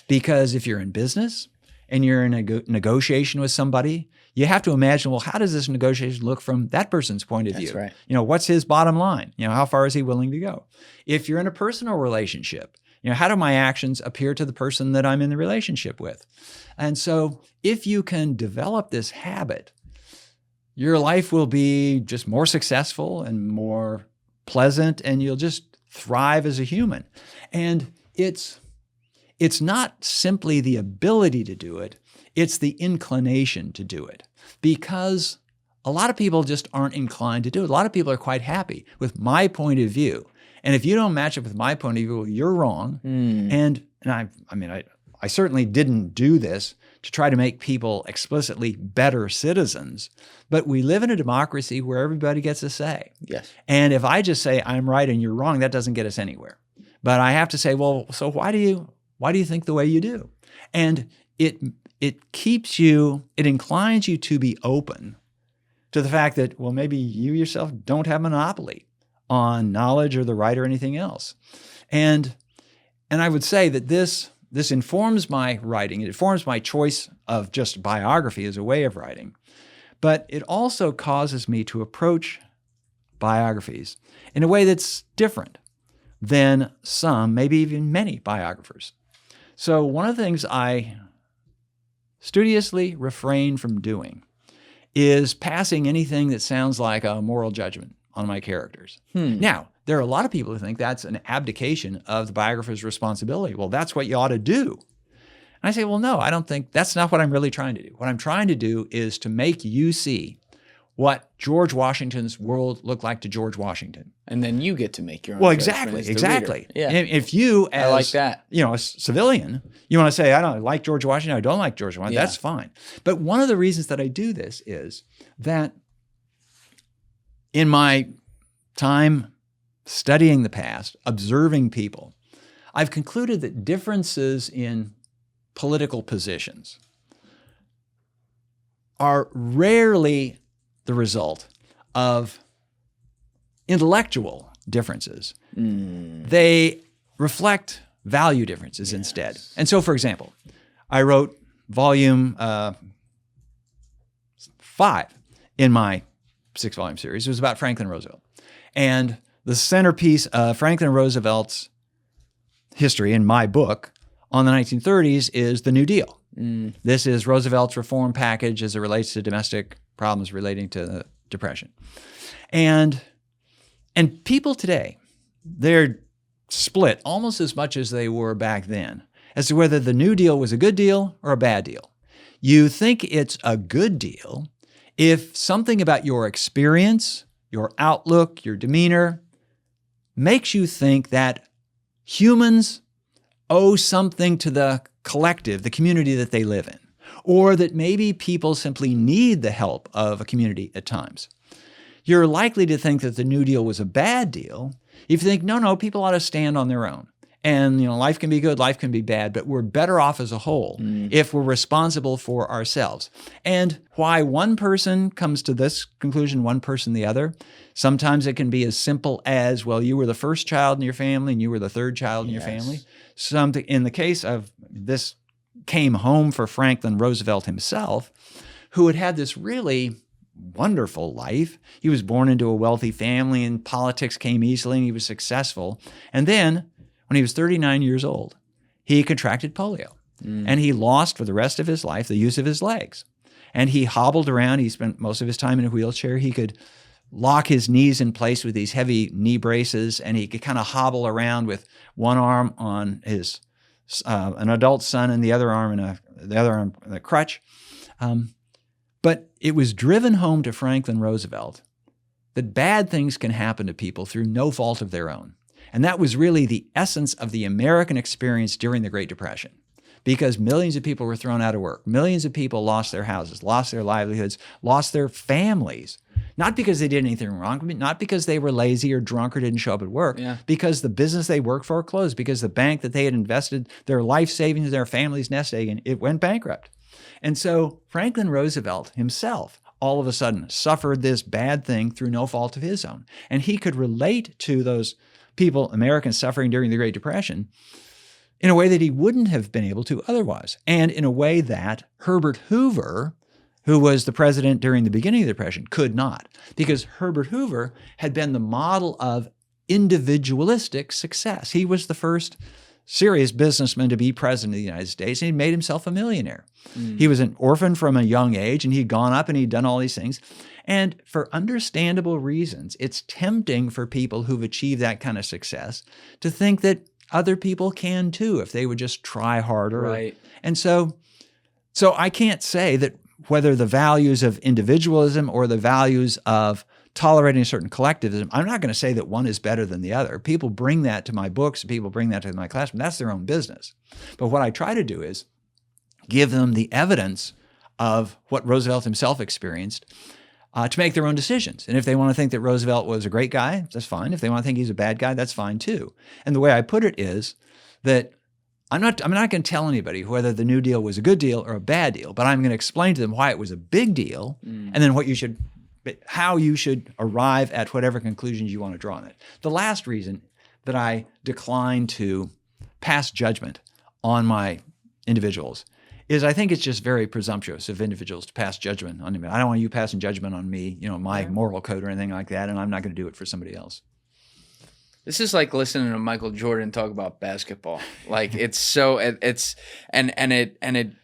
Speaker 2: Because if you're in business and you're in a negotiation with somebody, you have to imagine, well, how does this negotiation look from that person's point of view?
Speaker 1: That's right.
Speaker 2: What's his bottom line? How far is he willing to go? If you're in a personal relationship, how do my actions appear to the person that I'm in the relationship with? And so if you can develop this habit, your life will be just more successful and more pleasant, and you'll just thrive as a human. And it's not simply the ability to do it, it's the inclination to do it. Because a lot of people just aren't inclined to do it. A lot of people are quite happy with my point of view. And if you don't match up with my point of view, you're wrong. And I certainly didn't do this to try to make people explicitly better citizens, but we live in a democracy where everybody gets a say. Yes. And if I just say I'm right and you're wrong, that doesn't get us anywhere. But I have to say, well, so why do you think the way you do? And it inclines you to be open to the fact that, well, maybe you yourself don't have monopoly on knowledge or the right or anything else. And I would say that this informs my writing. It informs my choice of just biography as a way of writing. But it also causes me to approach biographies in a way that's different than some, maybe even many biographers. So one of the things I studiously refrain from doing is passing anything that sounds like a moral judgment on my characters. Now, there are a lot of people who think that's an abdication of the biographer's responsibility. Well, that's what you ought to do. And I say, well, no, I don't think that's not what I'm really trying to do. What I'm trying to do is to make you see what George Washington's world looked like to George Washington.
Speaker 1: And then you get to make your own.
Speaker 2: Well, exactly.
Speaker 1: Yeah.
Speaker 2: If you, as
Speaker 1: I like that.
Speaker 2: A civilian, you want to say, I don't like George Washington, I don't like George Washington, that's fine. But one of the reasons that I do this is that in my time studying the past, observing people, I've concluded that differences in political positions are rarely the result of intellectual differences. They reflect value differences instead. And so, for example, I wrote volume 5 in my 6-volume series. It was about Franklin Roosevelt. And the centerpiece of Franklin Roosevelt's history in my book on the 1930s is the New Deal. This is Roosevelt's reform package as it relates to domestic problems relating to the Depression. And people today, they're split almost as much as they were back then as to whether the New Deal was a good deal or a bad deal. You think it's a good deal if something about your experience, your outlook, your demeanor makes you think that humans owe something to the collective, the community that they live in, or that maybe people simply need the help of a community at times. You're likely to think that the New Deal was a bad deal if you think, no, people ought to stand on their own. And, life can be good, life can be bad, but we're better off as a whole if we're responsible for ourselves. And why one person comes to this conclusion, one person the other, sometimes it can be as simple as, well, you were the first child in your family and you were the third child in your family. Something in the case of this came home for Franklin Roosevelt himself, who had had this really wonderful life. He was born into a wealthy family and politics came easily and he was successful. And then when he was 39 years old, he contracted polio and he lost for the rest of his life the use of his legs. And he hobbled around. He spent most of his time in a wheelchair. He could lock his knees in place with these heavy knee braces and he could kind of hobble around with one arm on his an adult son and the other arm in a crutch. But it was driven home to Franklin Roosevelt that bad things can happen to people through no fault of their own. And that was really the essence of the American experience during the Great Depression, because millions of people were thrown out of work. Millions of people lost their houses, lost their livelihoods, lost their families, not because they did anything wrong, not because they were lazy or drunk or didn't show up at work, because the business they worked for closed, because the bank that they had invested their life savings, their family's nest egg in, it went bankrupt. And so Franklin Roosevelt himself all of a sudden suffered this bad thing through no fault of his own. And he could relate to those people, Americans suffering during the Great Depression, in a way that he wouldn't have been able to otherwise. And in a way that Herbert Hoover, who was the president during the beginning of the Depression, could not. Because Herbert Hoover had been the model of individualistic success. He was the first serious businessman to be president of the United States, and he made himself a millionaire. He was an orphan from a young age, and he'd gone up and he'd done all these things. And for understandable reasons, it's tempting for people who've achieved that kind of success to think that other people can too if they would just try harder.
Speaker 1: Right.
Speaker 2: And so I can't say that whether the values of individualism or the values of tolerating a certain collectivism, I'm not going to say that one is better than the other. People bring that to my books, people bring that to my classroom. That's their own business. But what I try to do is give them the evidence of what Roosevelt himself experienced to make their own decisions. And if they want to think that Roosevelt was a great guy, that's fine. If they want to think he's a bad guy, that's fine too. And the way I put it is that I'm not going to tell anybody whether the New Deal was a good deal or a bad deal, but I'm going to explain to them why it was a big deal and then how you should arrive at whatever conclusions you want to draw on it. The last reason that I decline to pass judgment on my individuals is I think it's just very presumptuous of individuals to pass judgment on me. I don't want you passing judgment on me, my moral code or anything like that, and I'm not going to do it for somebody else.
Speaker 1: This is like listening to Michael Jordan talk about basketball. Like it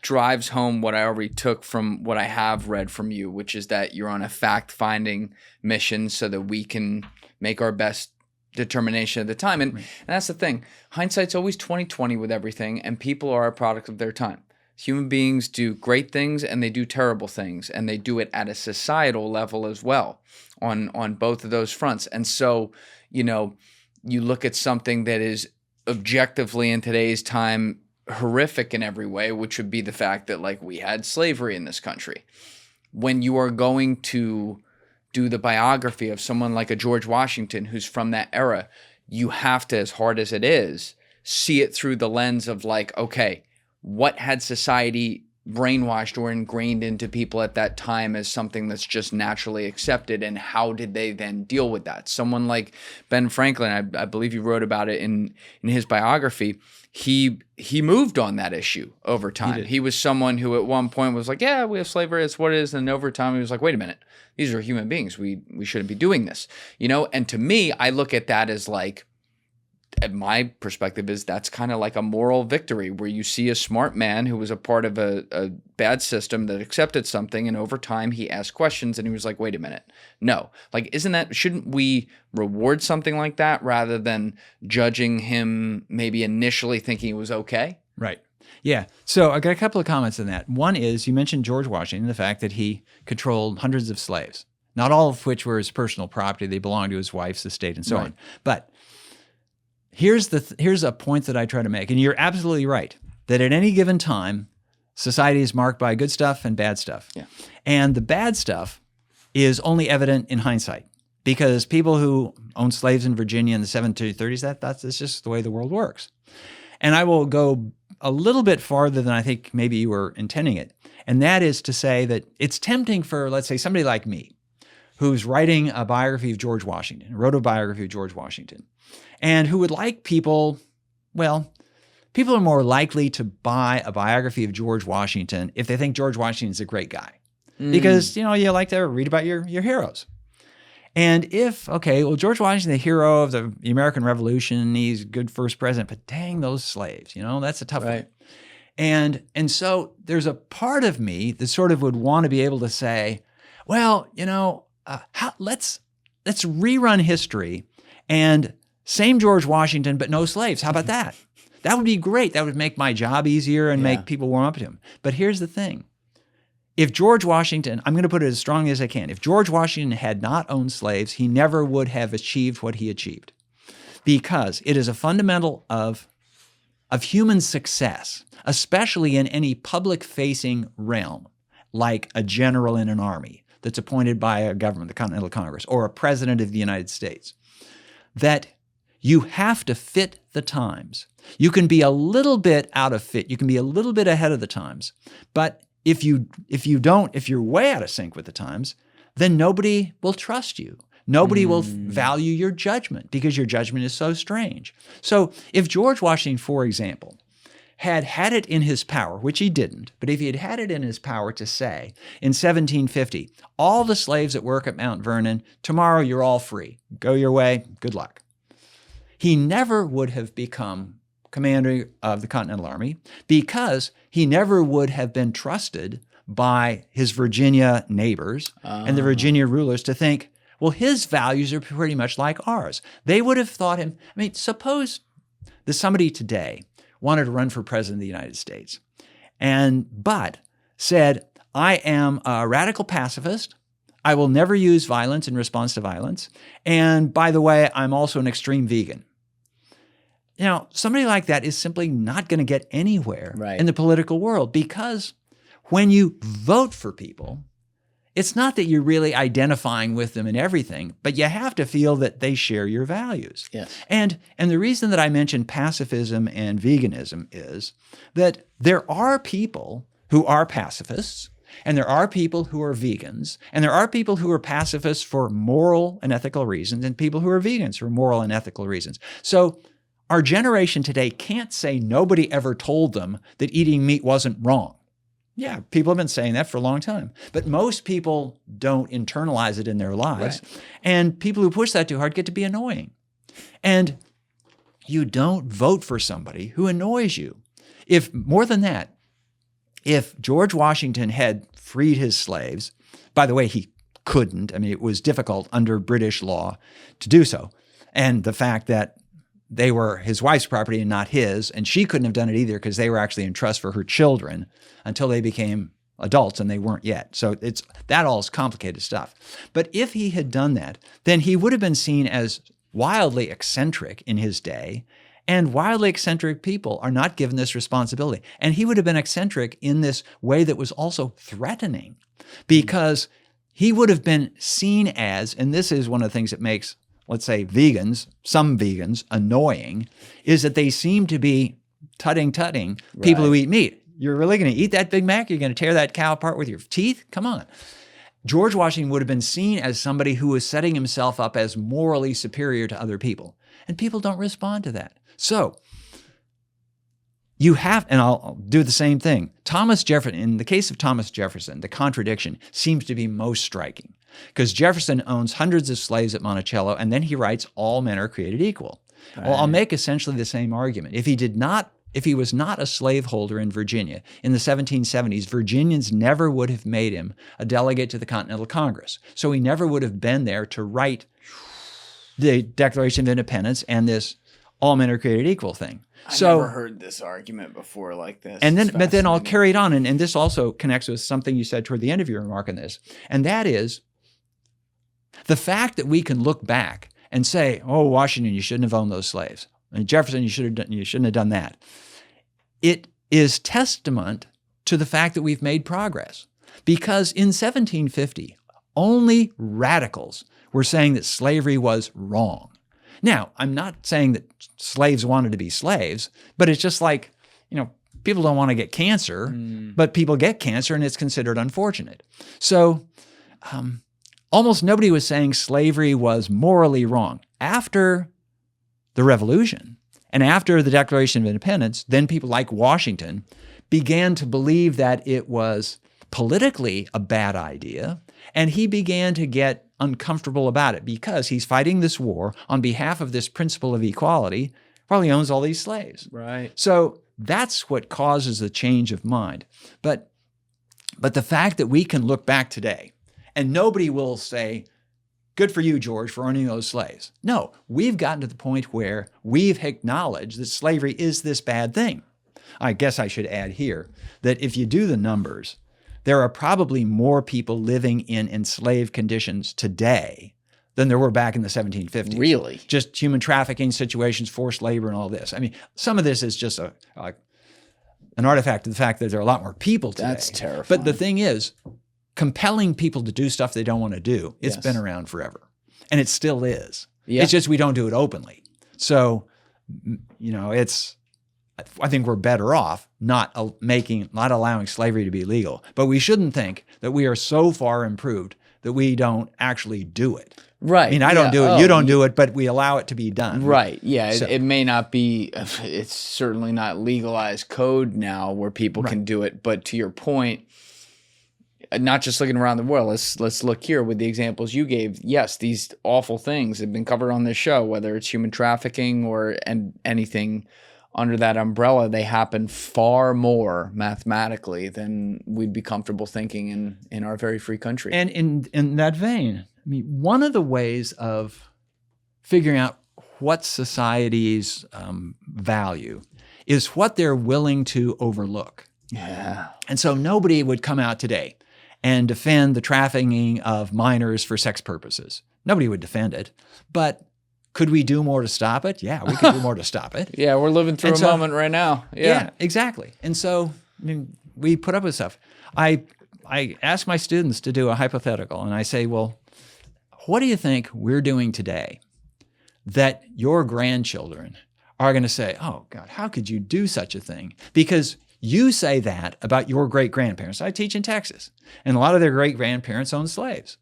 Speaker 1: drives home what I already took from what I have read from you, which is that you're on a fact-finding mission so that we can make our best determination at the time. And that's the thing. Hindsight's always 20/20 with everything, and people are a product of their time. Human beings do great things and they do terrible things, and they do it at a societal level as well on both of those fronts. And so, you look at something that is objectively in today's time horrific in every way, which would be the fact that we had slavery in this country. When you are going to do the biography of someone like a George Washington who's from that era, you have to, as hard as it is, see it through the lens of okay, what had society brainwashed or ingrained into people at that time as something that's just naturally accepted, and how did they then deal with that? Someone like Ben Franklin, I believe you wrote about it in his biography. He moved on that issue over time. He was someone who at one point was like, yeah, we have slavery, it's what it is. And over time he was like, wait a minute, these are human beings. We shouldn't be doing this, you know? And to me, I look at that as like, my perspective is that's kind of like a moral victory, where you see a smart man who was a part of a bad system that accepted something, and over time he asked questions and he was like, wait a minute, no. Like, shouldn't we reward something like that rather than judging him maybe initially thinking it was okay?
Speaker 2: Right. Yeah. So I got a couple of comments on that. One is, you mentioned George Washington, the fact that he controlled hundreds of slaves, not all of which were his personal property. They belonged to his wife's estate and so on. But here's a point that I try to make, and you're absolutely right, that at any given time, society is marked by good stuff and bad stuff.
Speaker 1: Yeah.
Speaker 2: And the bad stuff is only evident in hindsight, because people who owned slaves in Virginia in the 1730s, that's just the way the world works. And I will go a little bit farther than I think maybe you were intending it, and that is to say that it's tempting for, let's say, somebody like me, who's writing a biography of George Washington, wrote a biography of George Washington, and who would like people are more likely to buy a biography of George Washington if they think George Washington's a great guy. Because, you like to read about your heroes. And George Washington, the hero of the American Revolution, he's a good first president, but dang those slaves, that's a tough one. And so there's a part of me that sort of would want to be able to say, well, let's rerun history and same George Washington, but no slaves. How about that? That would be great. That would make my job easier and make people warm up to him. But here's the thing. If George Washington, I'm going to put it as strongly as I can, if George Washington had not owned slaves, he never would have achieved what he achieved. Because it is a fundamental of human success, especially in any public-facing realm, like a general in an army that's appointed by a government, the Continental Congress, or a president of the United States, that you have to fit the times. You can be a little bit out of fit. You can be a little bit ahead of the times. But if you're way out of sync with the times, then nobody will trust you. Nobody will value your judgment, because your judgment is so strange. So if George Washington, for example, had it in his power, which he didn't, but if he had it in his power to say in 1750, all the slaves that work at Mount Vernon, tomorrow you're all free. Go your way. Good luck. He never would have become commander of the Continental Army, because he never would have been trusted by his Virginia neighbors and the Virginia rulers to think, well, his values are pretty much like ours. They would have thought him, suppose that somebody today wanted to run for president of the United States, but said, I am a radical pacifist. I will never use violence in response to violence. And by the way, I'm also an extreme vegan. Somebody like that is simply not going to get anywhere in the political world, because when you vote for people, it's not that you're really identifying with them in everything, but you have to feel that they share your values.
Speaker 1: Yes.
Speaker 2: And the reason that I mentioned pacifism and veganism is that there are people who are pacifists, and there are people who are vegans, and there are people who are pacifists for moral and ethical reasons, and people who are vegans for moral and ethical reasons. So our generation today can't say nobody ever told them that eating meat wasn't wrong. Yeah, people have been saying that for a long time. But most people don't internalize it in their lives. Right. And people who push that too hard get to be annoying. And you don't vote for somebody who annoys you. If more than that, if George Washington had freed his slaves, by the way, he couldn't. It was difficult under British law to do so. And the fact that they were his wife's property and not his, and she couldn't have done it either because they were actually in trust for her children until they became adults, and they weren't yet. So that all is complicated stuff. But if he had done that, then he would have been seen as wildly eccentric in his day, and wildly eccentric people are not given this responsibility. And he would have been eccentric in this way that was also threatening, because he would have been seen as, and this is one of the things that makes, let's say, some vegans, annoying, is that they seem to be tutting people who eat meat. You're really going to eat that Big Mac? You're going to tear that cow apart with your teeth? Come on. George Washington would have been seen as somebody who was setting himself up as morally superior to other people. And people don't respond to that. So you have, and I'll do the same thing. Thomas Jefferson, in the case of Thomas Jefferson, the contradiction seems to be most striking because Jefferson owns hundreds of slaves at Monticello, and then he writes, all men are created equal. Right. Well, I'll make essentially the same argument. If he was not a slaveholder in Virginia in the 1770s, Virginians never would have made him a delegate to the Continental Congress. So he never would have been there to write the Declaration of Independence and this all men are created equal thing.
Speaker 1: I've never heard this argument before like this.
Speaker 2: But then I'll carry it on. And this also connects with something you said toward the end of your remark on this. And that is the fact that we can look back and say, oh, Washington, you shouldn't have owned those slaves. And Jefferson, you shouldn't have done that. It is testament to the fact that we've made progress. Because in 1750, only radicals were saying that slavery was wrong. Now, I'm not saying that slaves wanted to be slaves, but it's just like, people don't want to get cancer, but people get cancer and it's considered unfortunate. So almost nobody was saying slavery was morally wrong. After the Revolution and after the Declaration of Independence, then people like Washington began to believe that it was politically a bad idea, and he began to get uncomfortable about it because he's fighting this war on behalf of this principle of equality while he owns all these slaves.
Speaker 1: Right.
Speaker 2: So that's what causes a change of mind. But the fact that we can look back today and nobody will say, good for you, George, for owning those slaves. No, we've gotten to the point where we've acknowledged that slavery is this bad thing. I guess I should add here that if you do the numbers, there are probably more people living in enslaved conditions today than there were back in the 1750s.
Speaker 1: Really?
Speaker 2: Just human trafficking situations, forced labor, and all this. I mean, some of this is just an artifact of the fact that there are a lot more people today.
Speaker 1: That's terrifying.
Speaker 2: But the thing is, compelling people to do stuff they don't want to do, it's been around forever. And it still is. Yeah. It's just we don't do it openly. So, I think we're better off not allowing slavery to be legal. But we shouldn't think that we are so far improved that we don't actually do it.
Speaker 1: Right.
Speaker 2: I mean, I don't do it, you don't do it, but we allow it to be done.
Speaker 1: Right. Yeah. So, it may not be, it's certainly not legalized code now where people can do it. But to your point, not just looking around the world, let's look here with the examples you gave. Yes, these awful things have been covered on this show, whether it's human trafficking or anything under that umbrella, they happen far more mathematically than we'd be comfortable thinking in our very free country.
Speaker 2: And in that vein, I mean, one of the ways of figuring out what societies value is what they're willing to overlook.
Speaker 1: Yeah.
Speaker 2: And so nobody would come out today and defend the trafficking of minors for sex purposes. Nobody would defend it. But could we do more to stop it? Yeah, we could do more to stop it.
Speaker 1: Yeah, we're living through a moment right now.
Speaker 2: Yeah, exactly. And so we put up with stuff. I ask my students to do a hypothetical, and I say, well, what do you think we're doing today that your grandchildren are going to say, oh, God, how could you do such a thing? Because you say that about your great-grandparents. I teach in Texas, and a lot of their great-grandparents owned slaves.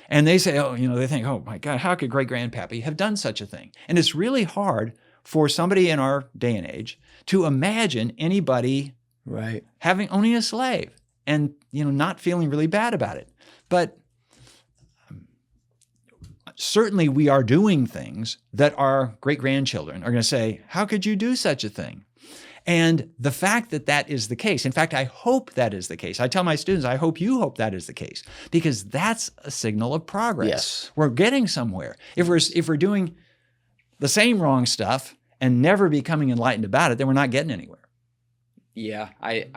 Speaker 2: And they say, they think, oh my God, how could great-grandpappy have done such a thing? And it's really hard for somebody in our day and age to imagine anybody owning a slave and, not feeling really bad about it. But certainly we are doing things that our great-grandchildren are going to say, how could you do such a thing? And the fact that that is the case, in fact, I hope that is the case. I tell my students, I hope you hope that is the case, because that's a signal of progress.
Speaker 1: Yes.
Speaker 2: We're getting somewhere. If we're doing the same wrong stuff and never becoming enlightened about it, then we're not getting anywhere.
Speaker 1: Yeah, I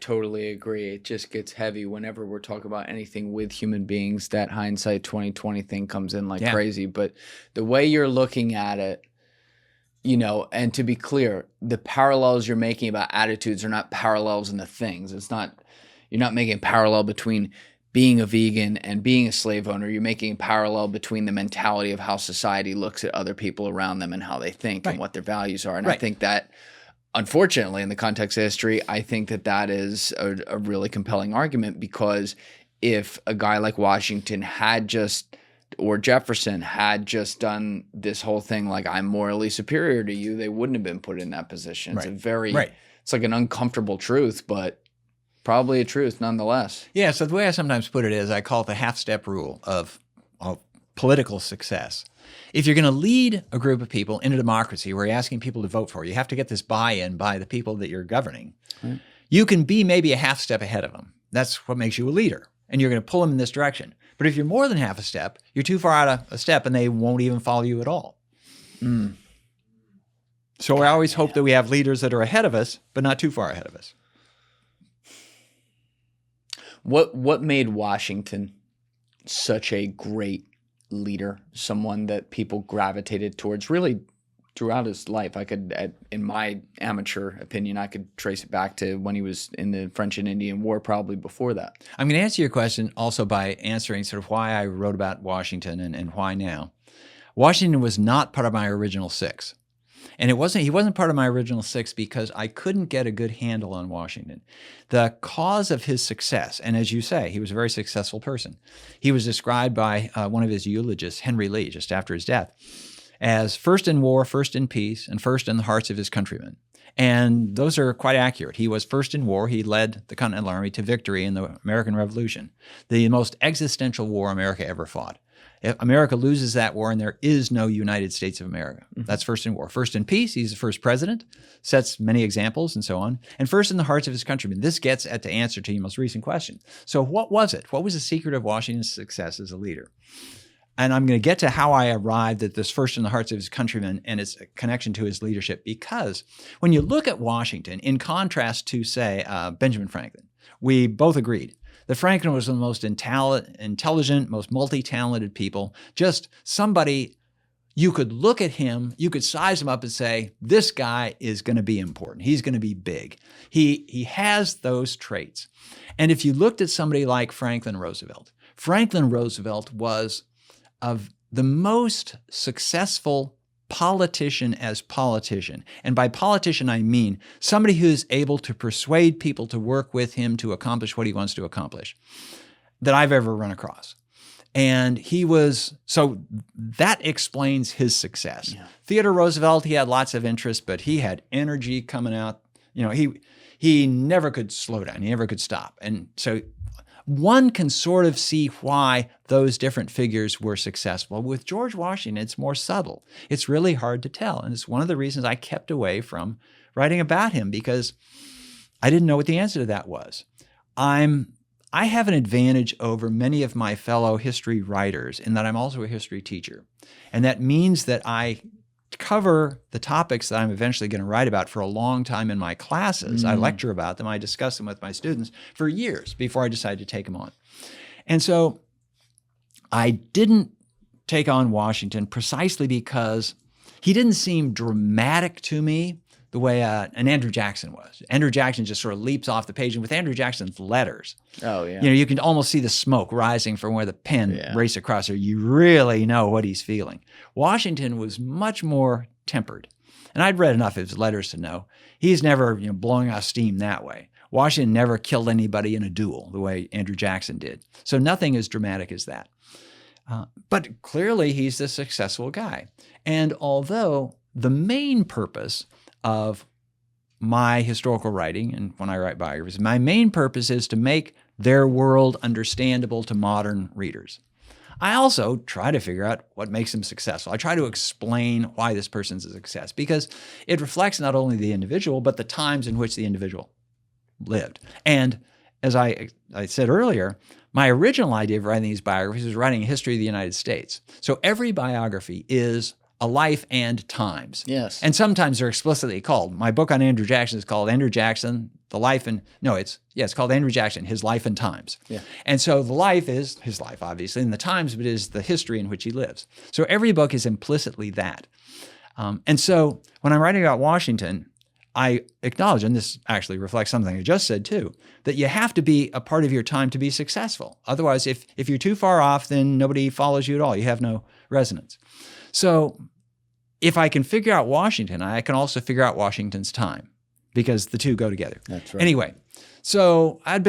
Speaker 1: totally agree. It just gets heavy whenever we're talking about anything with human beings. That hindsight 2020 thing comes in like crazy. But the way you're looking at it, and to be clear, the parallels you're making about attitudes are not parallels in the things. You're not making a parallel between being a vegan and being a slave owner. You're making a parallel between the mentality of how society looks at other people around them and how they think and what their values are. And I think that unfortunately, in the context of history, I think that is a really compelling argument, because if a guy like Washington or Jefferson had just done this whole thing like, I'm morally superior to you, they wouldn't have been put in that position. It's it's like an uncomfortable truth, but probably a truth nonetheless.
Speaker 2: Yeah, so the way I sometimes put it is I call it the half-step rule of political success. If you're going to lead a group of people in a democracy where you're asking people to vote for you, you have to get this buy-in by the people that you're governing. Right. You can be maybe a half step ahead of them. That's what makes you a leader, and you're going to pull them in this direction. But if you're more than half a step, you're too far out of a step, and they won't even follow you at all. Mm. So I always hope that we have leaders that are ahead of us, but not too far ahead of us.
Speaker 1: What made Washington such a great leader, someone that people gravitated towards really throughout his life? In my amateur opinion, I could trace it back to when he was in the French and Indian War, probably before that.
Speaker 2: I'm going to answer your question also by answering sort of why I wrote about Washington and why now. Washington was not part of my original 6. And he wasn't part of my original 6 because I couldn't get a good handle on Washington. The cause of his success, and as you say, he was a very successful person. He was described by one of his eulogists, Henry Lee, just after his death, as first in war, first in peace, and first in the hearts of his countrymen. And those are quite accurate. He was first in war. He led the Continental Army to victory in the American Revolution, the most existential war America ever fought. If America loses that war, and there is no United States of America. That's first in war. First in peace, he's the first president, sets many examples and so on. And first in the hearts of his countrymen. This gets at the answer to your most recent question. So what was it? What was the secret of Washington's success as a leader? And I'm going to get to how I arrived at this first in the hearts of his countrymen and its connection to his leadership. Because when you look at Washington, in contrast to, say, Benjamin Franklin, we both agreed that Franklin was the most intelligent, most multi-talented people, just somebody you could look at him, you could size him up and say, this guy is going to be important. He's going to be big. He has those traits. And if you looked at somebody like Franklin Roosevelt was of the most successful politician as politician. And by politician, I mean somebody who's able to persuade people to work with him to accomplish what he wants to accomplish that I've ever run across. And so that explains his success. Yeah. Theodore Roosevelt, he had lots of interest, but he had energy coming out. He never could slow down. He never could stop. And so one can sort of see why those different figures were successful. With George Washington, it's more subtle. It's really hard to tell. And it's one of the reasons I kept away from writing about him, because I didn't know what the answer to that was. I have an advantage over many of my fellow history writers in that I'm also a history teacher. And that means that I cover the topics that I'm eventually going to write about for a long time in my classes. I lecture about them. I discuss them with my students for years before I decide to take them on. And so I didn't take on Washington precisely because he didn't seem dramatic to me the way an Andrew Jackson was. Andrew Jackson just sort of leaps off the page. And with Andrew Jackson's letters, you can almost see the smoke rising from where the pen raced across there. You really know what he's feeling. Washington was much more tempered. And I'd read enough of his letters to know he's never blowing out steam that way. Washington never killed anybody in a duel the way Andrew Jackson did. So nothing as dramatic as that. But clearly he's the successful guy. And although the main purpose of my historical writing, and when I write biographies, my main purpose is to make their world understandable to modern readers. I also try to figure out what makes them successful. I try to explain why this person's a success, because it reflects not only the individual, but the times in which the individual lived. And as I said earlier, my original idea of writing these biographies was writing a history of the United States. So every biography is a life and times.
Speaker 1: Yes.
Speaker 2: And sometimes they're explicitly called. My book on Andrew Jackson is called Andrew Jackson, The Life and... No, it's called Andrew Jackson, His Life and Times. Yeah. And so the life is his life, obviously, and the times of it is the history in which he lives. So every book is implicitly that. And so when I'm writing about Washington, I acknowledge, and this actually reflects something I just said too, that you have to be a part of your time to be successful. Otherwise, if you're too far off, then nobody follows you at all. You have no resonance. So if I can figure out Washington, I can also figure out Washington's time. because the two go together.
Speaker 3: That's right.
Speaker 2: Anyway, so he'd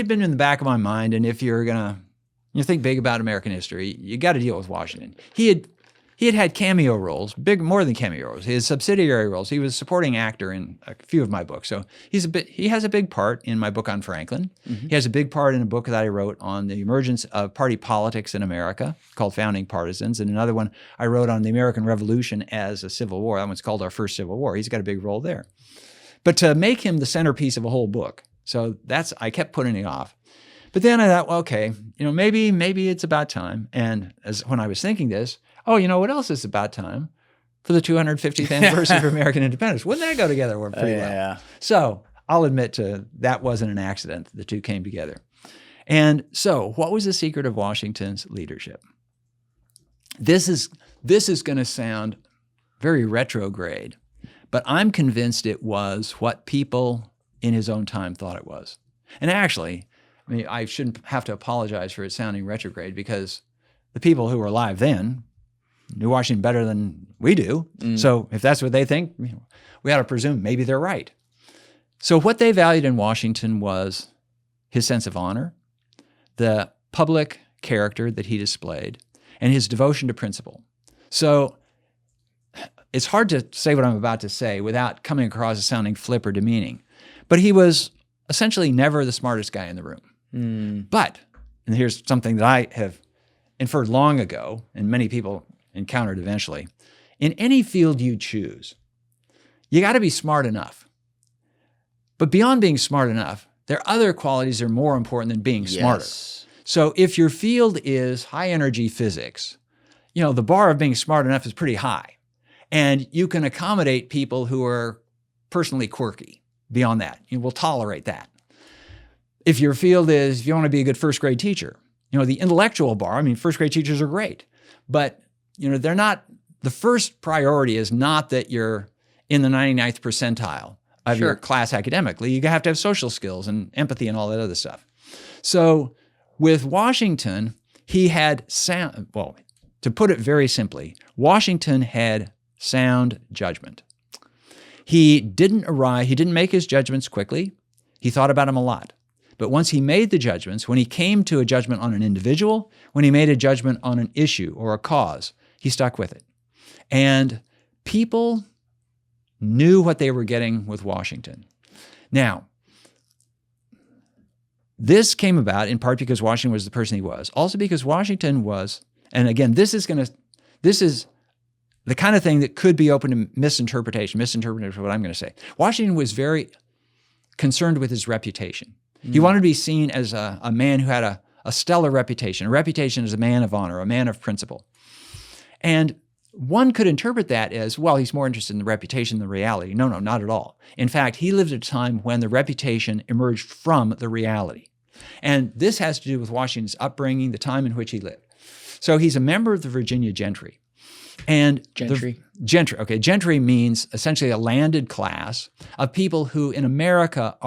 Speaker 2: been in the back of my mind, and if you're going to think big about American history, you got to deal with Washington. He had cameo roles, more than cameo roles. His subsidiary roles. He was a supporting actor in a few of my books. So he has a big part in my book on Franklin. Mm-hmm. He has a big part in a book that I wrote on the emergence of party politics in America called Founding Partisans, and another one I wrote on the American Revolution as a civil war. That one's called Our First Civil War. He's got a big role there. But to make him the centerpiece of a whole book, so I kept putting it off. But then I thought, well, okay, maybe it's about time. And when I was thinking this, oh, you know what else is about time? For the 250th anniversary of American independence. Wouldn't that go together pretty well?
Speaker 3: Yeah.
Speaker 2: So I'll admit that wasn't an accident. The two came together. And so what was the secret of Washington's leadership? This is going to sound very retrograde, but I'm convinced it was what people in his own time thought it was. And actually, I shouldn't have to apologize for it sounding retrograde, because the people who were alive then knew Washington better than we do. So if that's what they think, we ought to presume maybe they're right. So what they valued in Washington was his sense of honor, the public character that he displayed, and his devotion to principle. So it's hard to say what I'm about to say without coming across as sounding flip or demeaning. But he was essentially never the smartest guy in the room. But, and here's something that I have inferred long ago, and many people encountered eventually, in any field you choose, you got to be smart enough. But beyond being smart enough, there are other qualities that are more important than being smarter. So if your field is high energy physics, the bar of being smart enough is pretty high. And you can accommodate people who are personally quirky beyond that. You will tolerate that. If your field is, if you want to be a good first grade teacher, the intellectual bar, first grade teachers are great, but they're not, the first priority is not that you're in the 99th percentile of your class academically. You have to have social skills and empathy and all that other stuff. So with Washington, he had to put it very simply, Washington had sound judgment. He didn't make his judgments quickly. He thought about them a lot. But once he made the judgments, when he came to a judgment on an individual, when he made a judgment on an issue or a cause, he stuck with it. And people knew what they were getting with Washington. Now, this came about in part because Washington was the person he was. Also because Washington was, and again, this is the kind of thing that could be open to misinterpretation of what I'm going to say. Washington was very concerned with his reputation. He wanted to be seen as a man who had a stellar reputation, a reputation as a man of honor, a man of principle. And one could interpret that as, well, he's more interested in the reputation than the reality. No, not at all. In fact, he lived at a time when the reputation emerged from the reality. And this has to do with Washington's upbringing, the time in which he lived. So he's a member of the Virginia gentry. And gentry means essentially a landed class of people who in America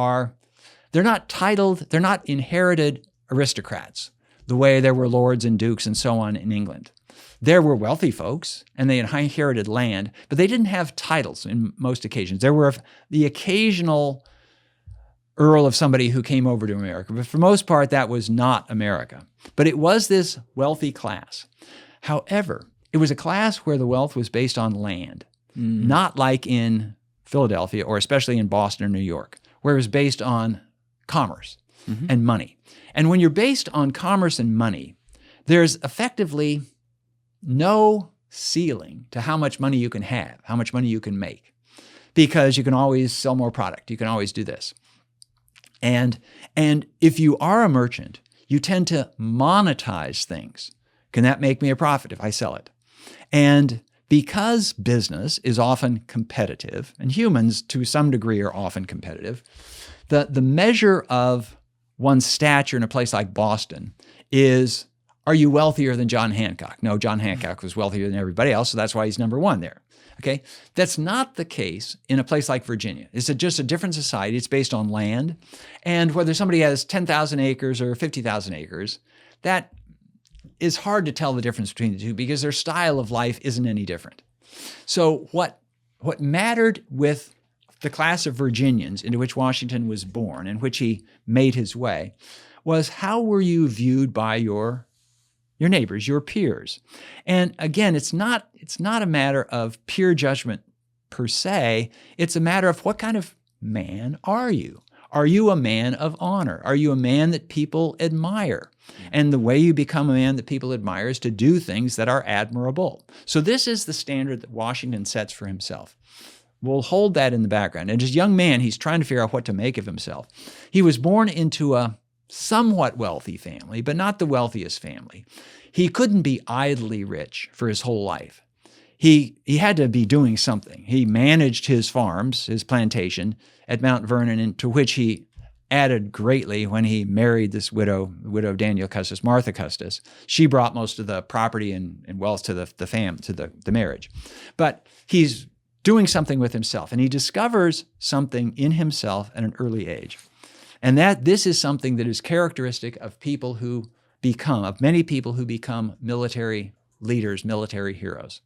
Speaker 2: they're not titled, they're not inherited aristocrats, the way there were lords and dukes and so on in England. There were wealthy folks, and they had inherited land, but they didn't have titles in most occasions. There were the occasional earl of somebody who came over to America, but for the most part, that was not America. But it was this wealthy class. However, it was a class where the wealth was based on land, not like in Philadelphia or especially in Boston or New York, where it was based on commerce and money. And when you're based on commerce and money, there's effectively no ceiling to how much money you can have, how much money you can make, because you can always sell more product. You can always do this. And if you are a merchant, you tend to monetize things. Can that make me a profit if I sell it? And because business is often competitive, and humans to some degree are often competitive, the measure of one's stature in a place like Boston is, are you wealthier than John Hancock? No, John Hancock was wealthier than everybody else, so that's why he's number one there. Okay? That's not the case in a place like Virginia. It's just a different society. It's based on land. And whether somebody has 10,000 acres or 50,000 acres, that is hard to tell the difference between the two because their style of life isn't any different. So what mattered with the class of Virginians into which Washington was born, in which he made his way, was how were you viewed by your neighbors, your peers? And again, it's not a matter of peer judgment per se. It's a matter of what kind of man are you? Are you a man of honor? Are you a man that people admire? And the way you become a man that people admire is to do things that are admirable. So this is the standard that Washington sets for himself. We'll hold that in the background. And as a young man, he's trying to figure out what to make of himself. He was born into a somewhat wealthy family, but not the wealthiest family. He couldn't be idly rich for his whole life. He had to be doing something. He managed his farms, his plantation at Mount Vernon, into which he added greatly when he married this widow Daniel Custis, Martha Custis. She brought most of the property and wealth to the marriage. But he's doing something with himself, and he discovers something in himself at an early age. And this is something that is characteristic of many people who become military leaders, military heroes.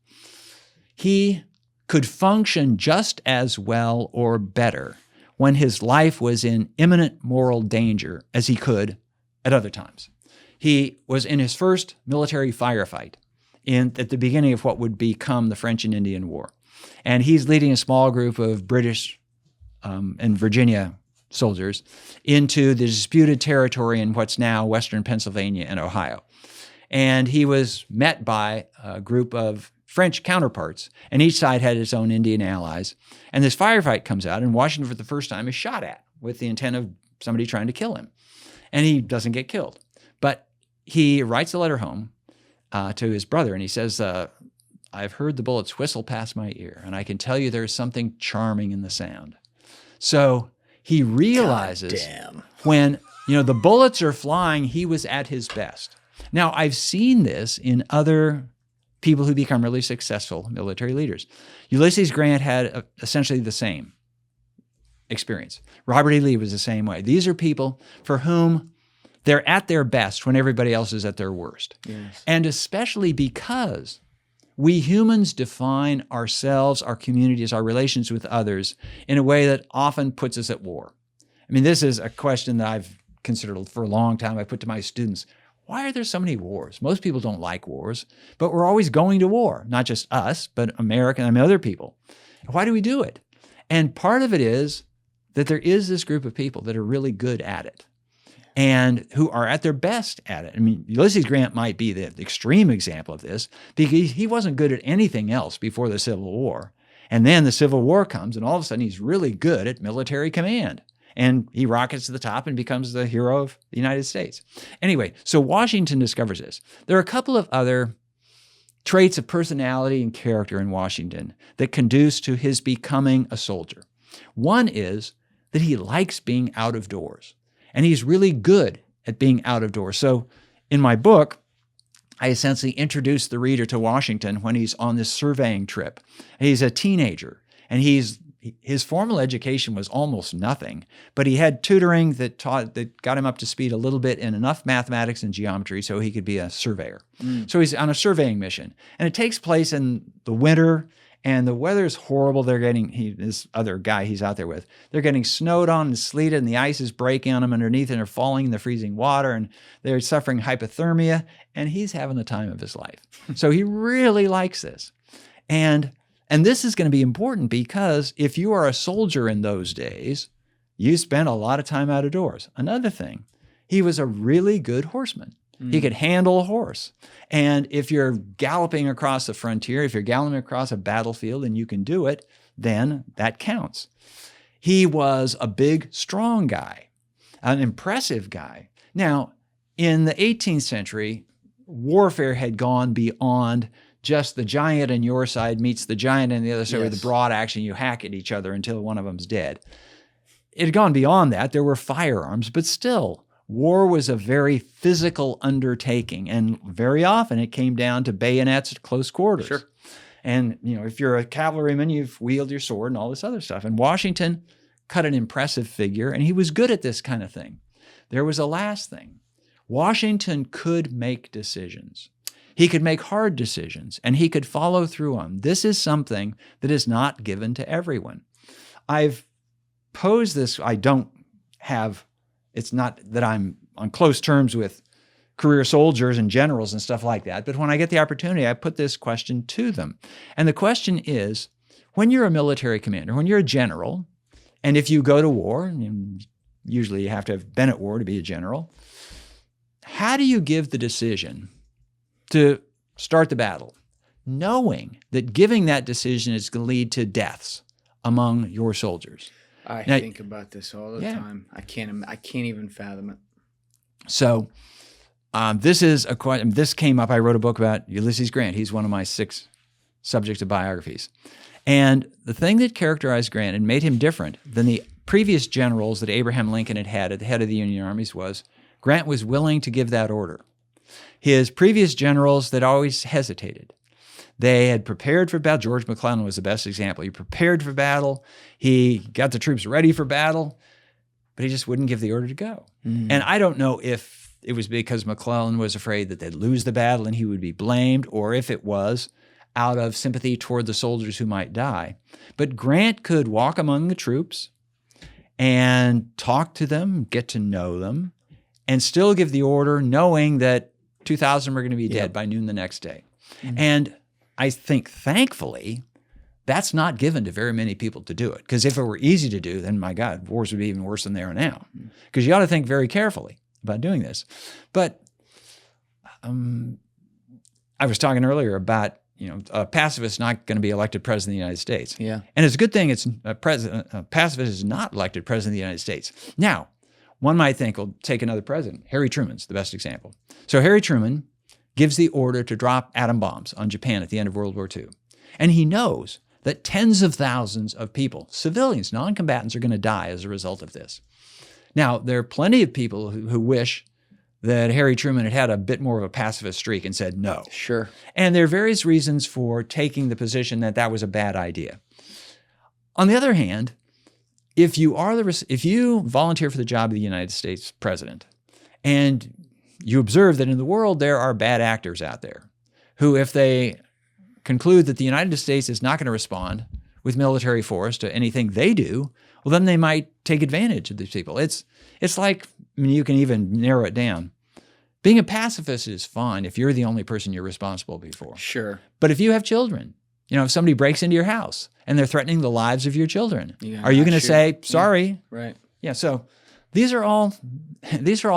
Speaker 2: He could function just as well or better when his life was in imminent moral danger as he could at other times. He was in his first military firefight at the beginning of what would become the French and Indian War. And he's leading a small group of British and Virginia soldiers into the disputed territory in what's now Western Pennsylvania and Ohio. And he was met by a group of French counterparts, and each side had its own Indian allies. And this firefight comes out, and Washington for the first time is shot at with the intent of somebody trying to kill him. And he doesn't get killed. But he writes a letter home to his brother, and he says, I've heard the bullets whistle past my ear, and I can tell you there's something charming in the sound. So he realizes when the bullets are flying, he was at his best. Now, I've seen this in other people who become really successful military leaders. Ulysses Grant had essentially the same experience. Robert E. Lee was the same way. These are people for whom they're at their best when everybody else is at their worst.
Speaker 1: Yes. And
Speaker 2: especially because we humans define ourselves, our communities, our relations with others in a way that often puts us at war. I mean, this is a question that I've considered for a long time. I put to my students, why are there so many wars? Most people don't like wars, but we're always going to war, not just us, but America and other people. Why do we do it? And part of it is that there is this group of people that are really good at it and who are at their best at it. I mean, Ulysses Grant might be the extreme example of this because he wasn't good at anything else before the Civil War. And then the Civil War comes, and all of a sudden he's really good at military command. And he rockets to the top and becomes the hero of the United States. Anyway, so Washington discovers this. There are a couple of other traits of personality and character in Washington that conduce to his becoming a soldier. One is that he likes being out of doors, and he's really good at being out of doors. So in my book, I essentially introduce the reader to Washington when he's on this surveying trip. He's a teenager, and his formal education was almost nothing, but he had tutoring that got him up to speed a little bit in enough mathematics and geometry so he could be a surveyor. So he's on a surveying mission, and it takes place in the winter, and the weather is horrible. This other guy he's out there with, they're getting snowed on and sleeted, and the ice is breaking on them underneath, and they're falling in the freezing water, and they're suffering hypothermia, and he's having the time of his life. So he really likes this. And this is going to be important because if you are a soldier in those days, you spent a lot of time out of doors. Another thing, he was a really good horseman. He could handle a horse. And if you're galloping across the frontier, if you're galloping across a battlefield and you can do it, then that counts. He was a big, strong guy, an impressive guy. Now, in the 18th century, warfare had gone beyond just the giant on your side meets the giant on the other side with the broad action. You hack at each other until one of them's dead. It had gone beyond that. There were firearms, but still, war was a very physical undertaking, and very often it came down to bayonets at close quarters. Sure. And if you're a cavalryman, you've wielded your sword and all this other stuff. And Washington cut an impressive figure, and he was good at this kind of thing. There was a last thing. Washington could make decisions. He could make hard decisions, and he could follow through on. This is something that is not given to everyone. I've posed this. It's not that I'm on close terms with career soldiers and generals and stuff like that, but when I get the opportunity, I put this question to them. And the question is, when you're a military commander, when you're a general, and if you go to war, and usually you have to have been at war to be a general, how do you give the decision to start the battle, knowing that giving that decision is going to lead to deaths among your soldiers?
Speaker 1: I think about this all the time. I can't even fathom it.
Speaker 2: So this is a question. This came up. I wrote a book about Ulysses Grant. He's one of my 6 subjects of biographies. And the thing that characterized Grant and made him different than the previous generals that Abraham Lincoln had at the head of the Union armies was Grant was willing to give that order. His previous generals that always hesitated. They had prepared for battle. George McClellan was the best example. He prepared for battle. He got the troops ready for battle, but he just wouldn't give the order to go. And I don't know if it was because McClellan was afraid that they'd lose the battle and he would be blamed, or if it was out of sympathy toward the soldiers who might die. But Grant could walk among the troops and talk to them, get to know them, and still give the order knowing that 2,000 were going to be dead by noon the next day. And I think, thankfully, that's not given to very many people to do it. Because if it were easy to do, then, my God, wars would be even worse than they are now. Because you ought to think very carefully about doing this. But I was talking earlier about, a pacifist not going to be elected president of the United States.
Speaker 1: Yeah.
Speaker 2: And it's a good thing a pacifist is not elected president of the United States. Now, one might think, well, take another president. Harry Truman's the best example. So Harry Truman gives the order to drop atom bombs on Japan at the end of World War II. And he knows that tens of thousands of people, civilians, non-combatants, are going to die as a result of this. Now, there are plenty of people who wish that Harry Truman had a bit more of a pacifist streak and said no.
Speaker 1: Sure.
Speaker 2: And there are various reasons for taking the position that that was a bad idea. On the other hand, if you volunteer for the job of the United States president, and you observe that in the world there are bad actors out there who, if they conclude that the United States is not going to respond with military force to anything they do, well, then they might take advantage of these people. It's like, you can even narrow it down. Being a pacifist is fine if you're the only person you're responsible for.
Speaker 1: Sure.
Speaker 2: But if you have children, if somebody breaks into your house and they're threatening the lives of your children, are you going to say, sorry?
Speaker 1: Yeah. Right.
Speaker 2: Yeah. So these are all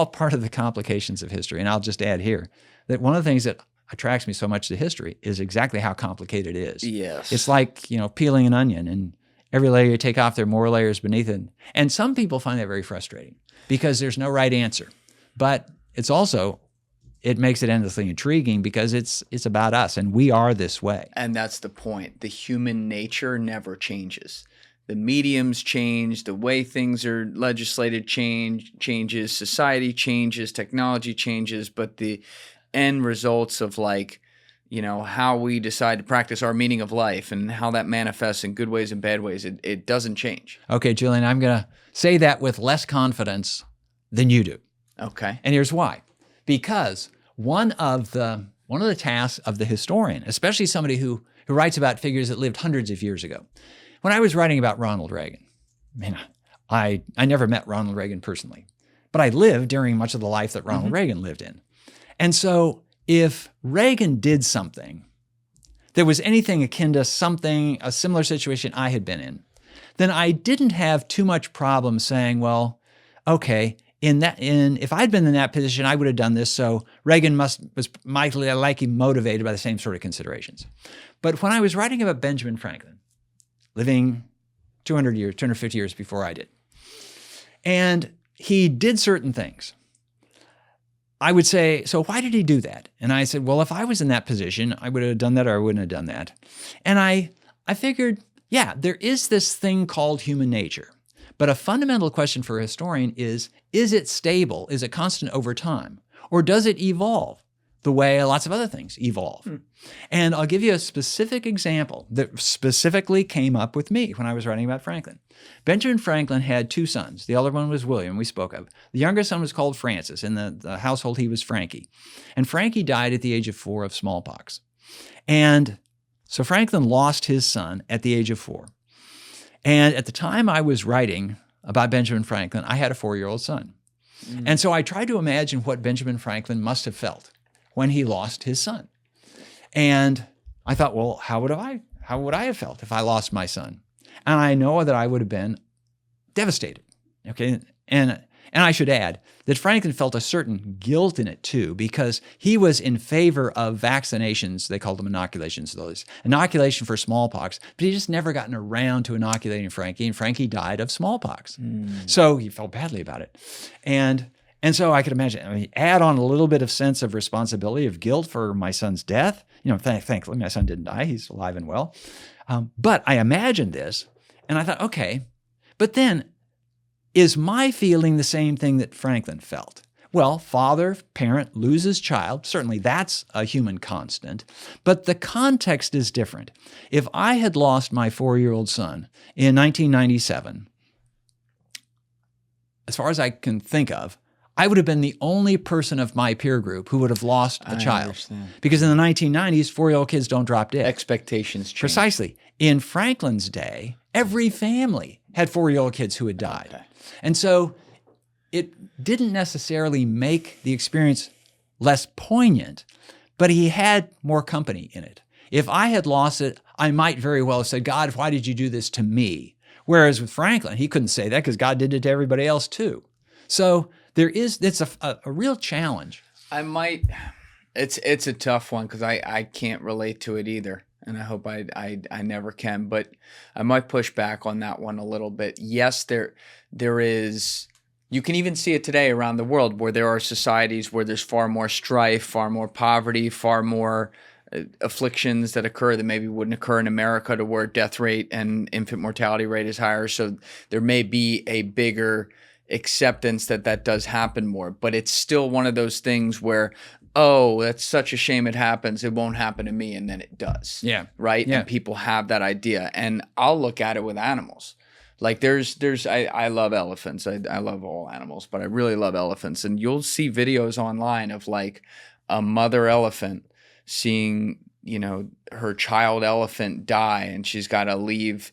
Speaker 2: part of the complications of history. And I'll just add here that one of the things that attracts me so much to history is exactly how complicated it is.
Speaker 1: Yes.
Speaker 2: It's like, peeling an onion, and every layer you take off, there are more layers beneath it. And some people find that very frustrating because there's no right answer. But it's also, it makes it endlessly intriguing because it's about us, and we are this way.
Speaker 1: And that's the point. The human nature never changes. The mediums change, the way things are legislated changes, society changes, technology changes, but the end results of how we decide to practice our meaning of life and how that manifests in good ways and bad ways, it doesn't change.
Speaker 2: Okay, Julian, I'm going to say that with less confidence than you do.
Speaker 1: Okay.
Speaker 2: And here's why. Because one of the tasks of the historian, especially somebody who writes about figures that lived hundreds of years ago. When I was writing about Ronald Reagan, I never met Ronald Reagan personally, but I lived during much of the life that Ronald Reagan lived in. And so if Reagan did something that was anything akin to a similar situation I had been in, then I didn't have too much problem saying, well, okay, if I'd been in that position, I would have done this. So Reagan was likely motivated by the same sort of considerations. But when I was writing about Benjamin Franklin, living 250 years before I did, and he did certain things, I would say, so why did he do that? And I said, well, if I was in that position, I would have done that or I wouldn't have done that. And I figured, there is this thing called human nature. But a fundamental question for a historian is it stable? Is it constant over time? Or does it evolve the way lots of other things evolve? And I'll give you a specific example that specifically came up with me when I was writing about Franklin. Benjamin Franklin had 2 sons. The other one was William, we spoke of. The younger son was called Francis. In the household, he was Frankie. And Frankie died at the age of 4 of smallpox. And so Franklin lost his son at the age of 4. And at the time I was writing about Benjamin Franklin, I had a 4-year-old son. And so I tried to imagine what Benjamin Franklin must have felt when he lost his son. And I thought, well, how would I have felt if I lost my son? And I know that I would have been devastated. Okay. And I should add that Franklin felt a certain guilt in it too, because he was in favor of vaccinations. They called them inoculations, those inoculation for smallpox, but he just never gotten around to inoculating Frankie, and Frankie died of smallpox. So he felt badly about it. And so I could imagine, I mean, add on a little bit of sense of responsibility, of guilt for my son's death. You know, thankfully my son didn't die. He's alive and well. But I imagined this and I thought, okay, but then is my feeling the same thing that Franklin felt? Well, father, parent loses child. Certainly that's a human constant, but the context is different. If I had lost my 4-year-old son in 1997, as far as I can think of, I would have been the only person of my peer group who would have lost a child.
Speaker 1: Understand.
Speaker 2: Because in the 1990s, 4-year-old kids don't drop dead.
Speaker 1: Expectations change.
Speaker 2: Precisely. In Franklin's day, every family had 4-year-old kids who had died.
Speaker 1: Okay.
Speaker 2: And so it didn't necessarily make the experience less poignant, but he had more company in it. If I had lost it, I might very well have said, God, why did you do this to me? Whereas with Franklin, he couldn't say that because God did it to everybody else too. So it's a real challenge.
Speaker 1: It's a tough one because I can't relate to it either. And I hope I never can, but I might push back on that one a little bit. Yes, there is, you can even see it today around the world where there are societies where there's far more strife, far more poverty, far more afflictions that occur that maybe wouldn't occur in America, to where death rate and infant mortality rate is higher. So there may be a bigger acceptance that does happen more, but it's still one of those things where, oh, that's such a shame it happens, it won't happen to me, and then it does.
Speaker 2: Yeah.
Speaker 1: Right?
Speaker 2: Yeah.
Speaker 1: And people have that idea. And I'll look at it with animals. Like I love elephants. I love all animals, but I really love elephants. And you'll see videos online of like a mother elephant seeing, her child elephant die, and she's got to leave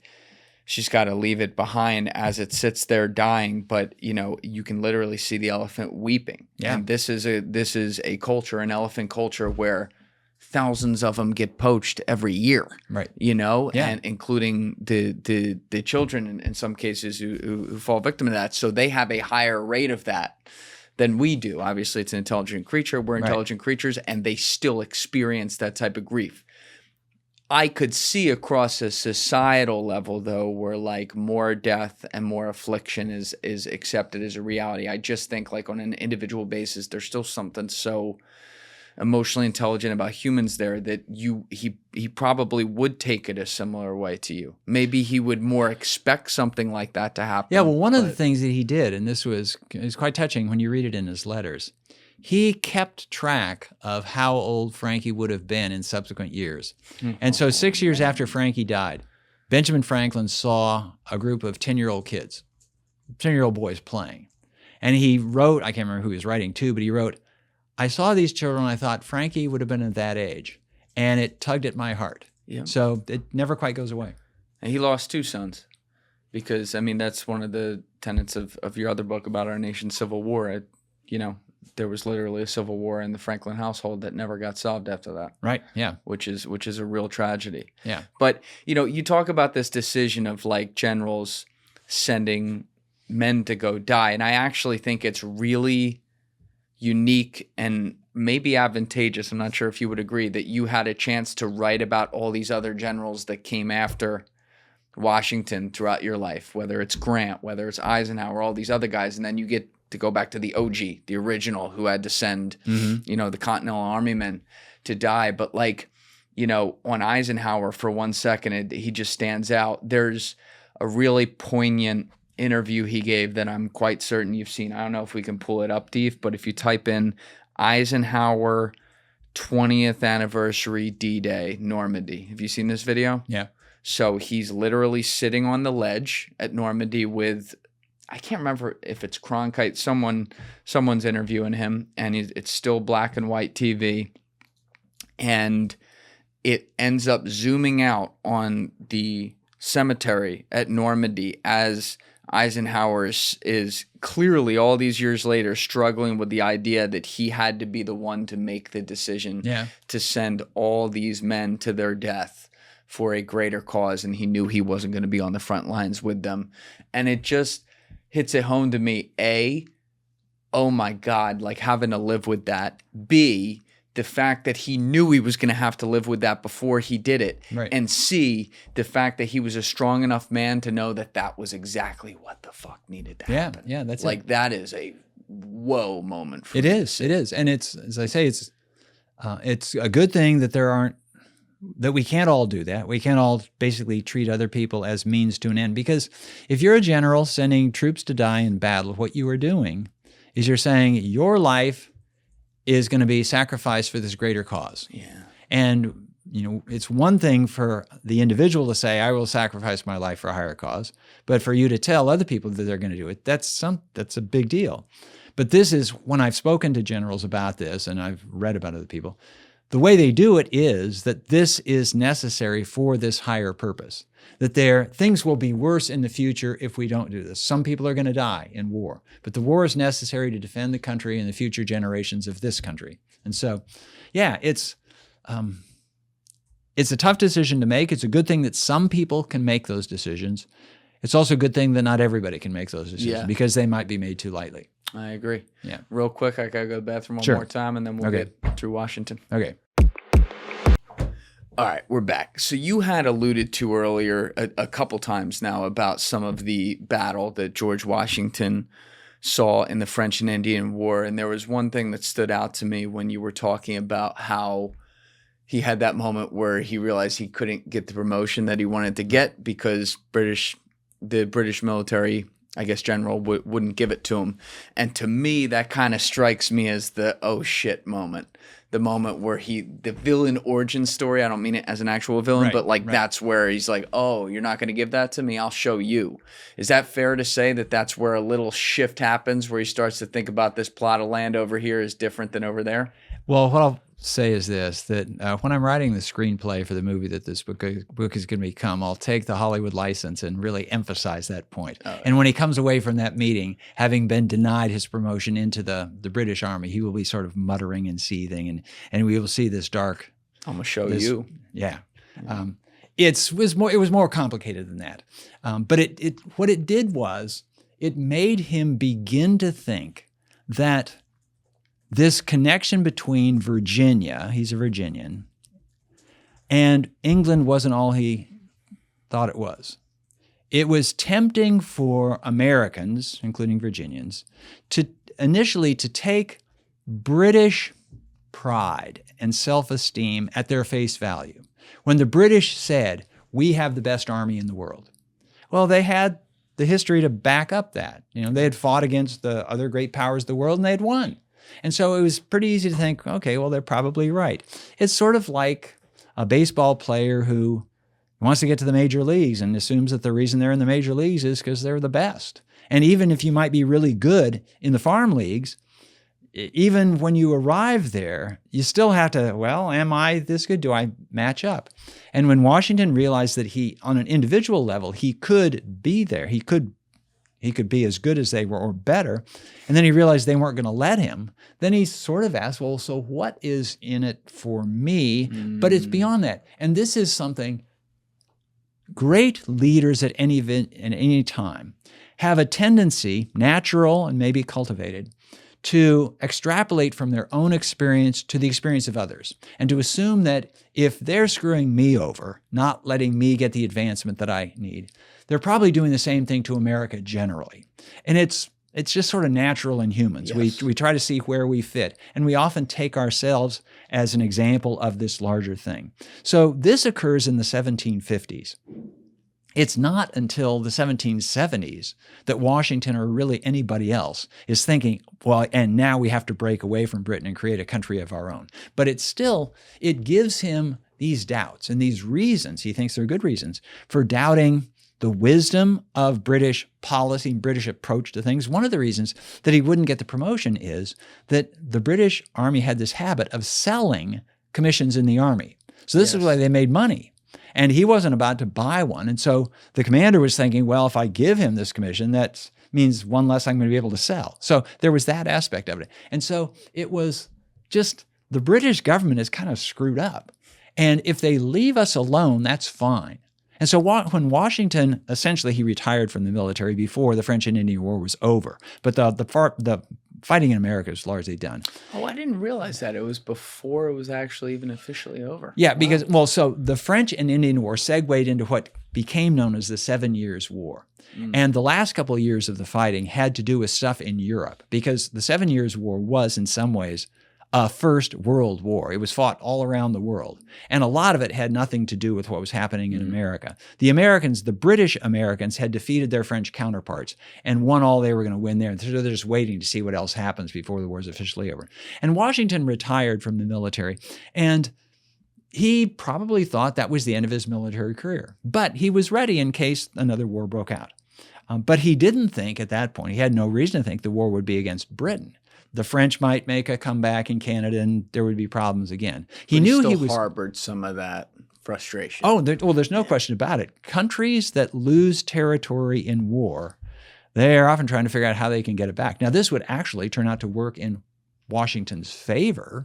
Speaker 1: it behind as it sits there dying, but you can literally see the elephant weeping.
Speaker 2: Yeah.
Speaker 1: And this is a culture, an elephant culture, where thousands of them get poached every year.
Speaker 2: Right.
Speaker 1: Yeah.
Speaker 2: Yeah.
Speaker 1: And including the children in some cases who fall victim to that. So they have a higher rate of that than we do. Obviously, it's an intelligent creature. We're intelligent creatures, and they still experience that type of grief. I could see across a societal level, though, where like more death and more affliction is accepted as a reality. I just think like on an individual basis, there's still something so emotionally intelligent about humans there that he probably would take it a similar way to you. Maybe he would more expect something like that to happen.
Speaker 2: Yeah, well, one of the things that he did, and this was quite touching when you read it in his letters, he kept track of how old Frankie would have been in subsequent years. And so 6 years after Frankie died, Benjamin Franklin saw a group of 10-year-old kids, 10-year-old boys playing. And he wrote, I can't remember who he was writing to, but he wrote, I saw these children, I thought Frankie would have been at that age. And it tugged at my heart. Yeah. So it never quite goes away.
Speaker 1: And he lost 2 sons because, that's one of the tenets of your other book about our nation's civil war. There was literally a civil war in the Franklin household that never got solved after that.
Speaker 2: Right. Yeah.
Speaker 1: Which is a real tragedy.
Speaker 2: Yeah.
Speaker 1: But, you talk about this decision of like generals sending men to go die. And I actually think it's really unique and maybe advantageous. I'm not sure if you would agree that you had a chance to write about all these other generals that came after Washington throughout your life, whether it's Grant, whether it's Eisenhower, all these other guys. And then you get to go back to the OG, the original, who had to send, the Continental Army men to die. But like, on Eisenhower for 1 second, he just stands out. There's a really poignant interview he gave that I'm quite certain you've seen. I don't know if we can pull it up, Deef, but if you type in Eisenhower 20th anniversary D-Day, Normandy. Have you seen this video?
Speaker 2: Yeah.
Speaker 1: So he's literally sitting on the ledge at Normandy with, I can't remember if it's Cronkite, someone's interviewing him, and it's still black and white TV, and it ends up zooming out on the cemetery at Normandy as Eisenhower is clearly all these years later struggling with the idea that he had to be the one to make the decision to send all these men to their death for a greater cause, and he knew he wasn't going to be on the front lines with them. And it just hits it home to me, A, oh my God, like having to live with that. B, the fact that he knew he was going to have to live with that before he did it.
Speaker 2: Right.
Speaker 1: And C, the fact that he was a strong enough man to know that that was exactly what the fuck needed to happen.
Speaker 2: Yeah, that's
Speaker 1: like, that is a whoa moment for
Speaker 2: me. It is. And it's, as I say, it's a good thing that that we can't all do that. We can't all basically treat other people as means to an end. Because if you're a general sending troops to die in battle, what you are doing is you're saying your life is going to be sacrificed for this greater cause. Yeah. And, it's one thing for the individual to say, I will sacrifice my life for a higher cause. But for you to tell other people that they're going to do it, that's a big deal. But this is, when I've spoken to generals about this, and I've read about other people, the way they do it is that this is necessary for this higher purpose, that things will be worse in the future if we don't do this. Some people are going to die in war, but the war is necessary to defend the country and the future generations of this country. And so, yeah, it's a tough decision to make. It's a good thing that some people can make those decisions. It's also a good thing that not everybody can make those decisions because they might be made too lightly.
Speaker 1: I agree.
Speaker 2: Yeah.
Speaker 1: Real quick, I got to go to the bathroom one more time, and then we'll get through Washington.
Speaker 2: Okay.
Speaker 1: All right, we're back. So you had alluded to earlier a couple times now about some of the battle that George Washington saw in the French and Indian War. And there was one thing that stood out to me when you were talking about how he had that moment where he realized he couldn't get the promotion that he wanted to get because the British military, I guess, general wouldn't give it to him. And to me, that kind of strikes me as the oh shit moment. The moment where the villain origin story, I don't mean it as an actual villain, but that's where he's like, oh, you're not going to give that to me? I'll show you. Is that fair to say that that's where a little shift happens, where he starts to think about this plot of land over here is different than over there?
Speaker 2: Well, what I'll say is this, that when I'm writing the screenplay for the movie that this book is going to become, I'll take the Hollywood license and really emphasize that point. And when he comes away from that meeting, having been denied his promotion into the British Army, he will be sort of muttering and seething, and we will see this dark...
Speaker 1: I'm going to show you.
Speaker 2: Yeah. It was more complicated than that. But what it did was, it made him begin to think that this connection between Virginia, he's a Virginian, and England wasn't all he thought it was. It was tempting for Americans, including Virginians, to initially to take British pride and self-esteem at their face value. When the British said, we have the best army in the world, well, they had the history to back up that. They had fought against the other great powers of the world and they had won. And so it was pretty easy to think, okay, well, they're probably right. It's sort of like a baseball player who wants to get to the major leagues and assumes that the reason they're in the major leagues is because they're the best. And even if you might be really good in the farm leagues, even when you arrive there, you still have to, well, am I this good? Do I match up? And when Washington realized that on an individual level, he could be there, he could be as good as they were or better, and then he realized they weren't going to let him, then he sort of asked, well, so what is in it for me? But it's beyond that. And this is something great leaders at any time have a tendency, natural and maybe cultivated, to extrapolate from their own experience to the experience of others, and to assume that if they're screwing me over, not letting me get the advancement that I need, they're probably doing the same thing to America generally. And it's just sort of natural in humans. Yes. We try to see where we fit, and we often take ourselves as an example of this larger thing. So this occurs in the 1750s. It's not until the 1770s that Washington or really anybody else is thinking, well, and now we have to break away from Britain and create a country of our own. But it gives him these doubts and these reasons, he thinks they're good reasons, for doubting the wisdom of British policy and British approach to things. One of the reasons that he wouldn't get the promotion is that the British Army had this habit of selling commissions in the Army. So this is why they made money. And he wasn't about to buy one. And so the commander was thinking, well, if I give him this commission, that means one less I'm going to be able to sell. So there was that aspect of it. And so it was just the British government is kind of screwed up. And if they leave us alone, that's fine. And so when Washington, essentially he retired from the military before the French and Indian War was over. But the fighting in America is largely done.
Speaker 1: Oh, I didn't realize that. It was before it was actually even officially over.
Speaker 2: Yeah, because, well, so the French and Indian War segued into what became known as the 7 Years' War. And the last couple of years of the fighting had to do with stuff in Europe, because the 7 Years' War was, in some ways, a first world war. It was fought all around the world. And a lot of it had nothing to do with what was happening in America. The British Americans had defeated their French counterparts and won all they were going to win there. So they're just waiting to see what else happens before the war is officially over. And Washington retired from the military, and he probably thought that was the end of his military career. But he was ready in case another war broke out. But he didn't think at that point, he had no reason to think the war would be against Britain. The French might make a comeback in Canada, and there would be problems again. He knew he was
Speaker 1: harbored some of that frustration.
Speaker 2: Oh, there's no question about it. Countries that lose territory in war, they're often trying to figure out how they can get it back. Now, this would actually turn out to work in Washington's favor,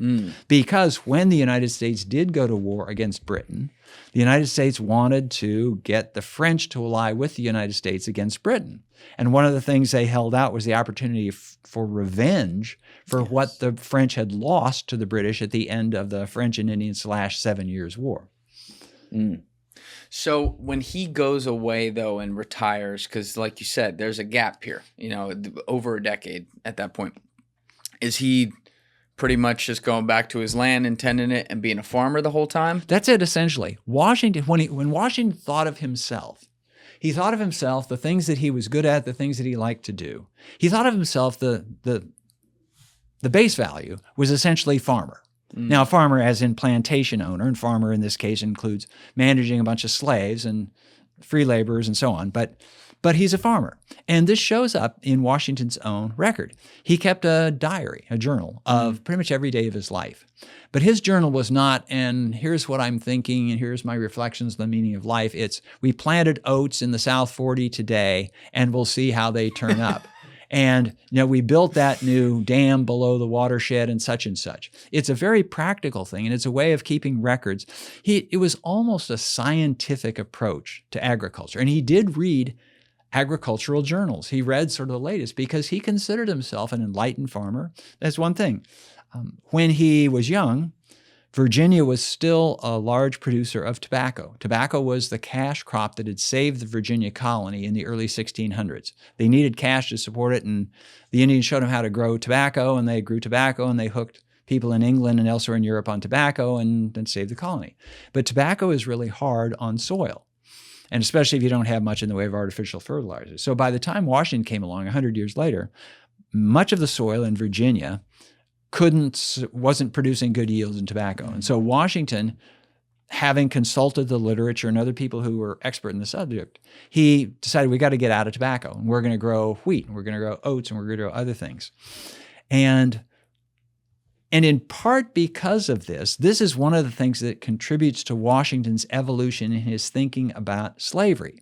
Speaker 2: because when the United States did go to war against Britain, the United States wanted to get the French to ally with the United States against Britain. And one of the things they held out was the opportunity for revenge for what the French had lost to the British at the end of the French and Indian / 7 Years' War.
Speaker 1: So when he goes away, though, and retires, because like you said, there's a gap here, over a decade at that point. Is he pretty much just going back to his land and tending it and being a farmer the whole time?
Speaker 2: That's it, essentially. Washington, when Washington thought of himself, he thought of himself, the things that he was good at, the things that he liked to do. He thought of himself, the base value was essentially farmer. Now, farmer as in plantation owner, and farmer in this case includes managing a bunch of slaves and free laborers and so on. But he's a farmer. And this shows up in Washington's own record. He kept a diary, a journal of pretty much every day of his life. But his journal was not, and here's what I'm thinking, and here's my reflections on the meaning of life. It's, we planted oats in the South 40 today, and we'll see how they turn up. And we built that new dam below the watershed and such and such. It's a very practical thing, and it's a way of keeping records. It was almost a scientific approach to agriculture. And he did read agricultural journals. He read sort of the latest because he considered himself an enlightened farmer. That's one thing. When he was young, Virginia was still a large producer of tobacco. Tobacco was the cash crop that had saved the Virginia colony in the early 1600s. They needed cash to support it, and the Indians showed them how to grow tobacco, and they grew tobacco, and they hooked people in England and elsewhere in Europe on tobacco and saved the colony. But tobacco is really hard on soil, and especially if you don't have much in the way of artificial fertilizers. So by the time Washington came along 100 years later, much of the soil in Virginia wasn't producing good yields in tobacco. And so Washington, having consulted the literature and other people who were expert in the subject, he decided we got to get out of tobacco, and we're going to grow wheat, and we're going to grow oats, and we're going to grow other things. And in part because of this is one of the things that contributes to Washington's evolution in his thinking about slavery.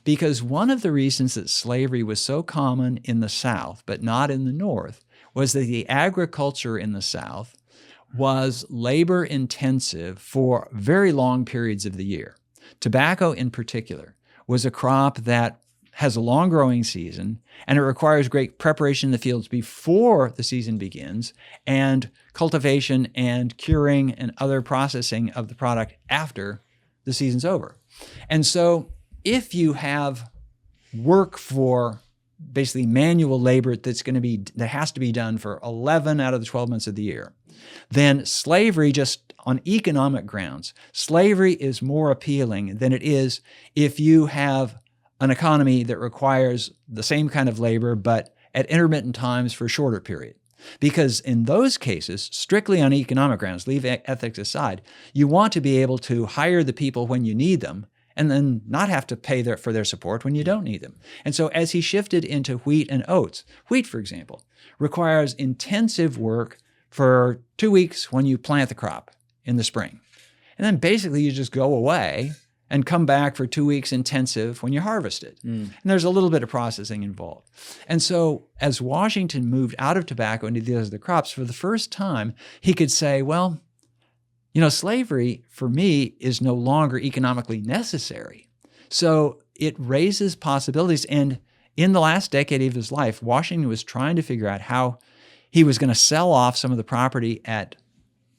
Speaker 2: Because one of the reasons that slavery was so common in the South, but not in the North, was that the agriculture in the South was labor intensive for very long periods of the year. Tobacco in particular was a crop that has a long growing season, and it requires great preparation in the fields before the season begins, and cultivation and curing and other processing of the product after the season's over. And so if you have work for basically manual labor that has to be done for 11 out of the 12 months of the year, then slavery, just on economic grounds, slavery is more appealing than it is if you have an economy that requires the same kind of labor but at intermittent times for a shorter period. Because in those cases, strictly on economic grounds, leave ethics aside, you want to be able to hire the people when you need them and then not have to pay for their support when you don't need them. And so as he shifted into wheat and oats, wheat, for example, requires intensive work for 2 weeks when you plant the crop in the spring. And then basically you just go away and come back for 2 weeks intensive when you harvest it. And there's a little bit of processing involved. And so as Washington moved out of tobacco into these other crops, for the first time, he could say, well, you know, slavery for me is no longer economically necessary. So it raises possibilities. And in the last decade of his life, Washington was trying to figure out how he was going to sell off some of the property at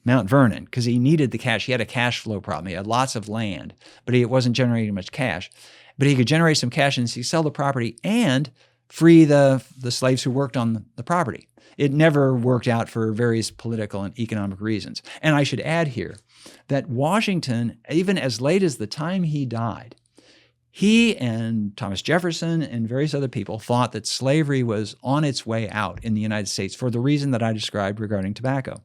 Speaker 2: Mount Vernon because he needed the cash. He had a cash flow problem. He had lots of land, but he wasn't generating much cash. But he could generate some cash and he sell the property and free the slaves who worked on the property. It never worked out for various political and economic reasons. And I should add here that Washington, even as late as the time he died, he and Thomas Jefferson and various other people thought that slavery was on its way out in the United States for the reason that I described regarding tobacco,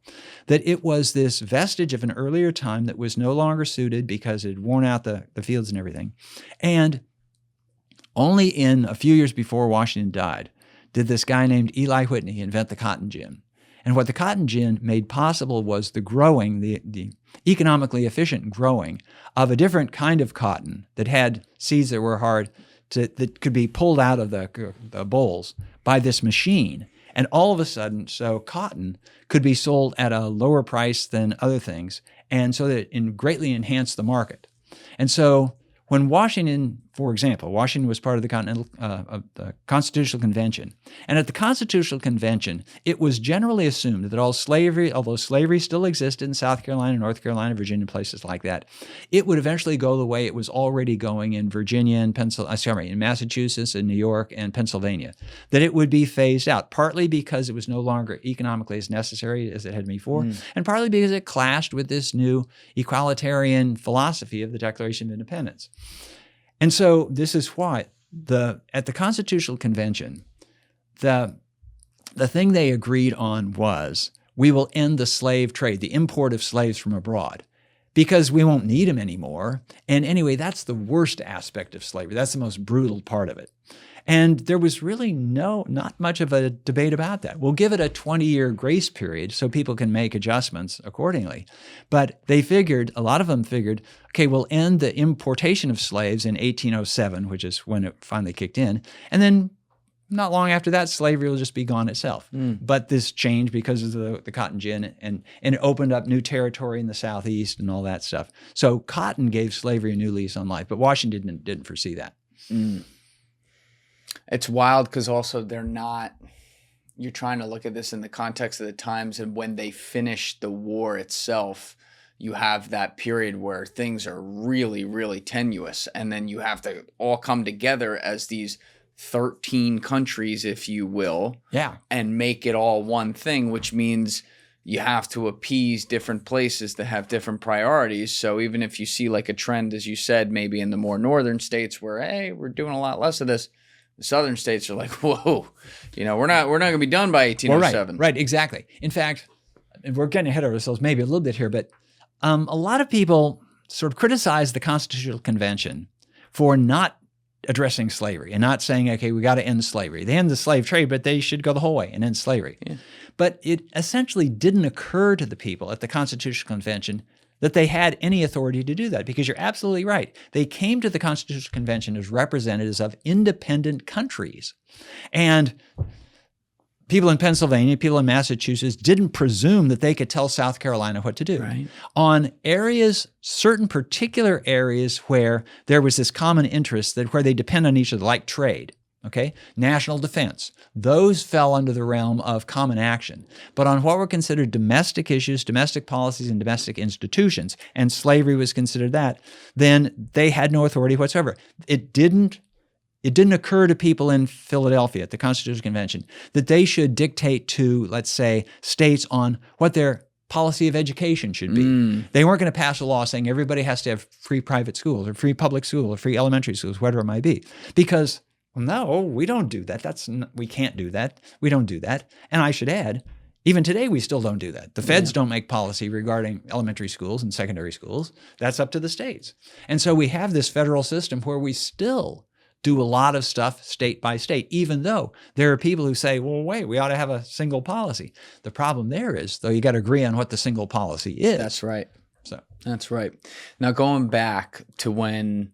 Speaker 2: that it was this vestige of an earlier time that was no longer suited because it had worn out the fields and everything. And only in a few years before Washington died did this guy named Eli Whitney invent the cotton gin. And what the cotton gin made possible was the growing, the economically efficient growing of a different kind of cotton that had seeds that were hard that could be pulled out of the bolls by this machine. And all of a sudden, so cotton could be sold at a lower price than other things, and so that it greatly enhanced the market. And so when Washington, for example, Washington was part of the Constitutional Convention. And at the Constitutional Convention, it was generally assumed that although slavery still existed in South Carolina, North Carolina, Virginia, places like that, it would eventually go the way it was already going in Virginia and in Massachusetts and New York and Pennsylvania, that it would be phased out, partly because it was no longer economically as necessary as it had been before, and partly because it clashed with this new equalitarian philosophy of the Declaration of Independence. And so this is why at the Constitutional Convention, the thing they agreed on was we will end the slave trade, the import of slaves from abroad, because we won't need them anymore. And anyway, that's the worst aspect of slavery. That's the most brutal part of it. And there was really not much of a debate about that. We'll give it a 20-year grace period so people can make adjustments accordingly. But a lot of them figured, okay, we'll end the importation of slaves in 1807, which is when it finally kicked in. And then not long after that, slavery will just be gone itself. But this changed because of the cotton gin, and it opened up new territory in the Southeast and all that stuff. So cotton gave slavery a new lease on life, but Washington didn't foresee that.
Speaker 1: It's wild because also you're trying to look at this in the context of the times, and when they finished the war itself, you have that period where things are really, really tenuous, and then you have to all come together as these 13 countries, if you will, and make it all one thing, which means you have to appease different places that have different priorities. So even if you see like a trend, as you said, maybe in the more northern states where, hey, we're doing a lot less of this, the southern states are like, whoa, we're not going to be done by 1807.
Speaker 2: Right, exactly. In fact, we're getting ahead of ourselves maybe a little bit here, but a lot of people sort of criticize the Constitutional Convention for not addressing slavery and not saying, okay, we got to end slavery. They end the slave trade, but they should go the whole way and end slavery. But it essentially didn't occur to the people at the Constitutional Convention that they had any authority to do that, because you're absolutely right. They came to the Constitutional Convention as representatives of independent countries. And people in Pennsylvania, people in Massachusetts didn't presume that they could tell South Carolina what to do.
Speaker 1: Right.
Speaker 2: On certain particular areas where there was this common interest, where they depend on each other, like trade, okay, national defense, those fell under the realm of common action. But on what were considered domestic issues, domestic policies, and domestic institutions, and slavery was considered that, then they had no authority whatsoever. It didn't occur to people in Philadelphia at the Constitutional Convention that they should dictate to, let's say, states on what their policy of education should be. They weren't going to pass a law saying everybody has to have free private schools or free public school or free elementary schools, whatever it might be, because no, we don't do that. We can't do that. We don't do that. And I should add, even today, we still don't do that. The feds don't make policy regarding elementary schools and secondary schools. That's up to the states. And so we have this federal system where we still do a lot of stuff state by state, even though there are people who say, well, wait, we ought to have a single policy. The problem there is, though, you got to agree on what the single policy is.
Speaker 1: That's right.
Speaker 2: So
Speaker 1: that's right. Now, going back to when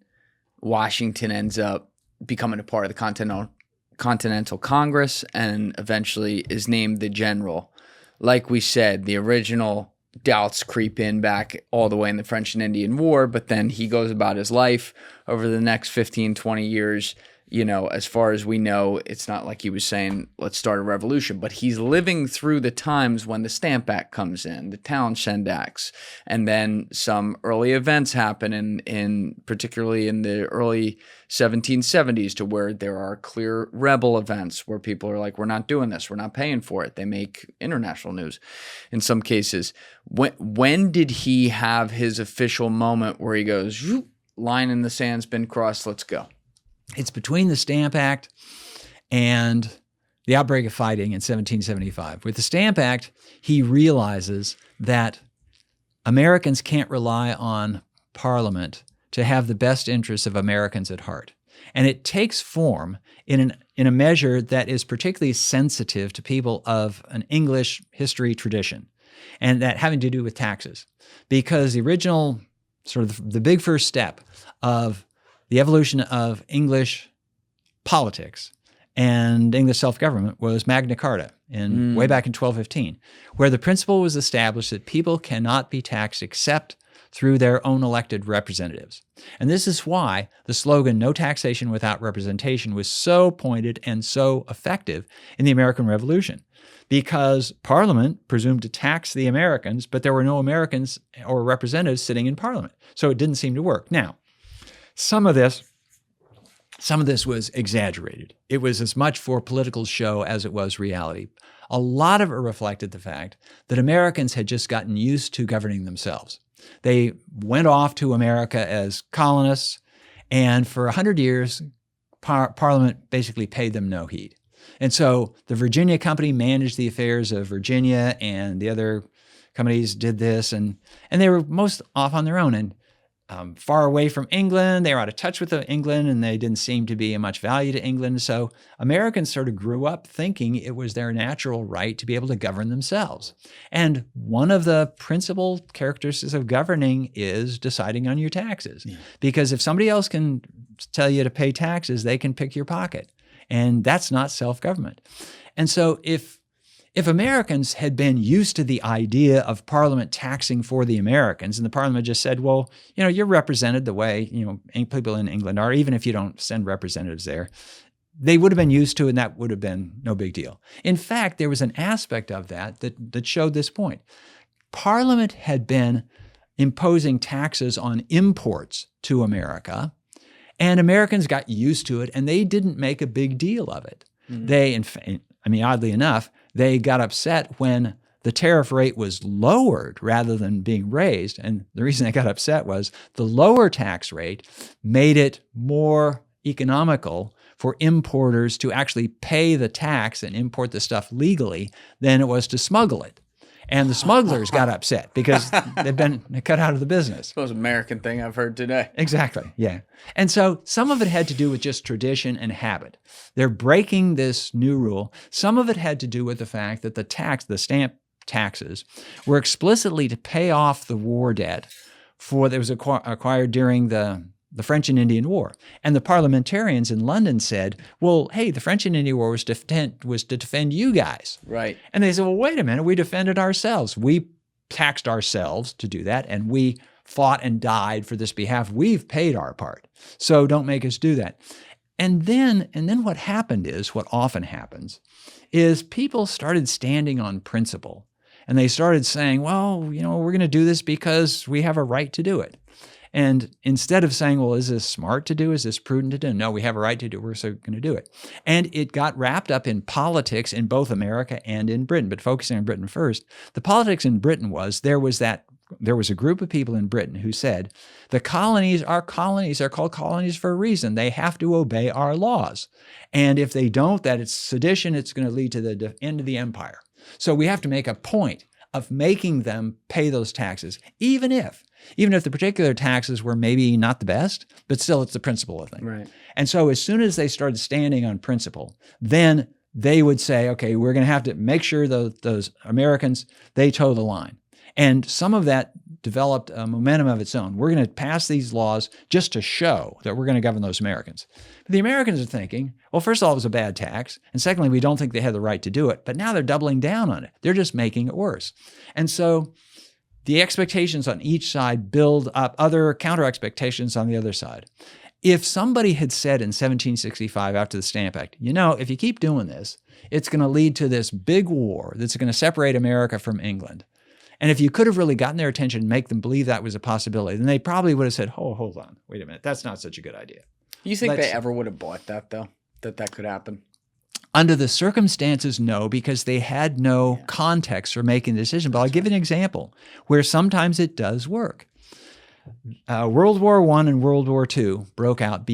Speaker 1: Washington ends up becoming a part of the Continental Congress and eventually is named the general. Like we said, the original doubts creep in back all the way in the French and Indian War, but then he goes about his life over the next 15, 20 years. You know, as far as we know, it's not like he was saying, let's start a revolution, but he's living through the times when the Stamp Act comes in, the Townshend Acts, and then some early events happen in particularly in the early 1770s to where there are clear rebel events where people are like, we're not doing this, we're not paying for it. They make international news in some cases. When did he have his official moment where he goes, line in the sand's been crossed, let's go?
Speaker 2: It's between the Stamp Act and the outbreak of fighting in 1775. With the Stamp Act, he realizes that Americans can't rely on Parliament to have the best interests of Americans at heart. And it takes form in a measure that is particularly sensitive to people of an English history tradition, and that having to do with taxes. Because the original, sort of the big first step of the evolution of English politics and English self-government was Magna Carta way back in 1215, where the principle was established that people cannot be taxed except through their own elected representatives. And this is why the slogan, no taxation without representation, was so pointed and so effective in the American Revolution, because Parliament presumed to tax the Americans, but there were no Americans or representatives sitting in Parliament. So it didn't seem to work. Now, some of this was exaggerated. It was as much for political show as it was reality. A lot of it reflected the fact that Americans had just gotten used to governing themselves. They went off to America as colonists, and for 100 years, Parliament basically paid them no heed. And so the Virginia Company managed the affairs of Virginia, and the other companies did this, and they were most off on their own. And far away from England, they were out of touch with England, and they didn't seem to be of much value to England. So Americans sort of grew up thinking it was their natural right to be able to govern themselves. And one of the principal characteristics of governing is deciding on your taxes. Yeah. Because if somebody else can tell you to pay taxes, they can pick your pocket. And that's not self-government. And so if Americans had been used to the idea of Parliament taxing for the Americans, and the Parliament just said, well, you're represented the way, people in England are, even if you don't send representatives there, they would have been used to it, and that would have been no big deal. In fact, there was an aspect of that showed this point. Parliament had been imposing taxes on imports to America, and Americans got used to it, and they didn't make a big deal of it. Mm-hmm. Oddly enough, they got upset when the tariff rate was lowered rather than being raised. And the reason they got upset was the lower tax rate made it more economical for importers to actually pay the tax and import the stuff legally than it was to smuggle it. And the smugglers got upset because they've been cut out of the business.
Speaker 1: Most American thing I've heard today.
Speaker 2: Exactly, yeah. And so some of it had to do with just tradition and habit. They're breaking this new rule. Some of it had to do with the fact that the stamp taxes were explicitly to pay off the war debt that was acquired during the French and Indian War. And the parliamentarians in London said, well, hey, the French and Indian War was to defend you guys.
Speaker 1: Right.
Speaker 2: And they said, well, wait a minute, we defended ourselves. We taxed ourselves to do that, and we fought and died for this behalf. We've paid our part. So don't make us do that. And then what happened is, what often happens, is people started standing on principle. And they started saying, well, we're going to do this because we have a right to do it. And instead of saying, well, is this smart to do? Is this prudent to do? No, we have a right to do it. We're so going to do it. And it got wrapped up in politics in both America and in Britain. But focusing on Britain first, the politics in Britain was there was a group of people in Britain who said, the colonies are colonies. They're called colonies for a reason. They have to obey our laws. And if they don't, that it's sedition. It's going to lead to the end of the empire. So we have to make a point of making them pay those taxes, even if the particular taxes were maybe not the best, but still it's the principle of thing.
Speaker 1: Right.
Speaker 2: And so as soon as they started standing on principle, then they would say, okay, we're going to have to make sure those Americans, they toe the line. And some of that developed a momentum of its own. We're going to pass these laws just to show that we're going to govern those Americans. But the Americans are thinking, well, first of all, it was a bad tax. And secondly, we don't think they had the right to do it. But now they're doubling down on it. They're just making it worse. And so the expectations on each side build up other counter expectations on the other side. If somebody had said in 1765 after the Stamp Act, if you keep doing this, it's going to lead to this big war that's going to separate America from England. And if you could have really gotten their attention and make them believe that was a possibility, then they probably would have said, oh, hold on, wait a minute, that's not such a good idea.
Speaker 1: You think they ever would have bought that, though, that could happen?
Speaker 2: Under the circumstances, no, because they had no context for making the decision. But I'll give you an example where sometimes it does work. World War I and World War II broke out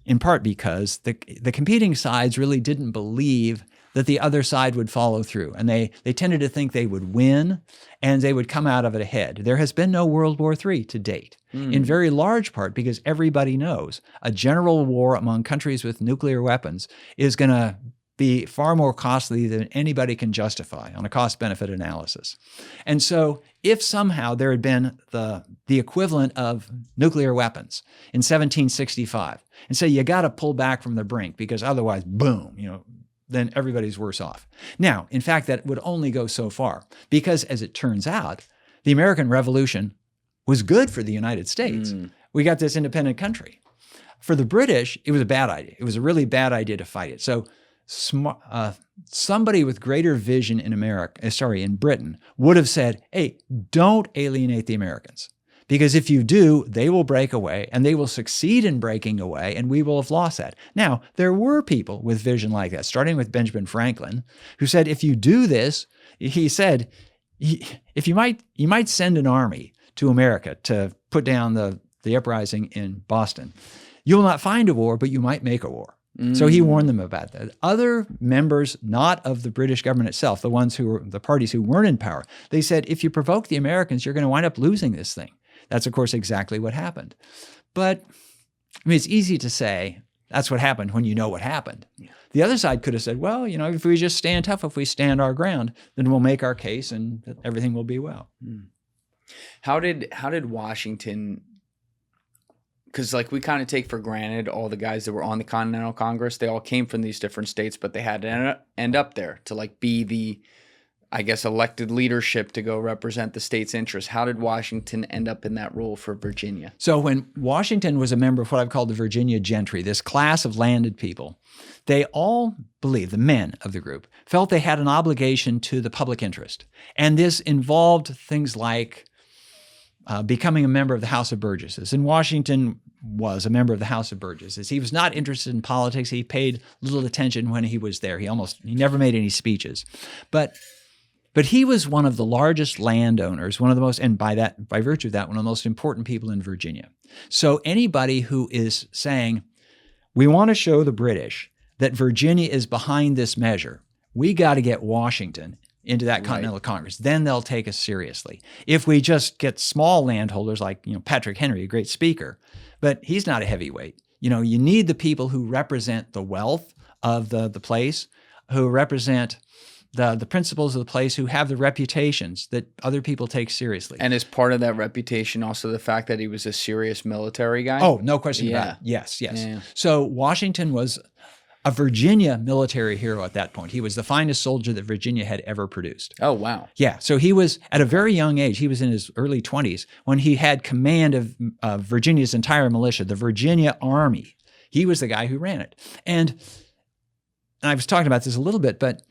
Speaker 2: in part because the competing sides really didn't believe that the other side would follow through. And they tended to think they would win and they would come out of it ahead. There has been no World War III to date, in very large part because everybody knows a general war among countries with nuclear weapons is going to be far more costly than anybody can justify on a cost-benefit analysis. And so if somehow there had been the equivalent of nuclear weapons in 1765, and say you got to pull back from the brink because otherwise, boom, then everybody's worse off. Now, in fact, that would only go so far because as it turns out, the American Revolution was good for the United States. We got this independent country. For the British, it was a bad idea. It was a really bad idea to fight it. So somebody with greater vision in Britain would have said, hey, don't alienate the Americans. Because if you do, they will break away and they will succeed in breaking away and we will have lost that. Now, there were people with vision like that, starting with Benjamin Franklin, who said, if you do this, he said, if you might send an army to America to put down the uprising in Boston, you will not find a war, but you might make a war. So he warned them about that. Other members, not of the British government itself, the ones who were the parties who weren't in power, they said, if you provoke the Americans, you're going to wind up losing this thing. That's, of course, exactly what happened. But it's easy to say that's what happened when you know what happened. The other side could have said, well, if we just stand tough, if we stand our ground, then we'll make our case and everything will be well.
Speaker 1: How did Washington, because we kind of take for granted all the guys that were on the Continental Congress, they all came from these different states, but they had to end up there to be the, I guess, elected leadership to go represent the state's interests. How did Washington end up in that role for Virginia?
Speaker 2: So when Washington was a member of what I've called the Virginia gentry, this class of landed people, they all believed, the men of the group, felt they had an obligation to the public interest. And this involved things like becoming a member of the House of Burgesses. And Washington was a member of the House of Burgesses. He was not interested in politics. He paid little attention when he was there. He never made any speeches. But he was one of the largest landowners, one of the most, and by virtue of that, one of the most important people in Virginia. So anybody who is saying, we want to show the British that Virginia is behind this measure, we got to get Washington into that Continental Congress, then they'll take us seriously. If we just get small landholders like Patrick Henry, a great speaker, but he's not a heavyweight. You need the people who represent the wealth of the place, who represent the principles of the place, who have the reputations that other people take seriously.
Speaker 1: And is part of that reputation also the fact that he was a serious military guy?
Speaker 2: Oh, no question about it. Yes. Yeah. So Washington was a Virginia military hero at that point. He was the finest soldier that Virginia had ever produced.
Speaker 1: Oh, wow.
Speaker 2: Yeah. So he was, at a very young age, he was in his early 20s, when he had command of Virginia's entire militia, the Virginia Army. He was the guy who ran it. And I was talking about this a little bit, but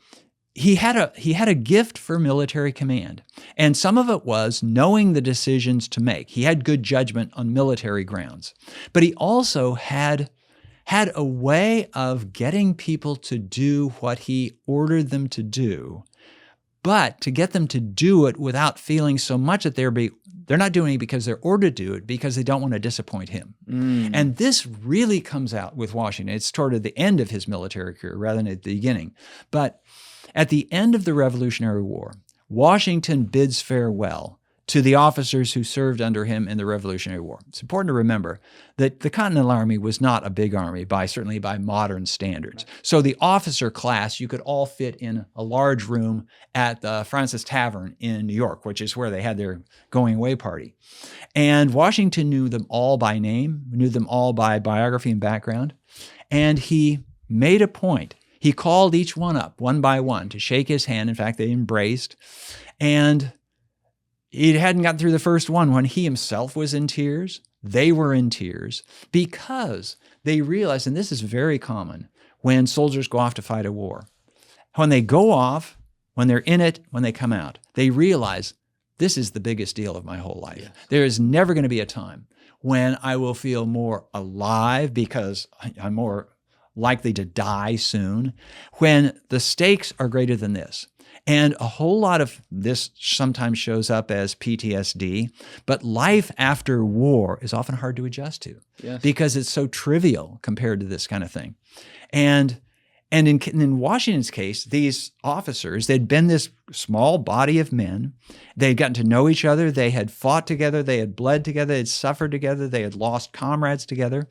Speaker 2: he had a gift for military command. And some of it was knowing the decisions to make. He had good judgment on military grounds. But he also had a way of getting people to do what he ordered them to do, but to get them to do it without feeling so much that they're not doing it because they're ordered to do it, because they don't want to disappoint him. And this really comes out with Washington. It's toward the end of his military career rather than at the beginning. But at the end of the Revolutionary War, Washington bids farewell to the officers who served under him in the Revolutionary War. It's important to remember that the Continental Army was not a big army, certainly by modern standards. So the officer class, you could all fit in a large room at the Francis Tavern in New York, which is where they had their going away party. And Washington knew them all by name, knew them all by biography and background. And he made a point. He called each one up one by one to shake his hand. In fact, they embraced. And he hadn't gotten through the first one when he himself was in tears. They were in tears because they realized, and this is very common when soldiers go off to fight a war. When they go off, when they're in it, when they come out, they realize this is the biggest deal of my whole life. Yes. There is never going to be a time when I will feel more alive because I'm more likely to die soon, when the stakes are greater than this. And a whole lot of this sometimes shows up as PTSD, but life after war is often hard to adjust to because it's so trivial compared to this kind of thing. And in Washington's case, these officers, they'd been this small body of men. They'd gotten to know each other. They had fought together. They had bled together. They had suffered together. They had lost comrades together.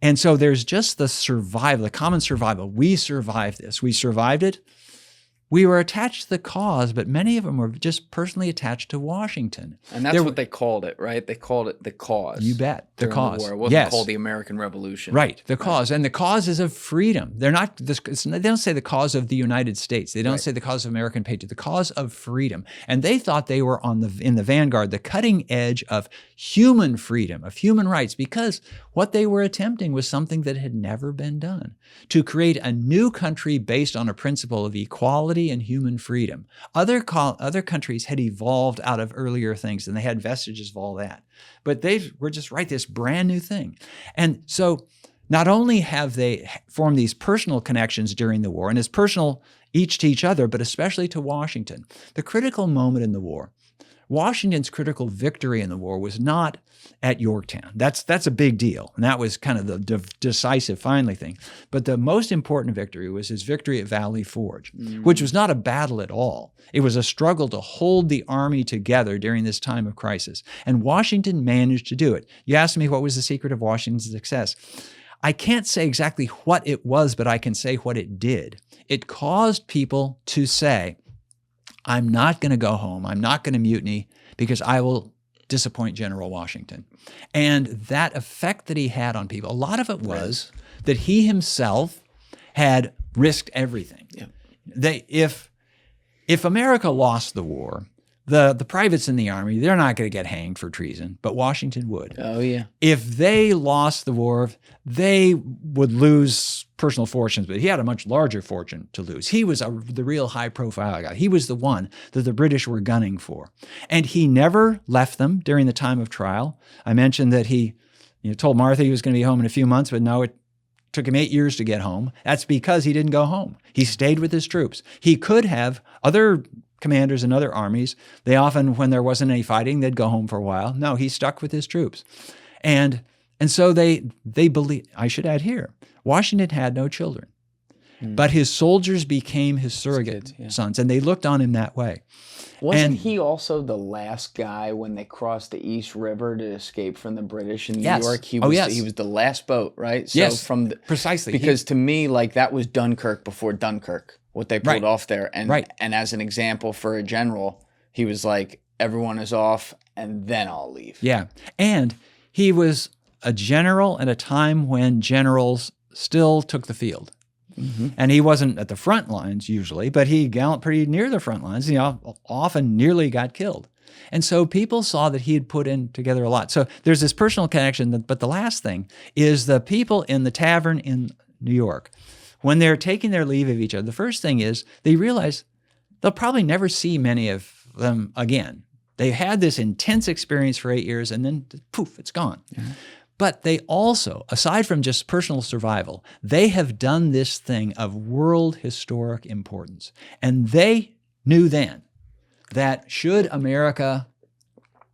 Speaker 2: And so there's just the survival, the common survival. We survived this. We survived it. We were attached to the cause, but many of them were just personally attached to Washington.
Speaker 1: And that's what they called it, right? They called it the cause.
Speaker 2: You bet. The cause.
Speaker 1: The war. It wasn't called the American Revolution.
Speaker 2: Right. The cause. And the cause is of freedom. They're not, they don't say the cause of the United States. They don't say the cause of American patriot, the cause of freedom. And they thought they were in the vanguard, the cutting edge of human freedom, of human rights, because what they were attempting was something that had never been done, to create a new country based on a principle of equality and human freedom. Other countries had evolved out of earlier things, and they had vestiges of all that. But they were just this brand new thing. And so not only have they formed these personal connections during the war, and as personal each to each other, but especially to Washington. The critical moment in the war, Washington's critical victory in the war was not at Yorktown. That's a big deal. And that was kind of the decisive finally thing. But the most important victory was his victory at Valley Forge, which was not a battle at all. It was a struggle to hold the army together during this time of crisis. And Washington managed to do it. You asked me what was the secret of Washington's success. I can't say exactly what it was, but I can say what it did. It caused people to say, I'm not going to go home. I'm not going to mutiny because I will disappoint General Washington. And that effect that he had on people, a lot of it was that he himself had risked everything. Yeah. If America lost the war, the privates in the army, they're not going to get hanged for treason, but Washington would.
Speaker 1: Oh, yeah.
Speaker 2: If they lost the war, they would lose personal fortunes, but he had a much larger fortune to lose. He was the real high-profile guy. He was the one that the British were gunning for. And he never left them during the time of trial. I mentioned that he told Martha he was going to be home in a few months, but no, it took him 8 years to get home. That's because he didn't go home. He stayed with his troops. He could have other commanders in other armies. They often, when there wasn't any fighting, they'd go home for a while. No, he stuck with his troops. And so they believe, I should add here, Washington had no children, but his soldiers became his surrogate sons, and they looked on him that way.
Speaker 1: Wasn't he also the last guy when they crossed the East River to escape from the British in New York? He was the last boat, right? So
Speaker 2: precisely.
Speaker 1: Because to me, that was Dunkirk before Dunkirk, what they pulled off there. And as an example for a general, he was like, everyone is off, and then I'll leave.
Speaker 2: Yeah. And he was a general at a time when generals still took the field. Mm-hmm. And he wasn't at the front lines usually, but he galloped pretty near the front lines. Often nearly got killed. And so people saw that he had put in together a lot. So there's this personal connection. But the last thing is the people in the tavern in New York, when they're taking their leave of each other, the first thing is they realize they'll probably never see many of them again. They had this intense experience for 8 years, and then poof, it's gone. Mm-hmm. But they also, aside from just personal survival, they have done this thing of world historic importance. And they knew then that should America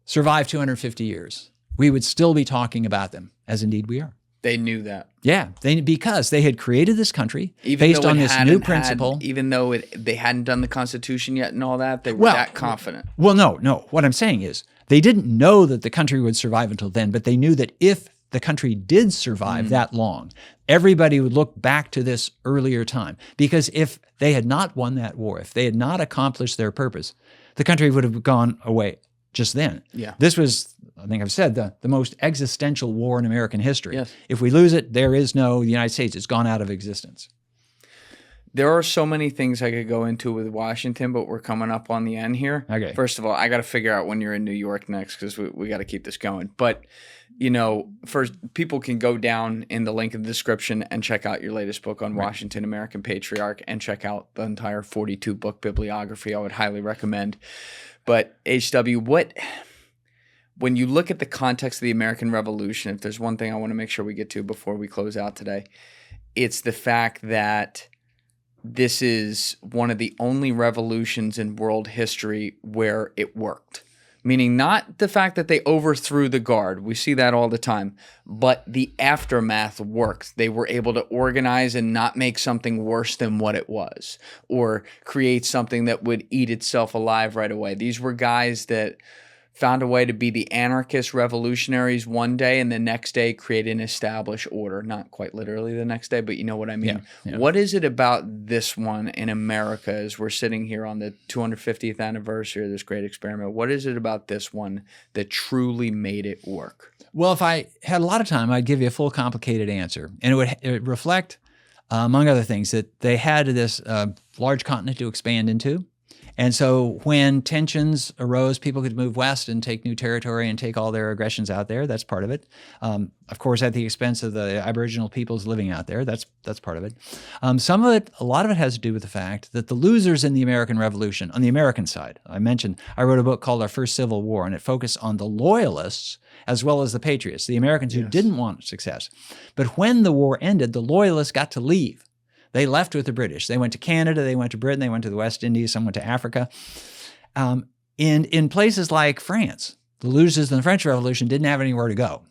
Speaker 2: survive 250 years, we would still be talking about them, as indeed we are.
Speaker 1: They knew that.
Speaker 2: Yeah, because they had created this country based on this new principle.
Speaker 1: Even though they hadn't done the Constitution yet and all that, they were that confident.
Speaker 2: Well, no. What I'm saying is they didn't know that the country would survive until then, but they knew that if the country did survive that long, everybody would look back to this earlier time. Because if they had not won that war, if they had not accomplished their purpose, the country would have gone away just then.
Speaker 1: Yeah.
Speaker 2: This was, I think I've said, the most existential war in American history.
Speaker 1: Yes.
Speaker 2: If we lose it, there is no United States. It's gone out of existence.
Speaker 1: There are so many things I could go into with Washington, but we're coming up on the end here.
Speaker 2: Okay.
Speaker 1: First of all, I got to figure out when you're in New York next because we got to keep this going. But, first, people can go down in the link in the description and check out your latest book on Washington, American Patriarch, and check out the entire 42-book bibliography. I would highly recommend. But, HW, when you look at the context of the American Revolution, if there's one thing I want to make sure we get to before we close out today, it's the fact that this is one of the only revolutions in world history where it worked. Meaning not the fact that they overthrew the guard. We see that all the time. But the aftermath worked. They were able to organize and not make something worse than what it was, or create something that would eat itself alive right away. These were guys that found a way to be the anarchist revolutionaries one day and the next day create an established order. Not quite literally the next day, but you know what I mean. Yeah. What is it about this one in America as we're sitting here on the 250th anniversary of this great experiment? What is it about this one that truly made it work?
Speaker 2: Well, if I had a lot of time, I'd give you a full complicated answer. And it would reflect, among other things, that they had this large continent to expand into. And so when tensions arose, people could move west and take new territory and take all their aggressions out there. That's part of it. Of course, at the expense of the Aboriginal peoples living out there. That's part of it. A lot of it has to do with the fact that the losers in the American Revolution, on the American side, I wrote a book called Our First Civil War, and it focused on the loyalists as well as the patriots, the Americans who didn't want success. But when the war ended, the loyalists got to leave. They left with the British. They went to Canada, they went to Britain, they went to the West Indies, some went to Africa. And in places like France, the losers in the French Revolution didn't have anywhere to go.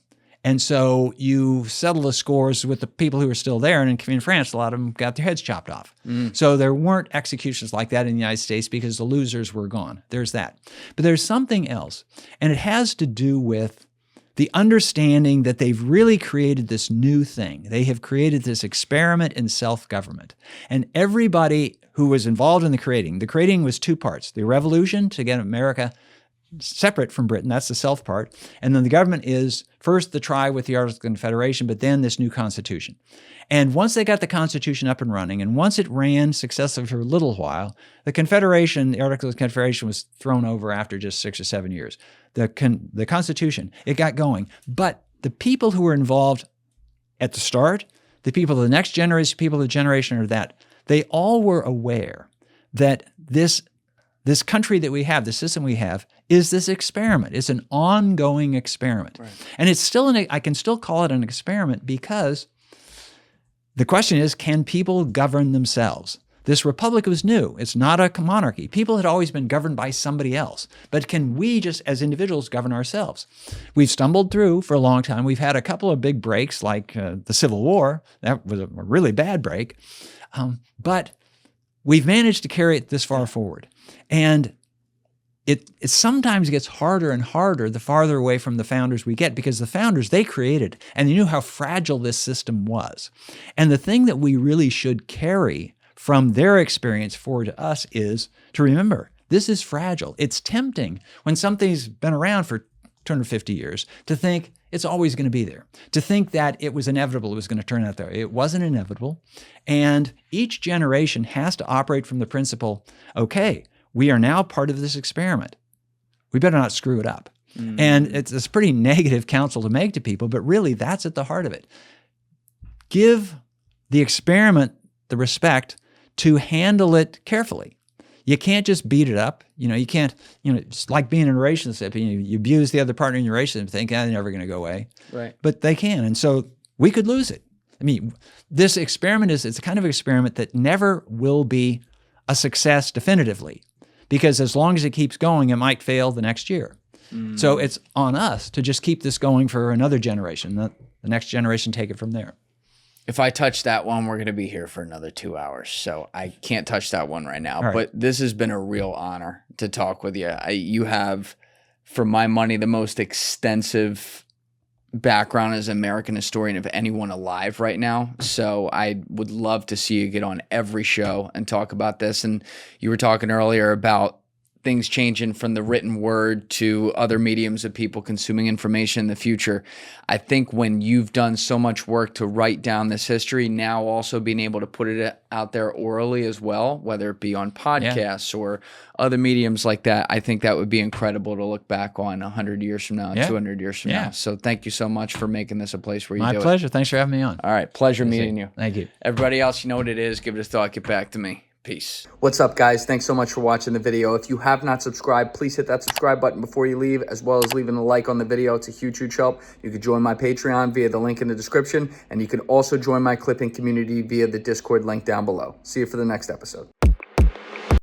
Speaker 2: And so you settle the scores with the people who were still there. And in France, a lot of them got their heads chopped off. So there weren't executions like that in the United States because the losers were gone. There's that. But there's something else. And it has to do with the understanding that they've really created this new thing. They have created this experiment in self-government. And everybody who was involved in the creating was two parts. The revolution to get America separate from Britain, that's the self part. And then the government is first the try with the Articles of Confederation, but then this new Constitution. And once they got the Constitution up and running, and once it ran successfully for a little while, the Confederation, the Articles of Confederation was thrown over after just 6 or 7 years. The Constitution, it got going. But the people who were involved at the start, the people of the next generation, people of the generation or that, they all were aware that this country that we have, the system we have, is this experiment. It's an ongoing experiment. Right. And it's still I can still call it an experiment because the question is, can people govern themselves? This republic was new. It's not a monarchy. People had always been governed by somebody else. But can we just, as individuals, govern ourselves? We've stumbled through for a long time. We've had a couple of big breaks, like the Civil War. That was a really bad break. But we've managed to carry it this far forward. And it sometimes gets harder and harder the farther away from the founders we get, because the founders, they created and they knew how fragile this system was. And the thing that we really should carry from their experience forward to us is to remember, this is fragile. It's tempting when something's been around for 250 years to think it's always going to be there, to think that it was inevitable, it was going to turn out there. It wasn't inevitable. And each generation has to operate from the principle, okay, we are now part of this experiment. We better not screw it up. Mm-hmm. And it's a pretty negative counsel to make to people, but really that's at the heart of it. Give the experiment the respect to handle it carefully. You can't just beat it up. You can't, it's like being in a relationship. You abuse the other partner in your relationship, think, they're never going to go away.
Speaker 1: Right.
Speaker 2: But they can. And so we could lose it. I mean, this experiment it's a kind of experiment that never will be a success definitively, because as long as it keeps going, it might fail the next year. So it's on us to just keep this going for another generation. the next generation take it from there.
Speaker 1: If I touch that one, we're going to be here for another 2 hours. So I can't touch that one right now.
Speaker 2: All right.
Speaker 1: But this has been a real honor to talk with you. You have, for my money, the most extensive background as an American historian of anyone alive right now. So I would love to see you get on every show and talk about this. And you were talking earlier about things changing from the written word to other mediums of people consuming information in the future. I think when you've done so much work to write down this history, now also being able to put it out there orally as well, whether it be on podcasts or other mediums like that, I think that would be incredible to look back on 100 years from now, 200 years from now. So thank you so much for making this a place where you do it.
Speaker 2: My pleasure. Thanks for having me on.
Speaker 1: All right. Pleasure meeting you.
Speaker 2: Thank you.
Speaker 1: Everybody else, you know what it is. Give it a thought. Get back to me. Peace. What's up, guys? Thanks so much for watching the video. If you have not subscribed, please hit that subscribe button before you leave, as well as leaving a like on the video. It's a huge, huge help. You can join my Patreon via the link in the description, and you can also join my clipping community via the Discord link down below. See you for the next episode.